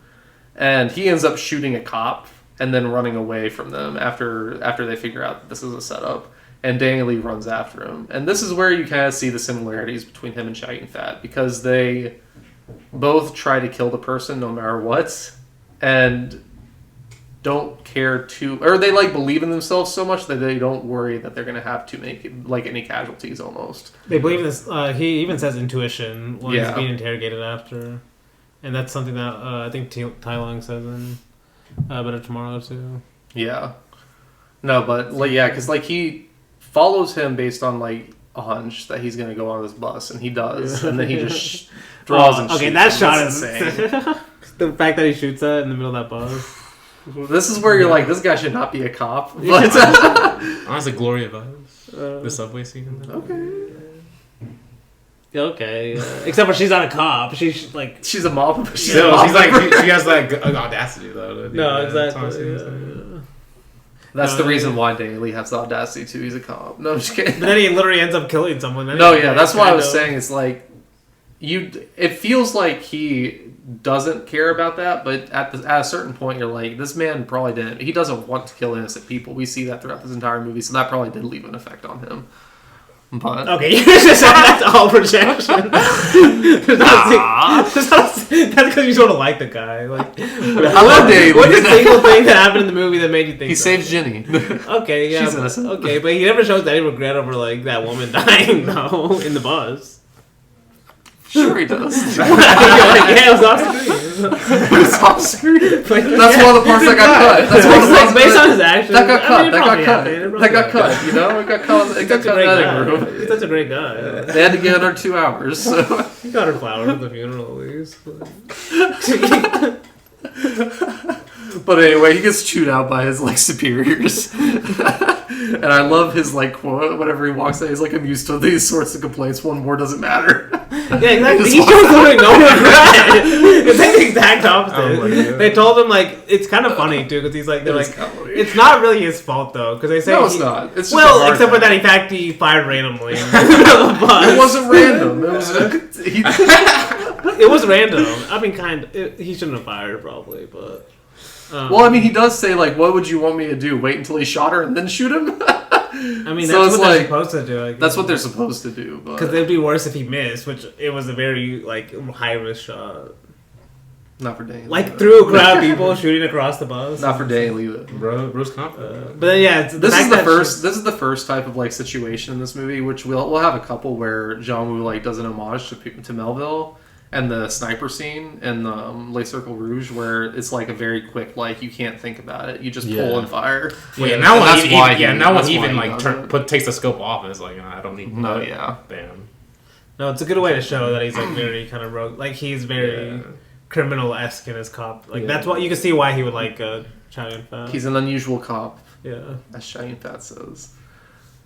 and he ends up shooting a cop and then running away from them after they figure out that this is a setup. And Danny Lee runs after him, and this is where you kind of see the similarities between him and Chow Yun-fat, because they both try to kill the person no matter what, and don't care or they like believe in themselves so much that they don't worry that they're going to have to make like any casualties almost. They believe in this. He even says intuition when he's Yeah. being interrogated after, and that's something that I think Taiwan says in Better Tomorrow too. Yeah. No, but like yeah, because like he follows him based on like a hunch that he's going to go on this bus, and he does, and then he just draws and okay, shoots that him. shot That's is insane. the fact that he shoots that in the middle of that bus. This is where you're like, this guy should not be a cop. But Honestly, Gloria vibes. The subway scene in that. Okay, except for she's not a cop. She's like she's a mob. No, she's like she has that audacity though. To do no, that. exactly. That's the reason why Danny Lee has the audacity too. He's a cop. No, I'm just kidding. But then he literally ends up killing someone. No, yeah, that's why I was saying it's like it feels like he doesn't care about that, but at a certain point you're like, this man probably didn't. He doesn't want to kill innocent people. We see that throughout this entire movie, so that probably did leave an effect on him. But okay, you just said that's all projection. That's because you sort of like the guy. Like, I love Danny Lee. What's the single thing that happened in the movie that made you think He so? saves Jenny. Okay, yeah, She's innocent. Okay, but he never shows any regret over like that woman dying though in the bus. Sure he does. You're like, yeah, it was off screen. It's off screen. That's Yeah. one of the parts that got cut. That's one of the Like, parts based on his actions. that got cut. I mean, it That got probably cut. happened. It That probably got happened. cut. You know, it got cut. It got He's such cut a in the great editing guy. room. He's such a great guy. They had to get under 2 hours. So. He got her flowers at the funeral at least. But anyway, he gets chewed out by his like superiors, And I love his like quote whenever he walks in. He's like, "I'm used to these sorts of complaints. One more doesn't matter." Yeah, exactly. He shows something no regret. It's like the exact opposite. They told him like it's kind of funny too because he's like they're like it's not really his fault though because they say no, it's not. It's just well, except for that in fact he fired randomly. It wasn't random. It was it was random. I mean, he shouldn't have fired probably, but. Well, I mean, he does say like, "What would you want me to do? Wait until he shot her and then shoot him?" I mean, that's what they're supposed to do. That's what they're supposed to do. Because it'd be worse if he missed, which it was a very like high risk shot. Not for Danny. Like through a crowd of people shooting across the bus. Not for Danny Leave. Bro's confident. But then, yeah, this is the first type of like situation in this movie, which we'll have a couple where John Woo like does an homage to Melville. And the sniper scene in Le Circle Rouge, where it's like a very quick, like you can't think about it, you just pull and fire. Yeah, now one even like takes the scope off and it's like I don't need. No, yeah, bam. No, it's a good way to show that he's like very kind of rogue, like he's very criminal-esque in his cop. Like that's what you can see why he would like Chow Yun-fat. He's an unusual cop. Yeah, as Chow Yun-fat says.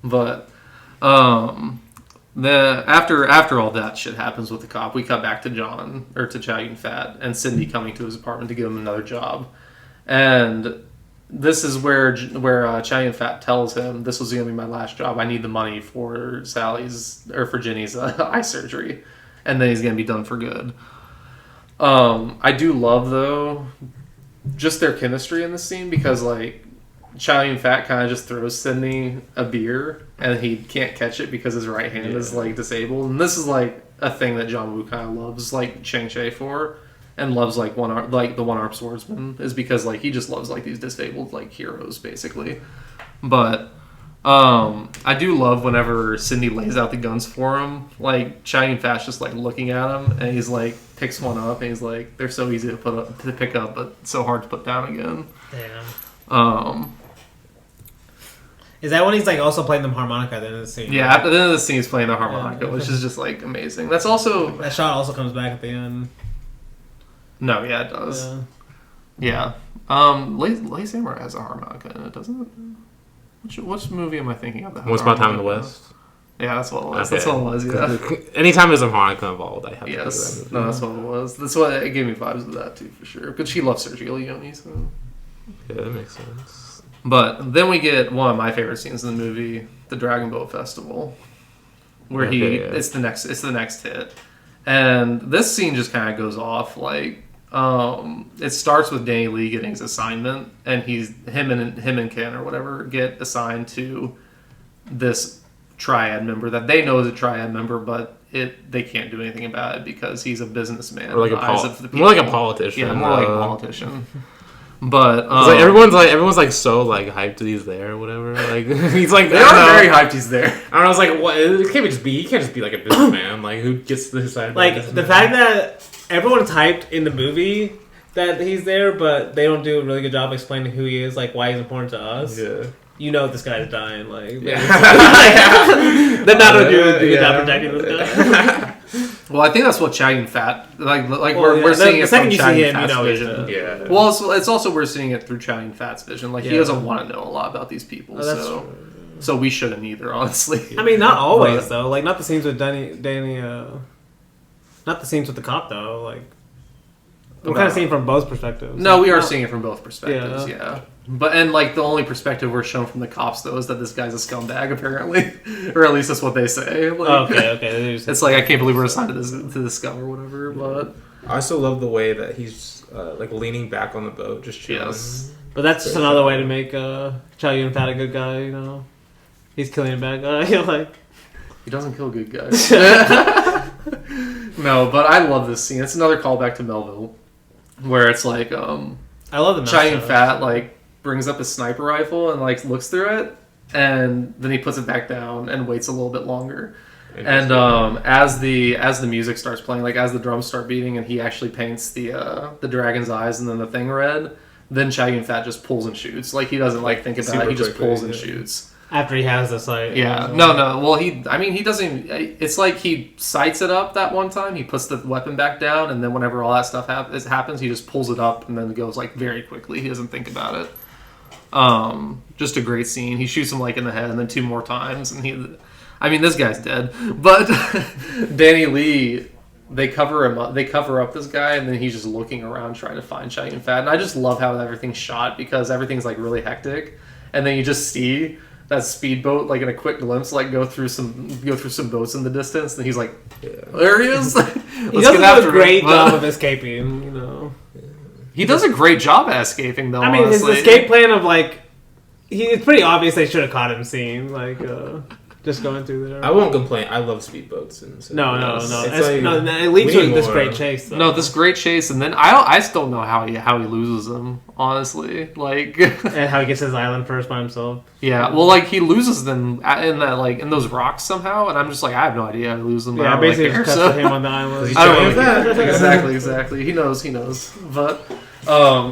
But after all that shit happens with the cop, we cut back to Chow Yun-fat and Cindy coming to his apartment to give him another job, and this is where Chow Yun-fat tells him this was going to be my last job. I need the money for Ginny's eye surgery, and then he's going to be done for good. I do love though just their chemistry in this scene because like. Chow Yun-fat kind of just throws Sydney a beer, and he can't catch it because his right hand is like disabled. And this is like a thing that John Woo kind of loves, like Chang Che for, and loves like the one-armed swordsman, is because like he just loves like these disabled like heroes basically. But I do love whenever Cindy lays out the guns for him. Like Chow Yun-fat's just like looking at him, and he's like picks one up, and he's like, "They're so easy to pick up, but so hard to put down again." Damn. Is that when he's like also playing the harmonica at the end of the scene? Yeah, at the end of the scene he's playing the harmonica, which is just like amazing. That's also that shot also comes back at the end. No, yeah, it does. Yeah. Lay Samurai has a harmonica in it, doesn't it? Which movie am I thinking of? Once Upon a Time in the West. Yeah, that's what it was. Okay. That's what it was. Yeah. Anytime there's a harmonica involved, I have to. Yes. No, that's what it was. That's what it gave me vibes of that too, for sure. Because she loves Sergio Leone, so. Yeah, that makes sense. But then we get one of my favorite scenes in the movie, the Dragon Boat Festival, where it's the next hit, and this scene just kind of goes off like it starts with Danny Lee getting his assignment, and him and Ken or whatever get assigned to this Triad member that they know is a Triad member, but they can't do anything about it because he's a businessman. Or like more like a politician. Yeah, more like a politician. But like everyone's like so like hyped that he's there or whatever. Like he's like they are very hyped he's there. And I was like, what? It can't just be. He can't just be like a businessman. Like who gets to decide? Like the fact that everyone's hyped in the movie that he's there, but they don't do a really good job explaining who he is, like why he's important to us. Yeah. You know this guy's dying. Like they're not doing a good job protecting this guy. Well, I think that's what Chow Yun-fat we're seeing it from Chow Yun-fat's vision. Yeah. Well, it's also we're seeing it through Chow Yun-fat's vision. Like he doesn't want to know a lot about these people, so we shouldn't either. Honestly, I mean, not always though. Like not the scenes with Danny. Not the scenes with the cop though. Like we're kind of seeing from both perspectives. No, we are seeing it from both perspectives. Yeah. But like the only perspective we're shown from the cops though is that this guy's a scumbag apparently, or at least that's what they say. Like, okay. It's like I can't believe we're assigned to this scum or whatever. But I also love the way that he's like leaning back on the boat, just chilling. Yes. But that's just another way to make Chow Yun-fat a good guy. You know, he's killing a bad guy. Like he doesn't kill good guys. No, but I love this scene. It's another callback to Melville, where it's like I love the Chow Yun-fat like brings up his sniper rifle and like looks through it, and then he puts it back down and waits a little bit longer. And as the music starts playing, like as the drums start beating, and he actually paints the dragon's eyes and then the thing red, then Chow Yun-fat just pulls and shoots. Like he doesn't like think about it; he just pulls and shoots. After he has the sight. Yeah. No. Well, he doesn't. It's like he sights it up that one time. He puts the weapon back down, and then whenever all that stuff happens, he just pulls it up and then goes like very quickly. He doesn't think about it. Just a great scene. He shoots him like in the head and then 2 more times, and this guy's dead. But Danny Lee, they cover him up. They cover up this guy, and then he's just looking around trying to find Chow Yun-fat. And I just love how everything's shot because everything's like really hectic, and then you just see that speedboat like in a quick glimpse, like go through some boats in the distance, and he's like, there he is. He does a great job of escaping. You know, he does a great job at escaping, though. I mean, honestly. his escape plan of like, it's pretty obvious they should have caught him seeing like. Just going through there. I won't complain. I love speedboats. No. Like, it leads to this great chase. Though. No, this great chase, and then I still know how he loses them. Honestly, like, and how he gets his island first by himself. Yeah, well, like he loses them in that in those rocks somehow, and I'm just like, I have no idea how he loses them. Yeah, I basically really just him on the island. I don't really care. Exactly. He knows. But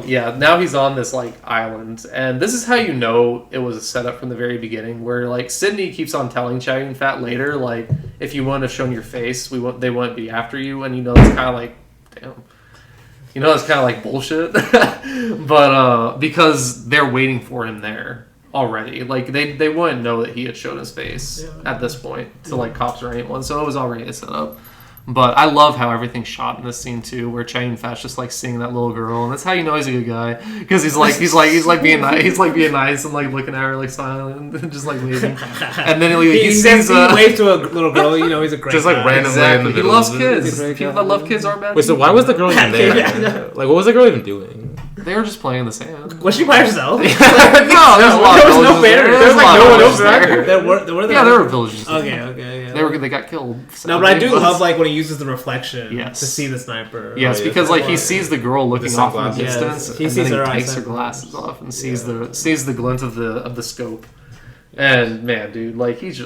yeah, now he's on this like island, and this is how you know it was a setup from the very beginning. Where like Sydney keeps on telling Chow Yun-fat later, like, if you wouldn't have shown your face, they wouldn't be after you, and it's kind of like, damn. It's kind of like bullshit, but because they're waiting for him there already. Like they wouldn't know that he had shown his face at this point to like cops or anyone, so it was already a setup. But I love how everything's shot in this scene too, where Chow Yun-fat's just like seeing that little girl, and that's how you know he's a good guy, because he's being nice and like looking at her like smiling and just like waving, and then he sees he waves to a little girl. He's a great just like guy. randomly. Exactly. In the He loves kids. People that love kids are bad. Wait, so why was the girl even there? Like, what was the girl even doing? They were just playing in the sand. Was she by herself? No, there was no fair. There was like no one else there. There were villagers. Okay. Yeah. They got killed. No, but I do love like when he uses the reflection Yes. to see the sniper. Yes, because like he sees the girl looking off in the sunglasses. distance, He and sees then her he eyes takes her separate. glasses off and sees the glint of the scope. And man, dude, like he's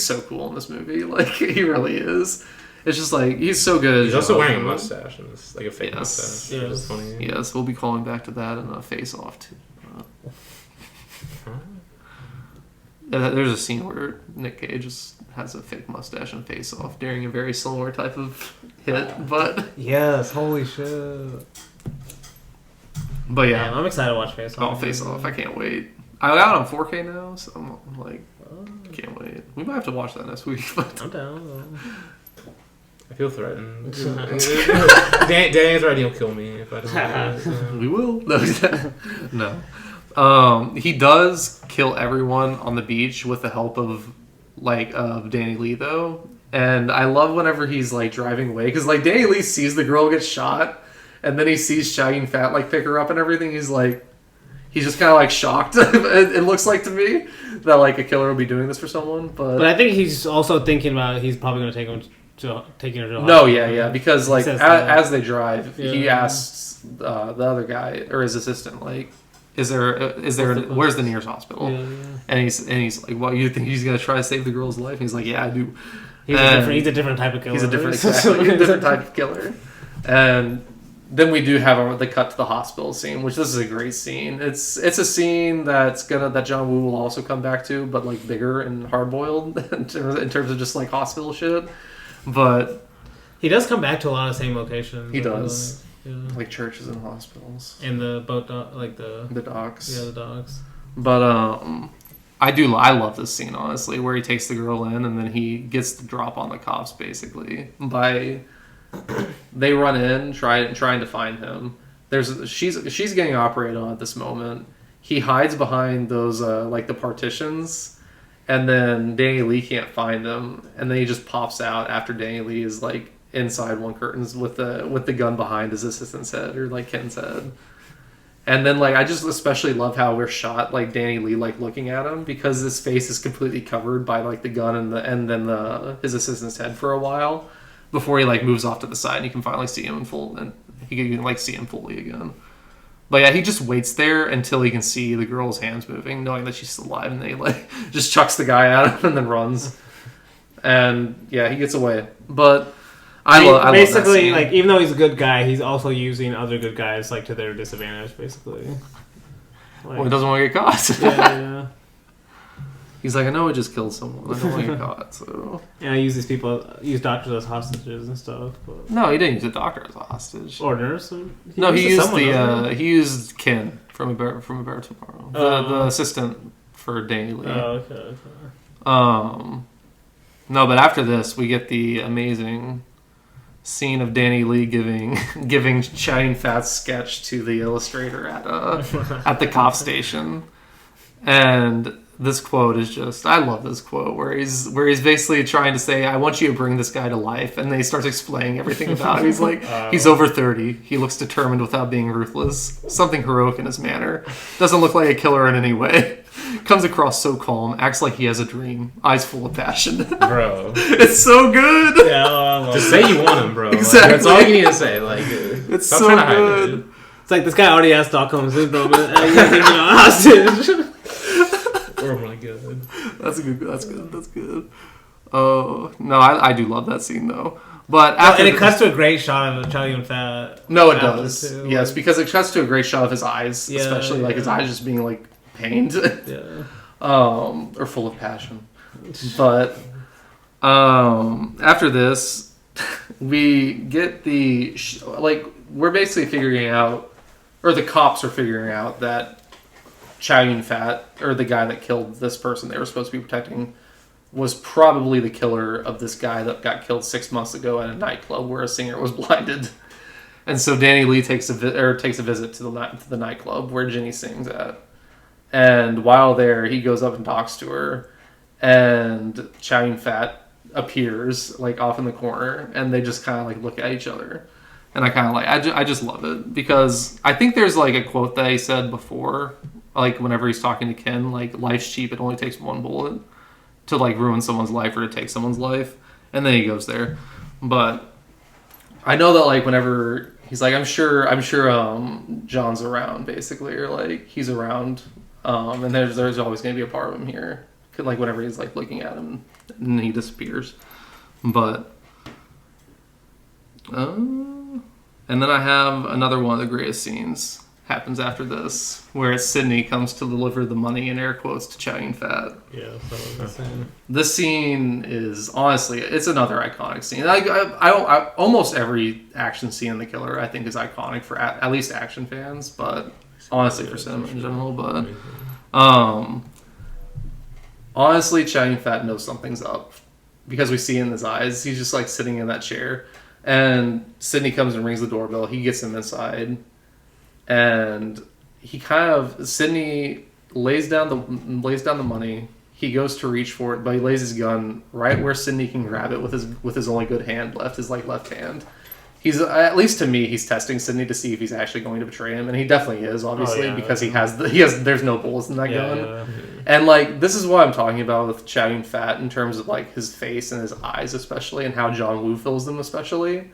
so cool in this movie. Like he really is. It's just like he's so good. He's also wearing a mustache, and it's like a fake Yes. mustache. Yes. It's funny. Yes, we'll be calling back to that in a Face Off too. There's a scene where Nick Cage has a fake mustache and Face Off during a very similar type of hit, but Yes, holy shit. But yeah, Damn, I'm excited to watch Face Off. Face Off. I can't wait. I got it on 4K now, so I'm like, can't wait. We might have to watch that next week. But I'm down. I feel threatened. Danny's already gonna kill me if I don't. we will. No. He does kill everyone on the beach with the help of Danny Lee though, and I love whenever he's like driving away because like Danny Lee sees the girl get shot, and then he sees Chow Yun-fat like pick her up and everything. He's just kind of like shocked. It looks like to me that like a killer would be doing this for someone, but I think he's also thinking about he's probably going to taking her to the no, hospital. yeah, because like as they drive, he asks the other guy or his assistant like, is there where's the nearest hospital? Yeah. And he's like, well, you think he's gonna try to save the girl's life? And he's like, yeah, I do. He's a different type of killer. He's a different type of killer. And then we do have the cut to the hospital scene, which this is a great scene. It's a scene that John Woo will also come back to, but like bigger and hard boiled in terms of just like hospital shit. But he does come back to a lot of the same locations. He does. Yeah. Like churches and hospitals. And the boat, the docks. Yeah, the docks. But I love this scene honestly, where he takes the girl in and then he gets the drop on the cops basically they run in trying to find him. She's getting operated on at this moment. He hides behind those like the partitions, and then Danny Lee can't find him, and then he just pops out after Danny Lee is like inside one curtains with the gun behind his assistant's head or like Ken's head. And then like I just especially love how we're shot like Danny Lee like looking at him because his face is completely covered by like the gun and then his assistant's head for a while before he like moves off to the side and you can finally see him in full and he can like see him fully again. But yeah, he just waits there until he can see the girl's hands moving, knowing that she's still alive, and then he like just chucks the guy at him and then runs. And yeah, he gets away. But I love basically like even though he's a good guy, he's also using other good guys like to their disadvantage, basically. Well, he doesn't want to get caught. Yeah. He's like, I know I just killed someone. I don't want to get caught. So yeah, I use doctors as hostages and stuff. But... No, he didn't use a doctor as a hostage. Or nurse. He used Ken From a Bear Tomorrow. The assistant for Danny Lee. Oh, okay. No, but after this, we get the amazing scene of Danny Lee giving Chow Yun-fat's sketch to the illustrator at the cop station, and this quote is just, I love this quote where he's basically trying to say, I want you to bring this guy to life, and then he starts explaining everything about him. He's like, he's over 30, he looks determined without being ruthless, something heroic in his manner, doesn't look like a killer in any way, comes across so calm, acts like he has a dream, eyes full of passion. Bro. It's so good! Yeah, Just say you want him, bro. Exactly. Like, that's all you need to say. Like, It's stop so trying to hide it, good. dude. it's like this guy already has Stockholm syndrome, and you guys take me on hostage. Oh my god. That's good. Oh, no, I do love that scene, though. But after And it cuts to a great shot of Chow Yun-fat. No, it after does. too. Yes, because it cuts to a great shot of his eyes, Yeah, especially like his yeah. eyes just being like pained, Yeah. or full of passion. But after this, we get we're basically figuring out, or the cops are figuring out that Chow Yun-fat, or the guy that killed this person they were supposed to be protecting, was probably the killer of this guy that got killed 6 months ago at a nightclub where a singer was blinded. And so Danny Lee takes a visit to the nightclub where Ginny sings at. And while there, he goes up and talks to her, and Chow Yun-fat appears like off in the corner, and they just kind of like look at each other. And I kind of like, I just love it, because I think there's like a quote that he said before, like whenever he's talking to Ken, like, life's cheap, it only takes one bullet to like ruin someone's life or to take someone's life. And then he goes there. But I know that like whenever he's like, I'm sure John's around, basically, or like he's around, and there's always going to be a part of him here, like whenever he's like looking at him and he disappears. But and then I have another one of the greatest scenes happens after this, where Sydney comes to deliver the money, in air quotes, to Chow Yun-fat. Yeah, that's insane. This scene is, honestly, it's another iconic scene. I almost every action scene in The Killer, I think, is iconic for at least action fans, but honestly for cinema in general. But honestly, Chow Yun-fat knows something's up, because we see in his eyes, he's just like sitting in that chair, and Sydney comes and rings the doorbell. He gets him inside, and Sydney lays down the money. He goes to reach for it, but he lays his gun right where Sydney can grab it with his only good hand left, his like left hand. He's, at least to me, he's testing Sydney to see if he's actually going to betray him, and he definitely is, obviously, because there's no bullets in that gun. Yeah. And like, this is what I'm talking about with Chow Yun-fat in terms of like his face and his eyes, especially, and how John Woo fills them, especially,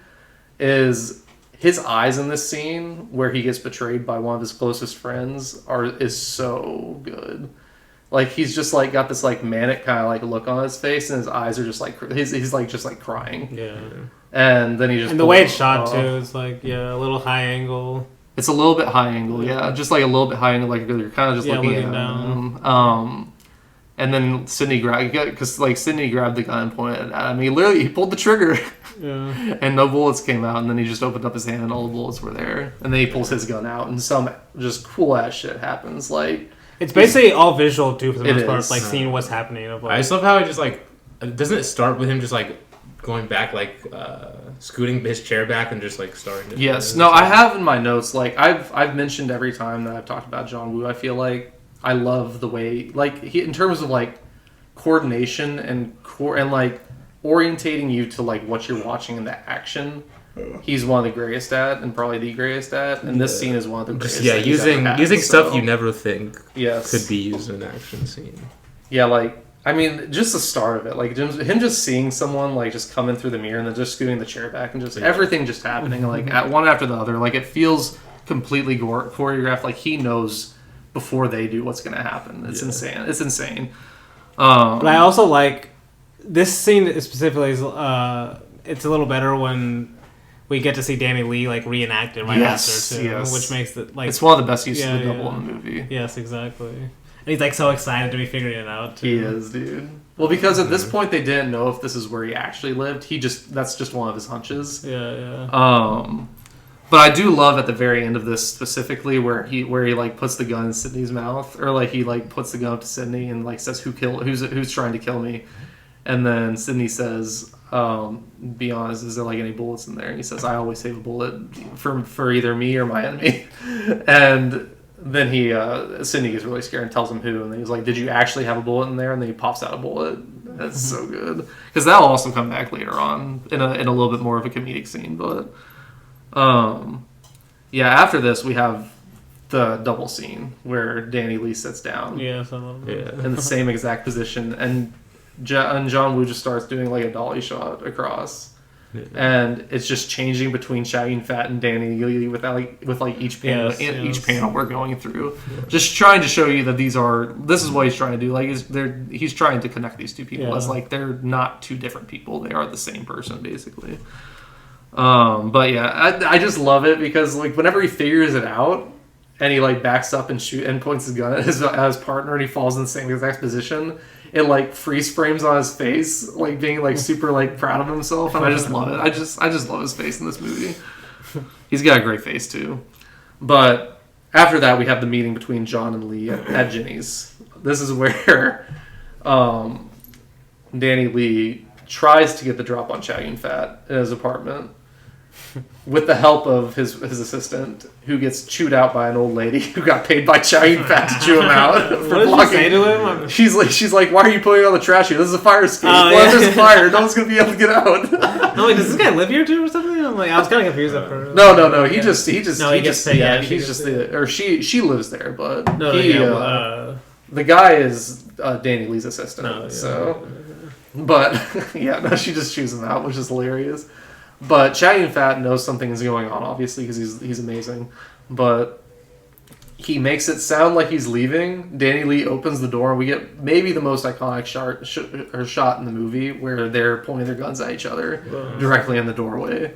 is his eyes in this scene where he gets betrayed by one of his closest friends is so good. Like, he's just like got this like manic kind of like look on his face, and his eyes are just like he's like just like crying. Yeah. And then he just, and the way it's shot too, it's like, yeah, a little high angle. It's a little bit high angle, yeah, just like a little bit high angle, like you're kind of just looking at down. And then Sydney grabbed the gun and pointed at him. He pulled the trigger. Yeah. And no bullets came out, and then he just opened up his hand and all the bullets were there. And then he pulls his gun out, and some just cool ass shit happens. Like, it's basically all visual too, for the most part. is. Like seeing what's happening. Of like, I just love how it just like, doesn't it start with him just like going back, like scooting his chair back and just like starting to... Yes. No, I have in my notes, like, I've mentioned every time that I've talked about John Woo, I feel like I love the way, like, he, in terms of like coordination and like orientating you to like what you're watching in the action, he's one of the greatest at, and probably the greatest at. And this scene is one of the greatest. Yeah, using stuff you never think could be used in an action scene. Yeah, like, I mean, just the start of it, like him just seeing someone like just coming through the mirror and then just scooting the chair back and just everything just happening like at one after the other. Like, it feels completely choreographed. Like, he knows before they do what's going to happen. It's insane. It's insane. But I also like this scene specifically. Is it's a little better when we get to see Danny Lee like reenact it after too, which makes it like, it's one of the best uses of the double in the movie. Yes, exactly. And he's like so excited to be figuring it out too. He is, dude. Well, because at this point they didn't know if this is where he actually lived. That's just one of his hunches. Yeah. But I do love at the very end of this specifically where he like puts the gun in Sydney's mouth, or like he like puts the gun up to Sydney and like says who's trying to kill me, and then Sydney says, "Be honest, is there like any bullets in there?" And he says, "I always save a bullet for either me or my enemy," and then Sydney gets really scared and tells him who, and then he's like, "Did you actually have a bullet in there?" And then he pops out a bullet. That's so good because that'll also come back later on in a little bit more of a comedic scene, but. After this we have the double scene where Danny Lee sits down in the same exact position, and John Woo just starts doing like a dolly shot across, and it's just changing between Chow Yun-fat and Danny Lee with each panel each panel we're going through, just trying to show you that this is what he's trying to do. Like he's trying to connect these two people as like they're not two different people, they are the same person basically. I just love it because like whenever he figures it out and he like backs up and points his gun at his partner and he falls in the same exact position, it like freeze frames on his face, like being like super like proud of himself, and I just love it. I just love his face in this movie. He's got a great face too. But after that we have the meeting between John and Lee at Ginny's. This is where Danny Lee tries to get the drop on Chow Yun-fat in his apartment with the help of his assistant, who gets chewed out by an old lady who got paid by Chow Yun-fat to chew him out. What did she say to him? She's like, "Why are you putting all the trash here? This is a fire escape. If there's a fire, no one's gonna be able to get out." I'm like, does this guy live here too or something? I'm like, I was kind of confused at first. No. He just she lives there, but the guy is Danny Lee's assistant. She just chews him out, which is hilarious. But Chow Yun-fat knows something is going on, obviously, because he's amazing. But he makes it sound like he's leaving. Danny Lee opens the door, and we get maybe the most iconic shot in the movie, where they're pointing their guns at each other directly in the doorway.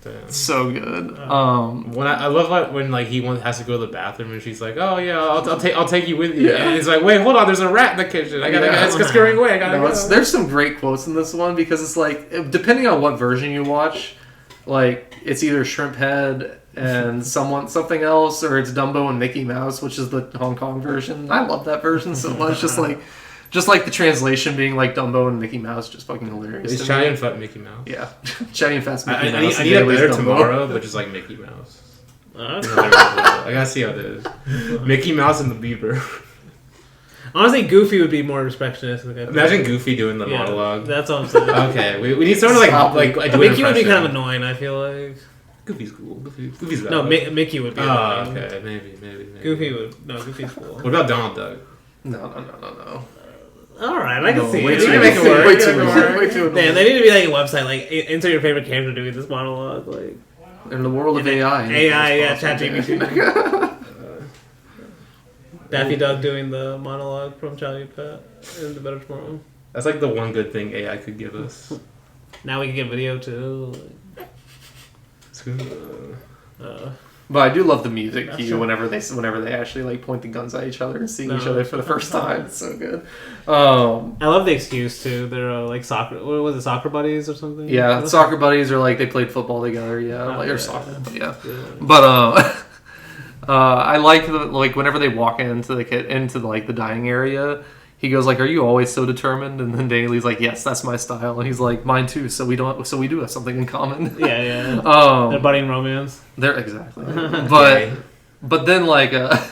Damn. So good. I love when like he has to go to the bathroom and she's like, "Oh yeah, I'll take you with you." Yeah. And he's like, "Wait, hold on, there's a rat in the kitchen. It's going away. I gotta go." There's some great quotes in this one because it's like depending on what version you watch, like it's either Shrimp Head and something else, or it's Dumbo and Mickey Mouse, which is the Hong Kong version. I love that version so much. Just like the translation being like Dumbo and Mickey Mouse, just fucking hilarious. Is Chow Yun-fat Mickey Mouse? Yeah, Chow Yun-fat's Mickey Mouse. I need a better tomorrow, but just like Mickey Mouse. I gotta see how it is. Mickey Mouse and the Beaver. Honestly, Goofy would be more expressionist. Imagine Goofy doing the monologue. That's what I'm saying. Okay, we need someone like Mickey would be kind of annoying. I feel like Goofy's cool. Goofy's no, Mickey would be. Oh, okay, maybe. Goofy's cool. What about Donald Duck? No. All right, I can see it. Way too Man, they need to be like a website, like insert your favorite character doing this monologue, like in the world of AI. ChatGPT. Daffy Duck doing the monologue from Chow Yun-fat in The Better Tomorrow. That's like the one good thing AI could give us. Now we can get video too. But I do love the music cue whenever they actually like point the guns at each other and seeing each other for the first time. It's so good. I love the excuse too. They're like soccer. What was it, soccer buddies or something? Yeah, soccer buddies, or like they played football together. Or soccer. Yeah. But I like whenever they walk into the dining area. He goes like, "Are you always so determined?" And then Danny Lee's like, "Yes, that's my style." And he's like, "Mine too." So we do have something in common. Yeah. They're budding romance. They're exactly. But then like I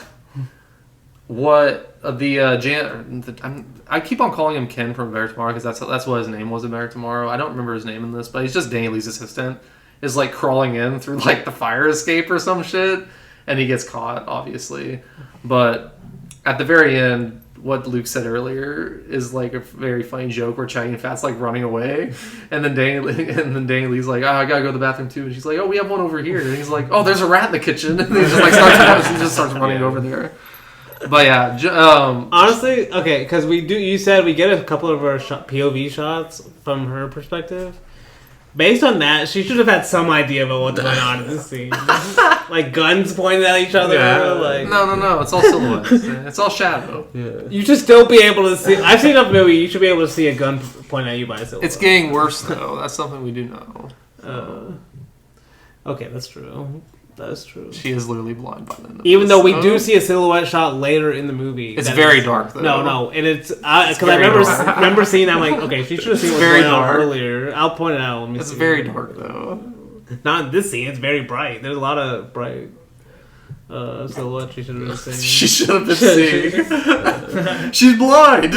keep on calling him Ken from Better Tomorrow because that's what his name was in Better Tomorrow. I don't remember his name in this, but he's just Danny Lee's assistant. Is like crawling in through like the fire escape or some shit, and he gets caught obviously. But at the very end, what Luke said earlier is like a very funny joke where Chow Yun-fat's like running away, and then Danny Lee's like, "Oh, I gotta go to the bathroom too," and she's like, "Oh, we have one over here," and he's like, "Oh, there's a rat in the kitchen," and he just starts running over there. But yeah, honestly, okay, because you said we get a couple of our POV shots from her perspective. Based on that, she should have had some idea about what's going on in this scene. Like guns pointed at each other. Yeah. Like No. It's all silhouettes. It's all shadow. Yeah. You should still be able to see. I've seen enough movie. You should be able to see a gun pointed at you by a silhouette. It's getting worse though. That's something we do know. Okay, that's true. That's true. She is literally blind by the end of Even this. though we do see a silhouette shot later in the movie. It's very dark, though. No, and it's... Because I remember seeing that, I'm like, okay, she should have seen what's very going on dark. earlier. I'll point it out. It's very dark, though. Not in this scene, it's very bright. There's a lot of bright silhouette she should have been seeing. She should have been seeing. She's blind!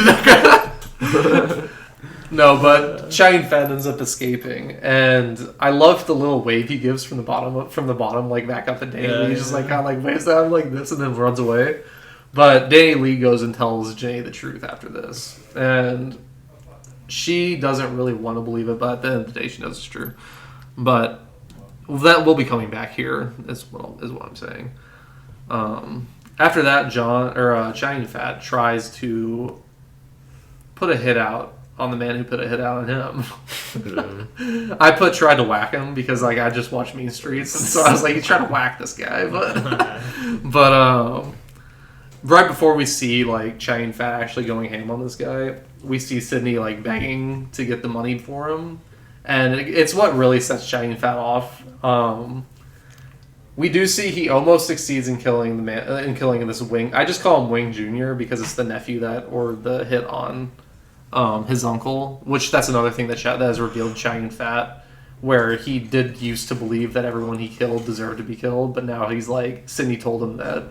No, but Chow Yun-fat ends up escaping, and I love the little wave he gives from the bottom, like back up to Danny Lee. He just like kind of like waves at him like this, and then runs away. But Danny Lee goes and tells Jenny the truth after this, and she doesn't really want to believe it, but at the end of the day, she knows it's true. But that will be coming back here, is what I'm saying. After that, Chow Yun-fat tries to put a hit out on the man who put a hit out on him. I tried to whack him because like I just watched Mean Streets, and so I was like, he's trying to whack this guy, but right before we see like Chow Yun-fat actually going ham on this guy, we see Sydney like begging to get the money for him, and it's what really sets Chow Yun-fat off. We do see he almost succeeds in killing the man, in killing this Wing. I just call him Wing Jr. because it's the nephew or the hit on his uncle, which that's another thing that has revealed Chow Yun-fat, where he did used to believe that everyone he killed deserved to be killed, but now he's like, Sydney told him that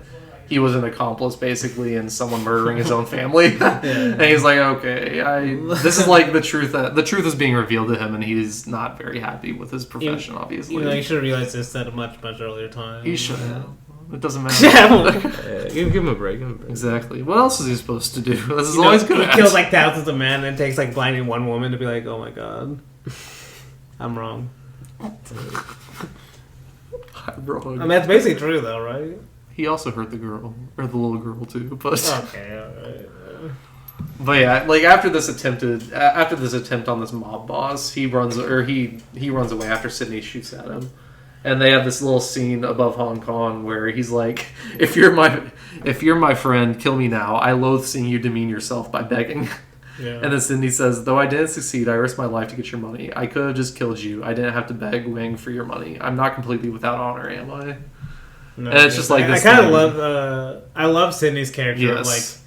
he was an accomplice basically in someone murdering his own family. And he's like, okay, this is like the truth is being revealed to him, and he's not very happy with his profession, obviously. You should have realized this at a much earlier time. He should have. It doesn't matter. Give him a break. Exactly. What else is he supposed to do? This is always good. He kills like thousands of men, and it takes like blinding one woman to be like, oh my god, I'm wrong. I'm wrong. I mean, that's basically true though, right? He also hurt the girl, or the little girl too. But okay, alright. But yeah, like after this attempt on this mob boss, he runs away after Sydney shoots at him. And they have this little scene above Hong Kong where he's like, if you're my friend, kill me now. I loathe seeing you demean yourself by begging. Yeah. And then Sydney says, though I didn't succeed, I risked my life to get your money. I could have just killed you. I didn't have to beg Wing for your money. I'm not completely without honor, am I? No, and it's just like this. I kind of love Sydney's character. Yes.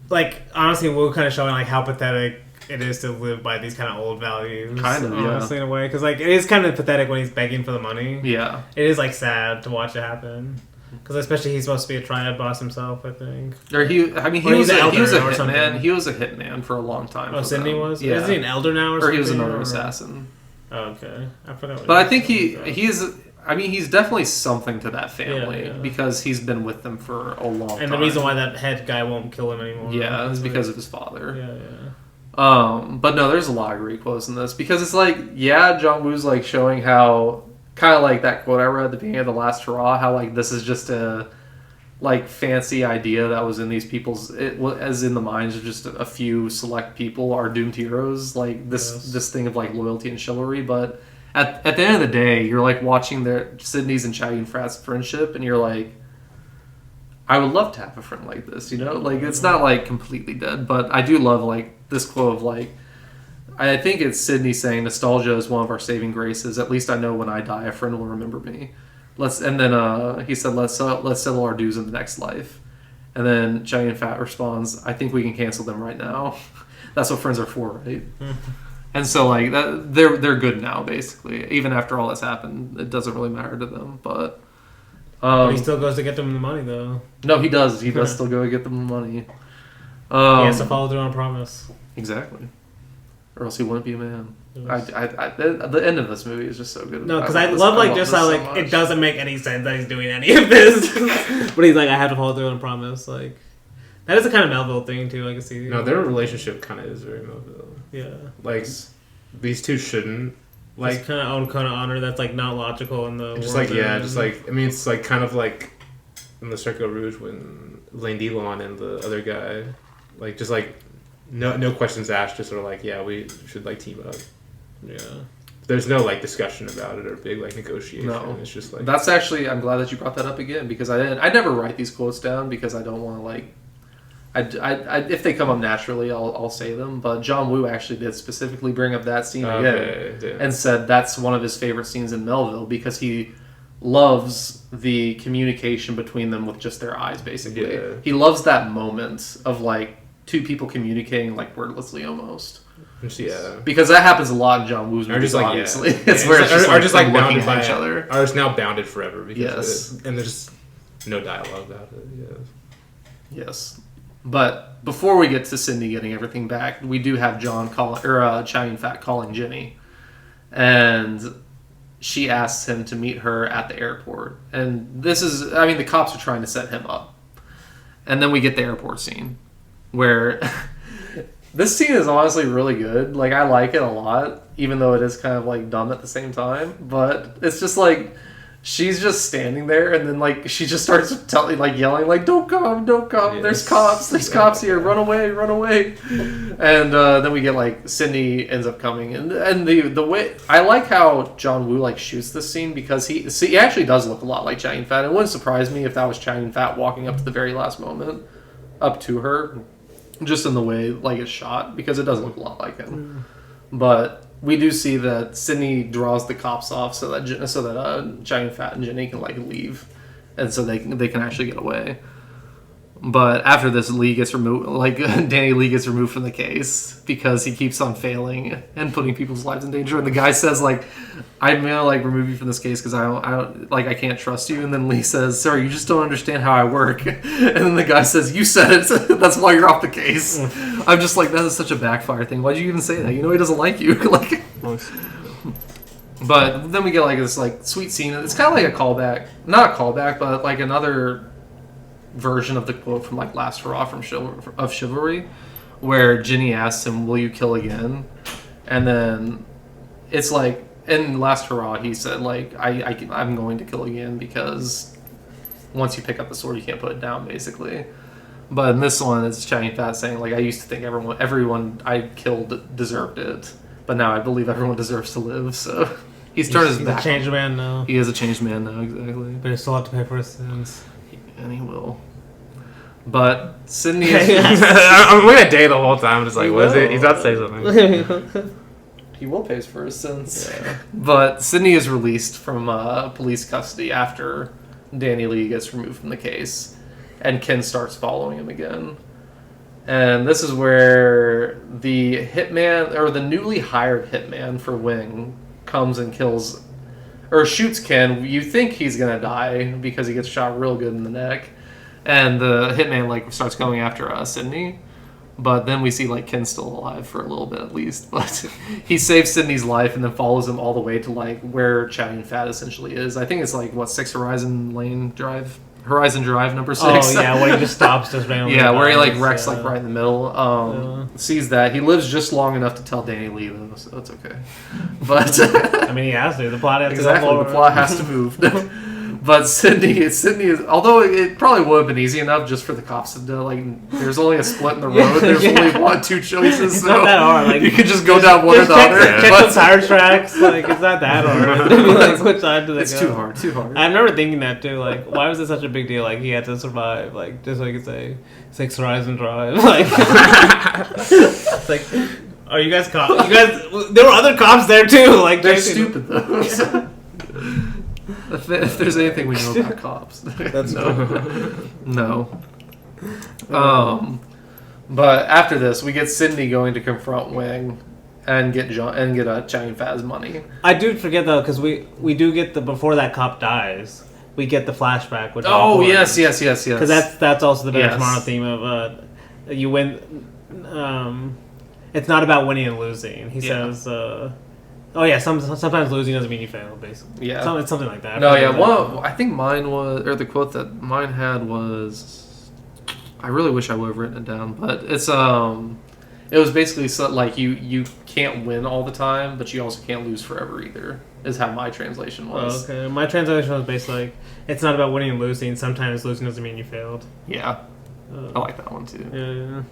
Like honestly, Wu kind of showing like how pathetic it is to live by these kind of old values. Kind of, honestly, in a way, because like it is kind of pathetic when he's begging for the money. Yeah, it is like sad to watch it happen. Because especially he's supposed to be a Triad boss himself, I think. Or he was a hitman. He was a hitman for a long time. Oh, Sydney was? Yeah. Is he an elder now or something? Or he was another assassin. Oh, okay. I forgot. But I think he's definitely something to that family because he's been with them for a long time. And the reason why that head guy won't kill him anymore. Yeah, is because of his father. Yeah. But no, there's a lot of great quotes in this because it's like, John Woo's like showing how kind of like that quote I read at the beginning of The Last Hurrah, how like this is just a like fancy idea that was in these people's, as in the minds of just a few select people are doomed heroes, like this thing of like loyalty and chivalry. But at the end of the day, you're like watching Sydney's and Chow Yun-fat's friendship, and you're like, I would love to have a friend like this, like it's not like completely dead, but I do love like this quote of like, I think it's Sydney saying nostalgia is one of our saving graces. At least I know when I die, a friend will remember me. And then he said, let's settle our dues in the next life. And then Chow Yun-fat responds, I think we can cancel them right now. That's what friends are for, right? And so like that, they're good now, basically. Even after all that's happened, it doesn't really matter to them, but. He still goes to get them the money, though. No, he does. He does still go and get them the money. He has to follow through on a promise. Exactly. Or else he wouldn't be a man. The end of this movie is just so good. No, because I love how like it doesn't make any sense that he's doing any of this. But he's like, I have to follow through on a promise. Like, that is a kind of Melville thing, too, I can see. No, their relationship kind of is very Melville. Yeah. Like, these two shouldn't. Like it's kind of own kind of honor that's like not logical in the just world. I mean it's like kind of like in the Circle Rouge when Lane Delon and the other guy like just like no questions asked, just sort of like we should like team up. Yeah. There's no like discussion about it or big like negotiation. No. It's just like that's actually I'm glad that you brought that up again because I never write these quotes down because I don't want to like if they come up naturally, I'll say them. But John Woo actually did specifically bring up that scene again and said that's one of his favorite scenes in Melville because he loves the communication between them with just their eyes, basically. Yeah. He loves that moment of like two people communicating like wordlessly almost. Yeah, because that happens a lot in John Woo's movies. Like, obviously, it's where it's just like bounded by each other. Or it's now bounded forever. Because and there's no dialogue about it. Yes, but before we get to Cindy getting everything back, we do have Chow Yun-fat calling Ginny, and she asks him to meet her at the airport. And this is, I mean, the cops are trying to set him up, and then we get the airport scene where. This scene is honestly really good. Like, I like it a lot, even though it is kind of, like, dumb at the same time. But it's just, like, she's just standing there, and then, like, she just starts yelling, like, don't come, yes. There's cops here, run away. And then we get, like, Cindy ends up coming. And the way, I like how John Woo, like, shoots this scene, because he actually does look a lot like Chow Yun-fat. It wouldn't surprise me if that was Chow Yun-fat walking up to the very last moment, up to her. Just in the way, like, it's shot, because it does look a lot like him. But we do see that Sydney draws the cops off so that Chow Yun-fat and Ginny can, like, leave. And so they can actually get away. But after this, Lee gets removed, like, Danny Lee gets removed from the case because he keeps on failing and putting people's lives in danger. And the guy says, like, I'm gonna, like, remove you from this case because I can't trust you. And then Lee says, sir, you just don't understand how I work. And then the guy says, you said it. That's why you're off the case. I'm just like, that is such a backfire thing. Why'd you even say that? You know he doesn't like you. Like, but then we get, like, this, like, sweet scene. It's kind of like a callback. Not a callback, but, like, another version of the quote from, like, Last Hurrah of Chivalry, where Ginny asks him, will you kill again? And then it's like, in Last Hurrah, he said, like, I'm going to kill again because once you pick up the sword, you can't put it down, basically. But in this one, it's Chow Yun-fat saying, like, I used to think everyone I killed deserved it, but now I believe everyone deserves to live, so he's turned his back. He's a changed man now. He is a changed man now, exactly. But he still have to pay for his sins. And he will. But Sydney is... I'm looking at Day the whole time. I'm just like, what is it? He's about to say something. He will pay for his sins. Yeah. But Sydney is released from police custody after Danny Lee gets removed from the case. And Ken starts following him again. And this is where the hitman, or the newly hired hitman for Wing, comes and kills... or shoots Ken. You think he's going to die because he gets shot real good in the neck. And the hitman, like, starts going after Sydney. But then we see, like, Ken's still alive for a little bit at least. But he saves Sydney's life and then follows him all the way to, like, where Chow Yun-fat essentially is. I think it's, like, 6 Horizon Drive, number 6. Oh, yeah, where he just stops just randomly. Yeah, where he, like, wrecks, like, right in the middle. Sees that. He lives just long enough to tell Danny Lee, though, so that's okay. But... I mean, he has to. The plot has to go exactly, the plot has to move. But Sydney is, although it probably would have been easy enough just for the cops to do, like, there's only a split in the road. There's only 2 choices. It's not that hard. Like, you could just go down one or the other. Check the tire tracks. Like, it's not that hard. Like, which side do they go? It's too hard. I remember thinking that too. Like, why was it such a big deal? Like, he had to survive. Like, just so he could say 6 Horizon Drive. Like, it's like, are you guys cops? There were other cops there too. Like, they're stupid though. Yeah. If there's anything we know about cops, that's no. But after this, we get Sydney going to confront Wing and get Chow Yun-fat's money. I do forget though, because we do get before that cop dies, we get the flashback. Which yes. Because that's also the Better Tomorrow theme of you win. It's not about winning and losing. He says. Sometimes losing doesn't mean you fail, basically. Yeah. It's something like that. I think mine was, or the quote that mine had was, I really wish I would have written it down, but it's, it was basically like you can't win all the time, but you also can't lose forever either, is how my translation was. Okay, my translation was basically, it's not about winning and losing, sometimes losing doesn't mean you failed. Yeah. I like that one too. Yeah.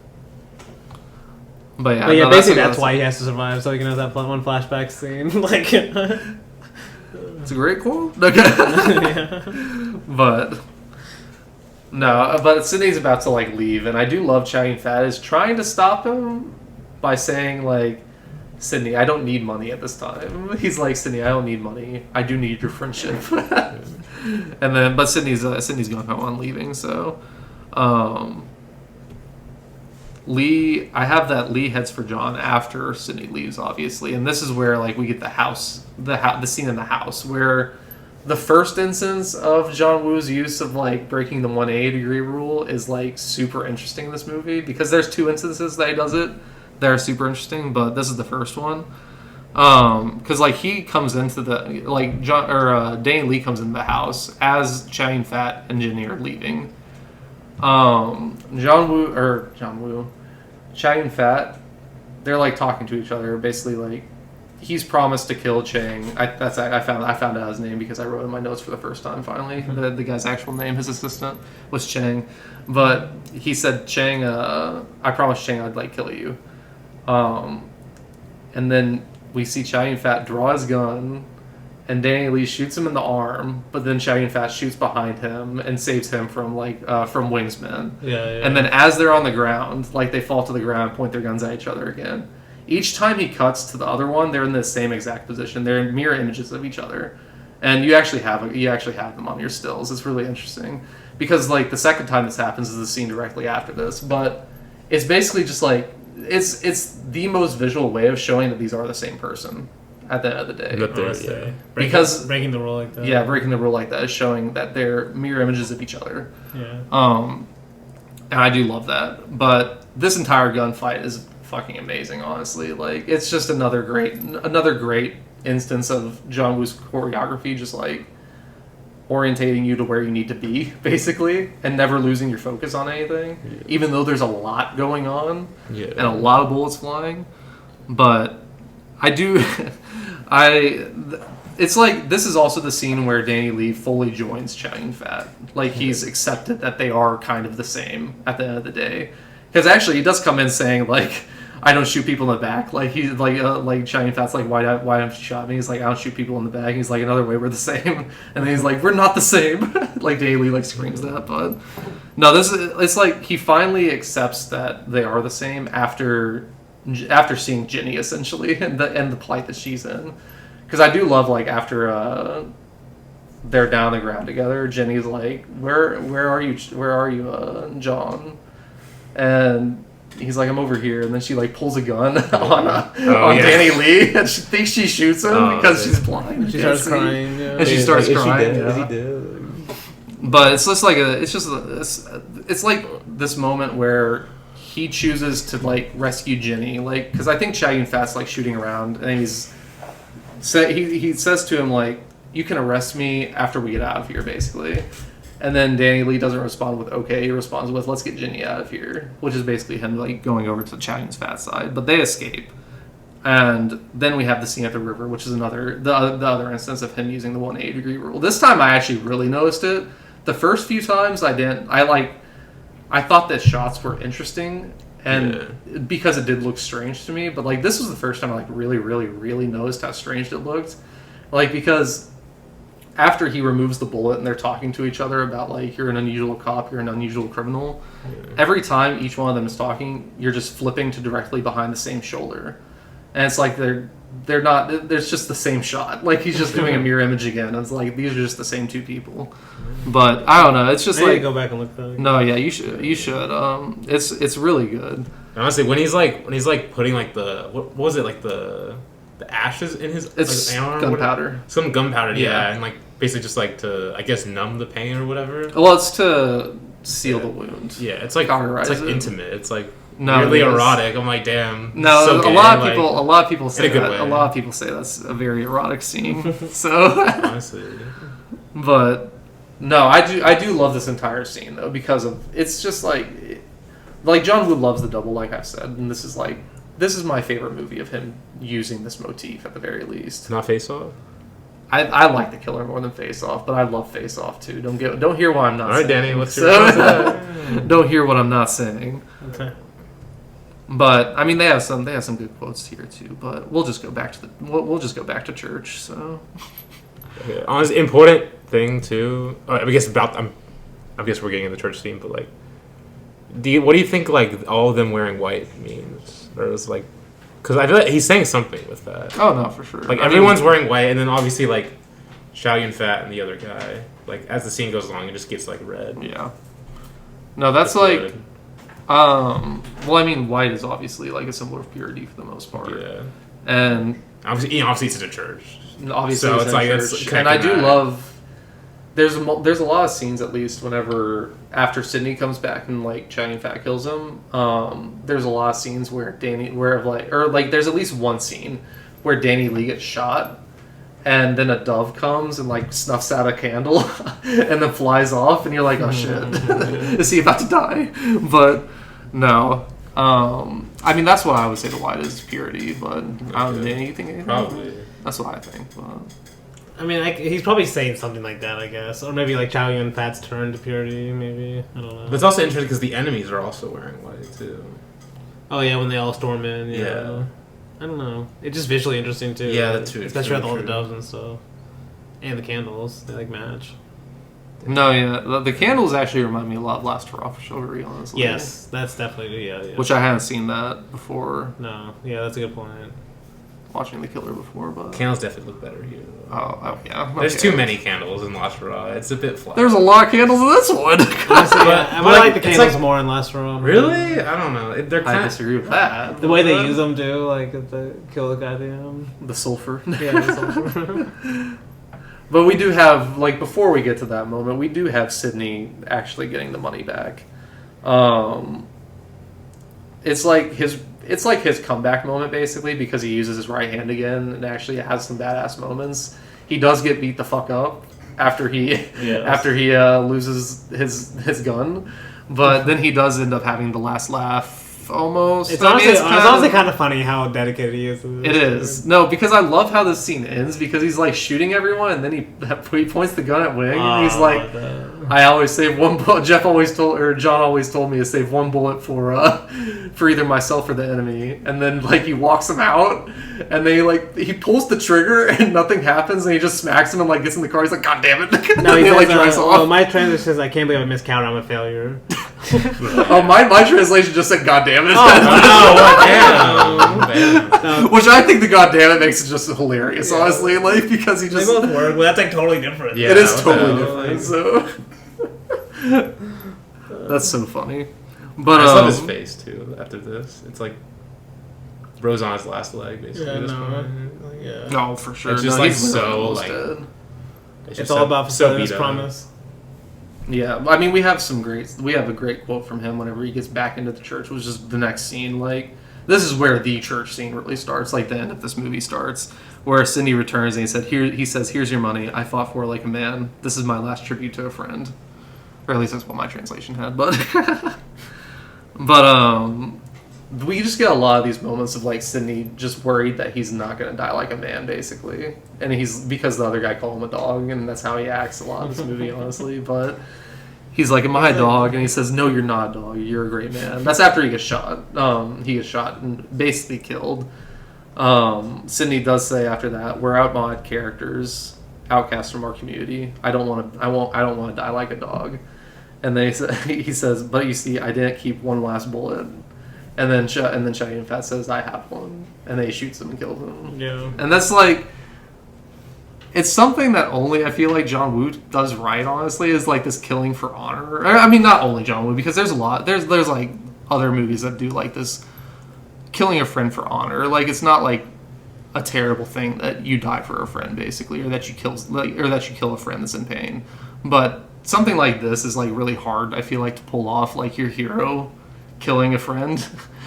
But basically that's why he has to survive, so he can have that one flashback scene. Like, it's a great quote. But No, but Sydney's about to like leave, and I do love Chow Yun-fat is trying to stop him by saying like, Sydney, I don't need money at this time. He's like, Sydney, I don't need money. I do need your friendship. And then, but Sydney's going home on leaving. So, Lee, I have that Lee heads for John after Sydney leaves, obviously, and this is where like we get the scene in the house where the first instance of John Woo's use of like breaking the 180 degree rule is like super interesting in this movie because there's 2 instances that he does it that are super interesting, but this is the first one. Because like he comes into the like John or Danny Lee comes into the house as Chow Yun-fat and Ginny are leaving. Chow Yun-fat, they're like talking to each other, basically like he's promised to kill Chang. I found out his name because I wrote in my notes for the first time finally. The guy's actual name, his assistant, was Chang. But he said, Chang, I promised Chang I'd like kill you. And then we see Chow Yun-fat draw his gun, and Danny Lee shoots him in the arm, but then Chow Yun-fat shoots behind him and saves him from from Wingsman. Yeah. And then as they're on the ground, like they fall to the ground, point their guns at each other again. Each time he cuts to the other one, they're in the same exact position. They're mirror images of each other, and you actually have them on your stills. It's really interesting because like the second time this happens is the scene directly after this, but it's basically just like it's the most visual way of showing that these are the same person at the end of the day. Because breaking the rule like that. Yeah, breaking the rule like that is showing that they're mirror images of each other. Yeah. And I do love that, but this entire gunfight is fucking amazing, honestly. Like it's just another great instance of John Woo's choreography, just like orientating you to where you need to be, basically, and never losing your focus on anything, even though there's a lot going on and a lot of bullets flying. But I do, it's like this is also the scene where Danny Lee fully joins Chow Yun-fat. Like he's accepted that they are kind of the same at the end of the day, because actually he does come in saying like, I don't shoot people in the back. Like he's like Chow Yun-fat's like, why haven't you shot me? He's like, I don't shoot people in the back. He's like, another way we're the same. And then he's like, we're not the same. Like Danny Lee like screams that, but no, it's like he finally accepts that they are the same after seeing Ginny essentially and the plight that she's in. Because I do love like after they're down on the ground together, Ginny's like, where are you, John? And he's like, I'm over here, and then she like pulls a gun on Danny Lee, and she thinks she shoots him because she's blind. She starts crying, and she starts crying. Is he dead? But it's just like it's like this moment where he chooses to like rescue Ginny, like because I think Chow Yun-fat's like shooting around, and he says to him like, you can arrest me after we get out of here, basically. And then Danny Lee doesn't respond with okay, he responds with let's get Ginny out of here, which is basically him like going over to Chow Yun-fat's side. But they escape, and then we have the scene at the river, which is the other instance of him using the 180 degree rule. This time I actually really noticed it. The first few times I didn't. I thought that shots were interesting, and because it did look strange to me. But like this was the first time I like really, really, really noticed how strange it looked, like because after he removes the bullet and they're talking to each other about like you're an unusual cop, you're an unusual criminal, every time each one of them is talking, you're just flipping to directly behind the same shoulder, and it's like they're not, there's just the same shot, like he's just doing a mirror image again, and it's like these are just the same 2 people. But I don't know, it's just like go back and look though. No, yeah, you should it's really good. Honestly, when he's like putting like the what was it, like the ashes in his it's arm, gunpowder. Some gunpowder, and like basically just like to, I guess, numb the pain or whatever. Well, it's to seal the wound. Yeah, it's like intimate. It's like weirdly erotic. I'm like, damn. No, so a lot of people say that. Way. A lot of people say that's a very erotic scene. So honestly, but no, I do love this entire scene though, because of it's just like John Woo loves the double, like I've said, and this is my favorite movie of him using this motif at the very least. Not Face Off? I like The Killer more than Face Off, but I love Face Off too. Don't hear what I'm not saying. All right, Danny, what's your don't hear what I'm not saying. Okay. But I mean, they have some good quotes here too. But we'll just go back to church. So okay. Honestly, important thing too. I guess about I guess we're getting in the church scene, but like, what do you think like all of them wearing white means? Or is like, because I feel like he's saying something with that. Oh no, for sure. Like everyone's wearing white, and then obviously like Chow Yun-fat and the other guy. Like as the scene goes along, it just gets like red. Yeah. No, that's like. Red. Well, I mean, white is obviously like a symbol of purity for the most part. Yeah. And obviously it's in a church. Obviously, so it's like church. And I do love. There's a lot of scenes, at least whenever after Sydney comes back and like Chow Yun-fat kills him. There's a lot of scenes where there's at least one scene where Danny Lee gets shot, and then a dove comes and like snuffs out a candle, and then flies off, and you're like, oh shit, is he about to die? But no. I mean, that's what I would say the white is purity, but I don't know anything. Probably. That's what I think. But. I mean, like, he's probably saying something like that, I guess. Or maybe, like, Chow Yun-fat's turn to purity, maybe. I don't know. But it's also interesting because the enemies are also wearing white, too. Oh, yeah, when they all storm in, Yeah. I don't know. It's just visually interesting, too. Yeah, that's true. Especially with all the doves and stuff. And the candles. They, like, match. No, yeah. The candles actually remind me a lot of Last Hurrah for Chivalry, honestly. Yes, that's definitely, yeah. Which I hadn't seen that before. No, yeah, that's a good point. Watching The Killer before, but... Candles definitely look better here. Oh yeah. There's too many candles in Last Hurrah. It's a bit flat. There's a lot of candles in this one. Honestly, I like the candles more in Last Hurrah. Really? I don't know. They're I disagree with that. The way they use them, too, like, at the kill the goddamn... The sulfur. Yeah, the sulfur. But we do have, like, before we get to that moment, we do have Sydney actually getting the money back. It's like his comeback moment, basically, because he uses his right hand again and actually has some badass moments. He does get beat the fuck up after he loses his gun, but then he does end up having the last laugh. Almost. It's honestly kind of funny how dedicated he is to this. It is. No, because I love how this scene ends, because he's like shooting everyone, and then he points the gun at Wing, and he's like, I always save one bullet. John always told me to save one bullet for either myself or the enemy. And then like he walks him out, and he pulls the trigger, and nothing happens, and he just smacks him and like gets in the car. He's like, God damn it! No, he says, drives off. Well, my translation says, I can't believe I miscounted. I'm a failure. Oh, my translation just said, God damn it! No. Which I think the God damn it makes it just hilarious, honestly, like because he just they both work. Well, that's like totally different. Yeah, it is totally different. So that's so funny. But I just love his face too. After this, it's like Rose on his last leg, basically. No, for sure. It's just no, like he's so like. dead. It's all about fulfilling his promise. Yeah, I mean, we have a great quote from him whenever he gets back into the church, which is the next scene. Like, this is where the church scene really starts, like the end of this movie starts, where Cindy returns and he says, here's your money. I fought for it like a man. This is my last tribute to a friend. Or at least that's what my translation had, but... we just get a lot of these moments of, like, Sydney just worried that he's not going to die like a man, basically. And because the other guy called him a dog, and that's how he acts a lot in this movie, honestly. But he's like, am I a dog? And he says, no, you're not a dog. You're a great man. That's after he gets shot. He gets shot and basically killed. Sydney does say after that, we're outmod characters, outcasts from our community. I don't want to die like a dog. And he says, but you see, I didn't keep one last bullet. And then Chow Yun-fat says, I have one. And then he shoots him and kills him. Yeah. And that's like... It's something that only I feel like John Woo does right, honestly, is like this killing for honor. I mean, not only John Woo, because there's a lot... There's like other movies that do like this killing a friend for honor. Like, it's not like a terrible thing that you die for a friend, basically, or that you kill a friend that's in pain. But something like this is like really hard, I feel like, to pull off, like your hero killing a friend.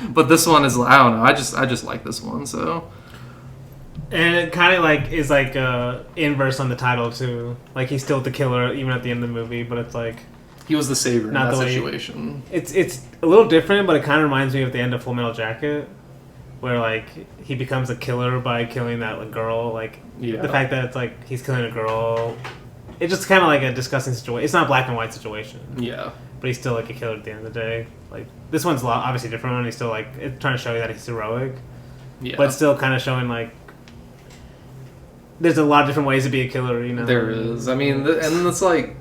But this one is, I don't know, I just like this one, so. And it kind of like is like inverse on the title too. Like he's still the killer even at the end of the movie, but it's like he was the savior in not that the situation. It's a little different, but it kind of reminds me of the end of Full Metal Jacket, where like he becomes a killer by killing that like, girl. Like the fact that it's like he's killing a girl, it's just kind of like a disgusting situation. It's not a black and white situation. Yeah. But he's still like a killer at the end of the day. Like this one's a lot obviously different. He's still like it's trying to show you that he's heroic. Yeah. But still kind of showing like there's a lot of different ways to be a killer. You know. There is. I mean, and it's like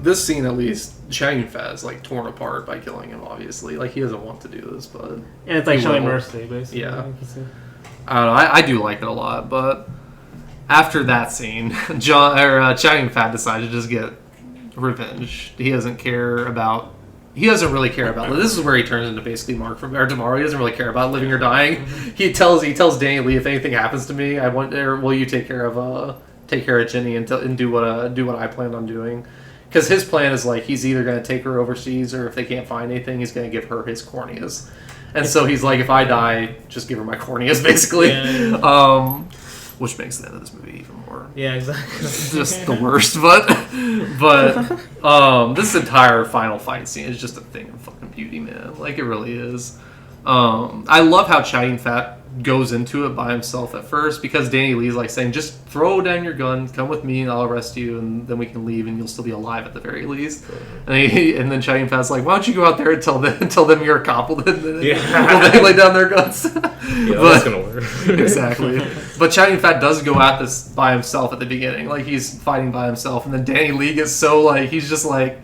this scene at least, Chow Yun-fat is like torn apart by killing him. Obviously, like he doesn't want to do this, but And it's like he showing will. mercy, basically. Yeah. You can see. I don't know. I do like it a lot, but after that scene, Chow Yun-fat decided to just get revenge. He doesn't really care about it. This is where he turns into basically Mark from Tomorrow. He doesn't really care about living or dying. He tells Danny Lee, if anything happens to me, will you take care of Jenny and do what I planned on doing. Because his plan is like he's either going to take her overseas, or if they can't find anything, he's going to give her his corneas. And so he's like, if I die, just give her my corneas, basically. Yeah. Which makes the end of this movie even more Yeah, exactly. just the worst. But this entire final fight scene is just a thing of fucking beauty, man. Like, it really is. I love how Chow Yun-fat goes into it by himself at first, because Danny Lee's like saying, just throw down your gun, come with me and I'll arrest you, and then we can leave and you'll still be alive at the very least. And then Chow Yun-fat's like, why don't you go out there and tell them you're a cop, and then they lay down their guns. That's gonna work. Exactly. But Chow Yun-fat does go at this by himself at the beginning. Like, he's fighting by himself, and then Danny Lee gets so, like, he's just like,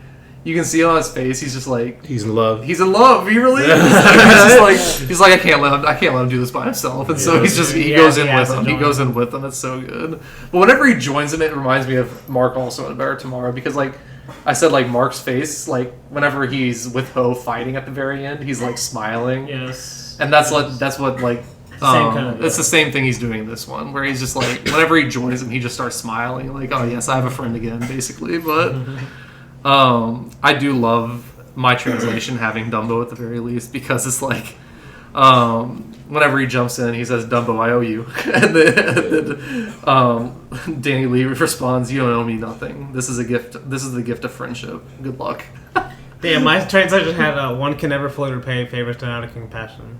you can see it on his face, he's just like, He's in love. he's in love. He really is. He's like, I can't let him do this by himself. And so he goes in with him. He goes in with him. It's so good. But whenever he joins him, it reminds me of Mark also in Better Tomorrow, because like I said, like Mark's face, like whenever he's with Ho fighting at the very end, he's like smiling. Yes. And that's what like it's the same thing he's doing in this one, where he's just like, whenever he joins him, he just starts smiling, like, oh yes, I have a friend again, basically. But I do love my translation having Dumbo at the very least, because it's like, whenever he jumps in, he says, Dumbo, I owe you. And then Danny Lee responds, you don't owe me nothing. This is a gift. This is the gift of friendship. Good luck. Damn, my translation had one can never fully repay favors done out of compassion.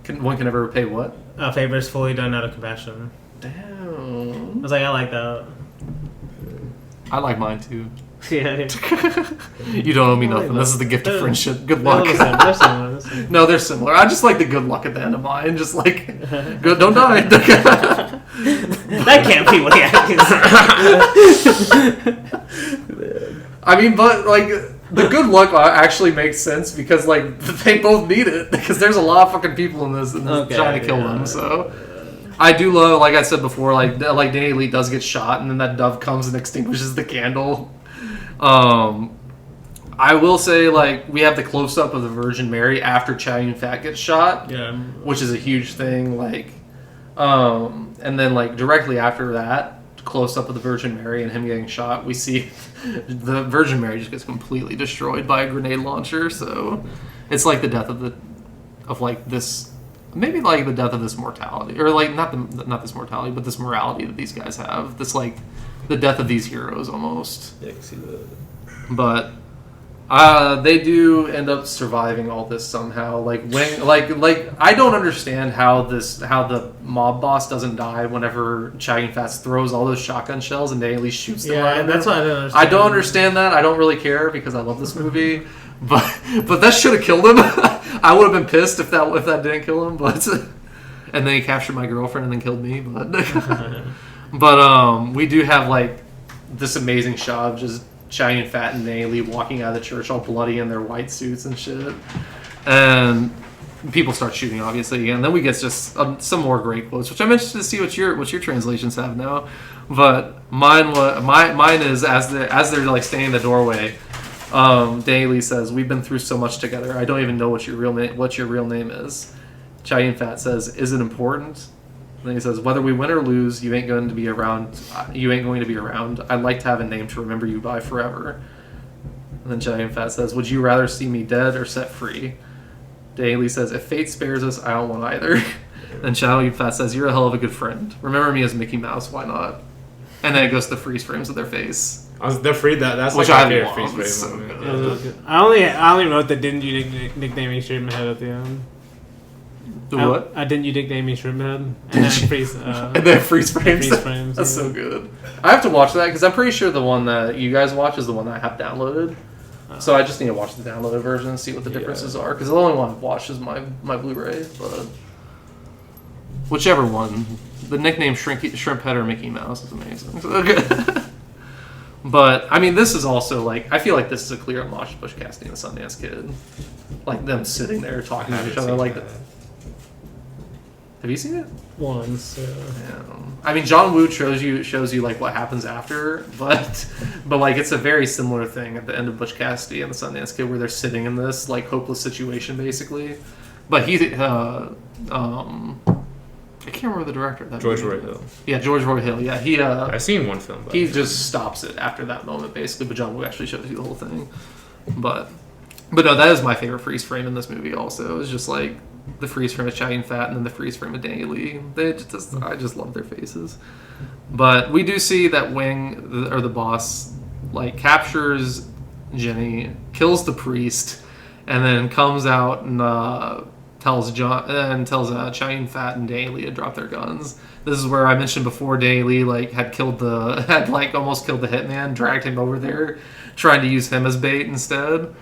One can never repay what? Favors fully done out of compassion. Damn. I was like, I like that. I like mine too. Yeah. You don't owe me nothing. This is the gift of friendship. Good luck. They're similar. No, they're similar. I just like the good luck at the end of mine. Just like, good, don't die. That can't be what he actually I mean, but like, the good luck actually makes sense, because like they both need it, because there's a lot of fucking people in this trying to kill them. So I do love, like I said before, like Danny Lee does get shot, and then that dove comes and extinguishes the candle. I will say, like, we have the close-up of the Virgin Mary after Chow Yun-fat gets shot, which is a huge thing, like, and then, like, directly after that, close-up of the Virgin Mary and him getting shot, we see the Virgin Mary just gets completely destroyed by a grenade launcher, so it's like the death of this, maybe like the death of this mortality, or like, not this mortality, but this morality that these guys have, this, like, the death of these heroes, almost. Yeah, I can see that. But they do end up surviving all this somehow. Like, when, like I don't understand how the mob boss doesn't die whenever Chow Yun-fat throws all those shotgun shells and they at least shoots them. Yeah, that's what I don't understand. I don't understand that. I don't really care, because I love this movie. But that should have killed him. I would have been pissed if that didn't kill him. But and then he captured my girlfriend and then killed me. But we do have like this amazing shot of just Chow Yun-fat and Danny Lee walking out of the church all bloody in their white suits and shit, and people start shooting obviously again. Then we get just some more great quotes, which I'm interested to see what your translations have now. But mine is as they're like standing in the doorway. Danny Lee says, "We've been through so much together. I don't even know what your real name is." Chow Yun-fat says, "Is it important?" And then he says, "Whether we win or lose, you ain't going to be around. I'd like to have a name to remember you by forever." And then Chow Yun-fat says, "Would you rather see me dead or set free?" Danny Lee says, "If fate spares us, I don't want either." And Chow Yun-fat says, "You're a hell of a good friend. Remember me as Mickey Mouse, why not?" And then it goes to the freeze frames of their face. That's Which like I my favorite love. freeze frame So moment. good. I only wrote that didn't you nickname me Shrimhead at the end. The what? I didn't you nickname me Shrimhead? And then freeze. And then freeze frames. Freeze frames. That's so good. I have to watch that because I'm pretty sure the one that you guys watch is the one that I have downloaded. So I just need to watch the downloaded version and see what the differences are. Because the only one I've watched is my Blu-ray. But whichever one, the nickname Shrimphead or Mickey Mouse is amazing. But I mean, this is also like I feel like this is a clear homage to Bush Cassidy and the Sundance Kid, like them sitting there talking to each other. Like, have you seen it? Once. Yeah. I mean, John Woo shows you like what happens after, but like it's a very similar thing at the end of Bush Cassidy and the Sundance Kid, where they're sitting in this like hopeless situation basically. But I can't remember the director of that George movie. Roy Hill. Yeah, George Roy Hill. Yeah, he. I've seen one film. He just stops it after that moment, basically. But John Woo actually shows you the whole thing. But no, that is my favorite freeze frame in this movie. Also, it's just like the freeze frame of Chow Yun-fat and then the freeze frame of Danny Lee. I just love their faces. But we do see that Wing, or the boss, like captures Jenny, kills the priest, and then comes out and tells Chow Yun-fat and Danny Lee to drop their guns. This is where I mentioned before Danny Lee like had almost killed the hitman, dragged him over there, trying to use him as bait instead.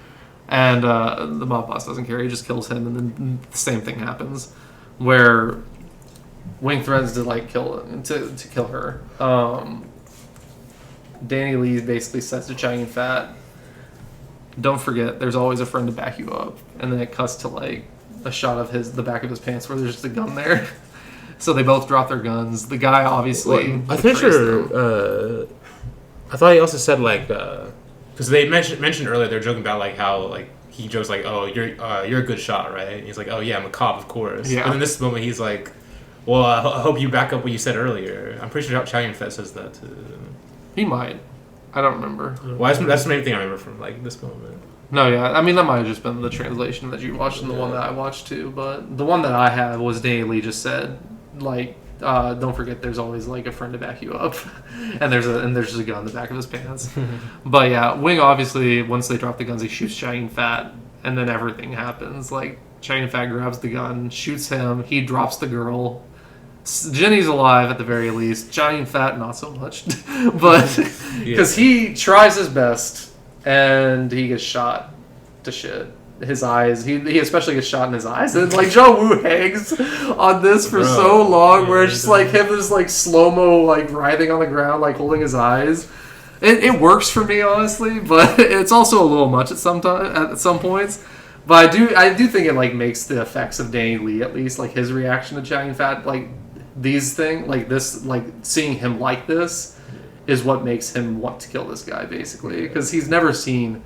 And the mob boss doesn't care; he just kills him, and then the same thing happens, where Wing threatens to like kill her. Danny Lee basically says to Chow Yun-fat, "Don't forget, there's always a friend to back you up." And then it cuts to like a shot of the back of his pants where there's just a gun there. So they both drop their guns. The guy obviously. Well, I'm pretty sure. I thought he also said like. Because they mentioned earlier, they're joking about like how like he jokes like, "Oh, you're a good shot, right?" And he's like, "Oh yeah, I'm a cop, of course." Yeah. And in this moment, he's like, "Well, I hope you back up what you said earlier." I'm pretty sure Chow Yun-fat says that too. He might. I don't remember. Well, that's the main thing I remember from like this moment. No, yeah. I mean, that might have just been the translation that you watched and the one that I watched too. But the one that I had was Danny Lee just said like, "Don't forget, there's always like a friend to back you up," and there's just a gun in the back of his pants. But yeah, Wing obviously once they drop the guns, he shoots Chow Yun-fat, and then everything happens. Like Chow Yun-fat grabs the gun, shoots him, he drops the girl. Jenny's alive at the very least. Chow Yun-fat not so much, but because he tries his best and he gets shot to shit. His eyes, he especially gets shot in his eyes, and like John Woo hangs on this for so long, where it's just like him just like slow mo like writhing on the ground, like holding his eyes. It works for me honestly, but it's also a little much at some points. But I do think it like makes the effects of Danny Lee, at least like his reaction to Chow Yun-fat, like these things like this, like seeing him like this is what makes him want to kill this guy basically, because he's never seen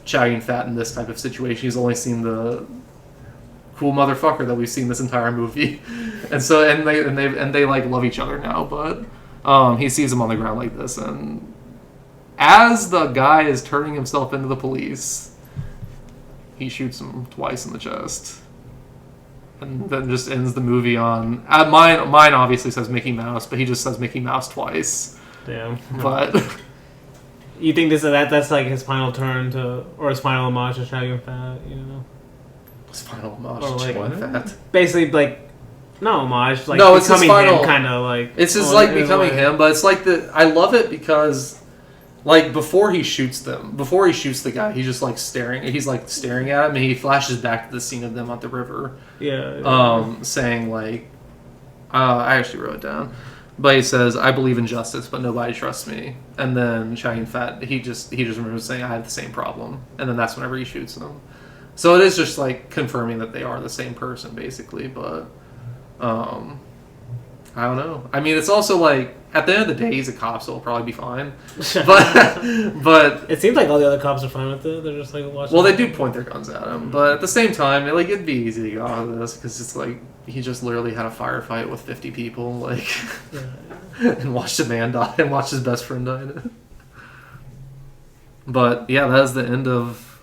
Chow Yun-fat in this type of situation. He's only seen the cool motherfucker that we've seen this entire movie, and so they like love each other now. But he sees him on the ground like this, and as the guy is turning himself into the police, he shoots him twice in the chest, and then just ends the movie on. Mine obviously says Mickey Mouse, but he just says Mickey Mouse twice. Damn. But. You think that's like his final turn to, or his final homage to Chow Yun-fat, you know? His final homage or to like, Chow Yun-fat? Basically, like, no homage, like no, it's his final, him, kind of like. It's just like becoming him, but it's like I love it because, like, before he shoots the guy, he's just like staring. He's like staring at him, and he flashes back to the scene of them at the river. Yeah. Saying like, I actually wrote it down. But he says, "I believe in justice, but nobody trusts me." And then Chow Yun-fat, he just remembers saying, "I have the same problem." And then that's whenever he shoots him. So it is just like confirming that they are the same person, basically. But I don't know. I mean, it's also like at the end of the day, he's a cop, so he'll probably be fine. But it seems like all the other cops are fine with it. They're just like watching. Well, they do point their guns at him, but at the same time, like it'd be easy to go out of this because it's like he just literally had a firefight with 50 people, like, and watched a man die and watched his best friend die in it. But yeah, that is the end of.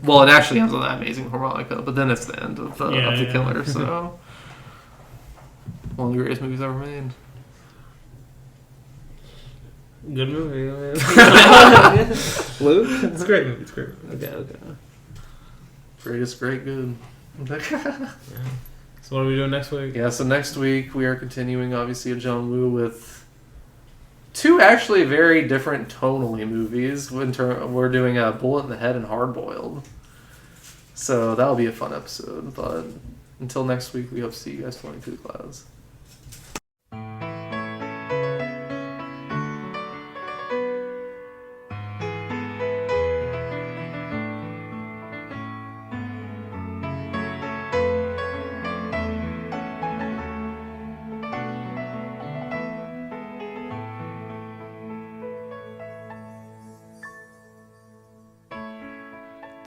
Well, it actually ends with that amazing harmonica, but then it's the end of the killer. So one of the greatest movies ever made. Good movie, man. Luke? It's a great movie. It's great. Okay. Greatest, great, good. So what are we doing next week? Yeah, so next week we are continuing, obviously, a John Woo with two actually very different tonally movies. We're doing a Bullet in the Head and Hard Boiled. So that'll be a fun episode. But until next week, we hope to see you guys flying through the clouds.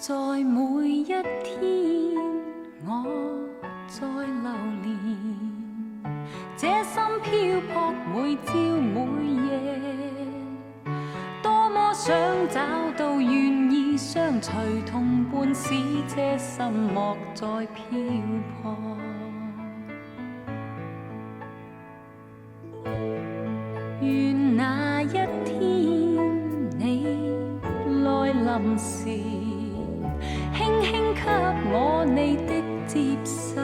在每一天，我在流連，這心漂泊每朝每夜，多麼想找到願意相隨同伴，使這心莫再漂泊。願那一天你來臨時，輕輕給我你的接受，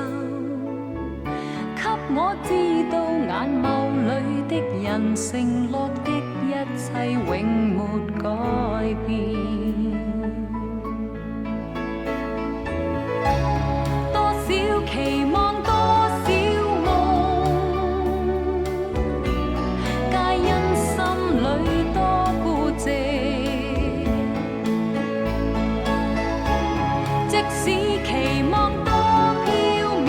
給我知道眼眸裏的人承諾的一切永沒改變。多少期望，多少夢，皆因心裏多孤寂。即使期望多飄渺，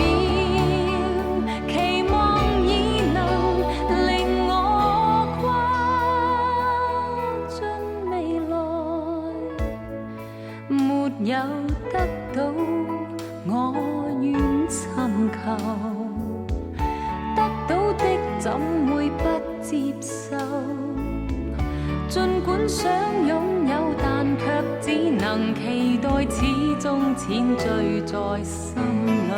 期望已能令我跨進未來，沒有得到我願尋求，得到的怎會不接受？儘管想擁有，但卻只能期待，始終淺醉在心裏。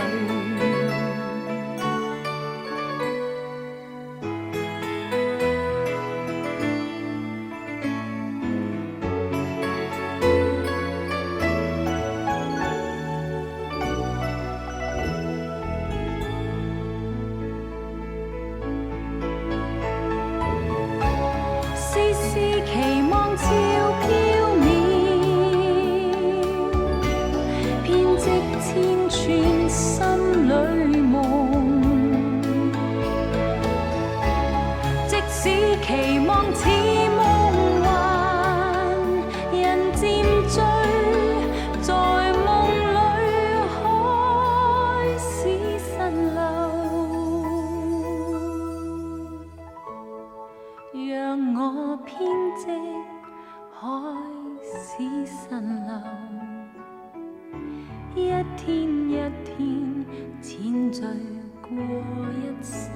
期望超飄渺，編織千串心裏夢。即使期望似夢幻，人漸醉，在夢裏開始滲漏，讓我編織開始滲漏，一天一天淺醉過一生。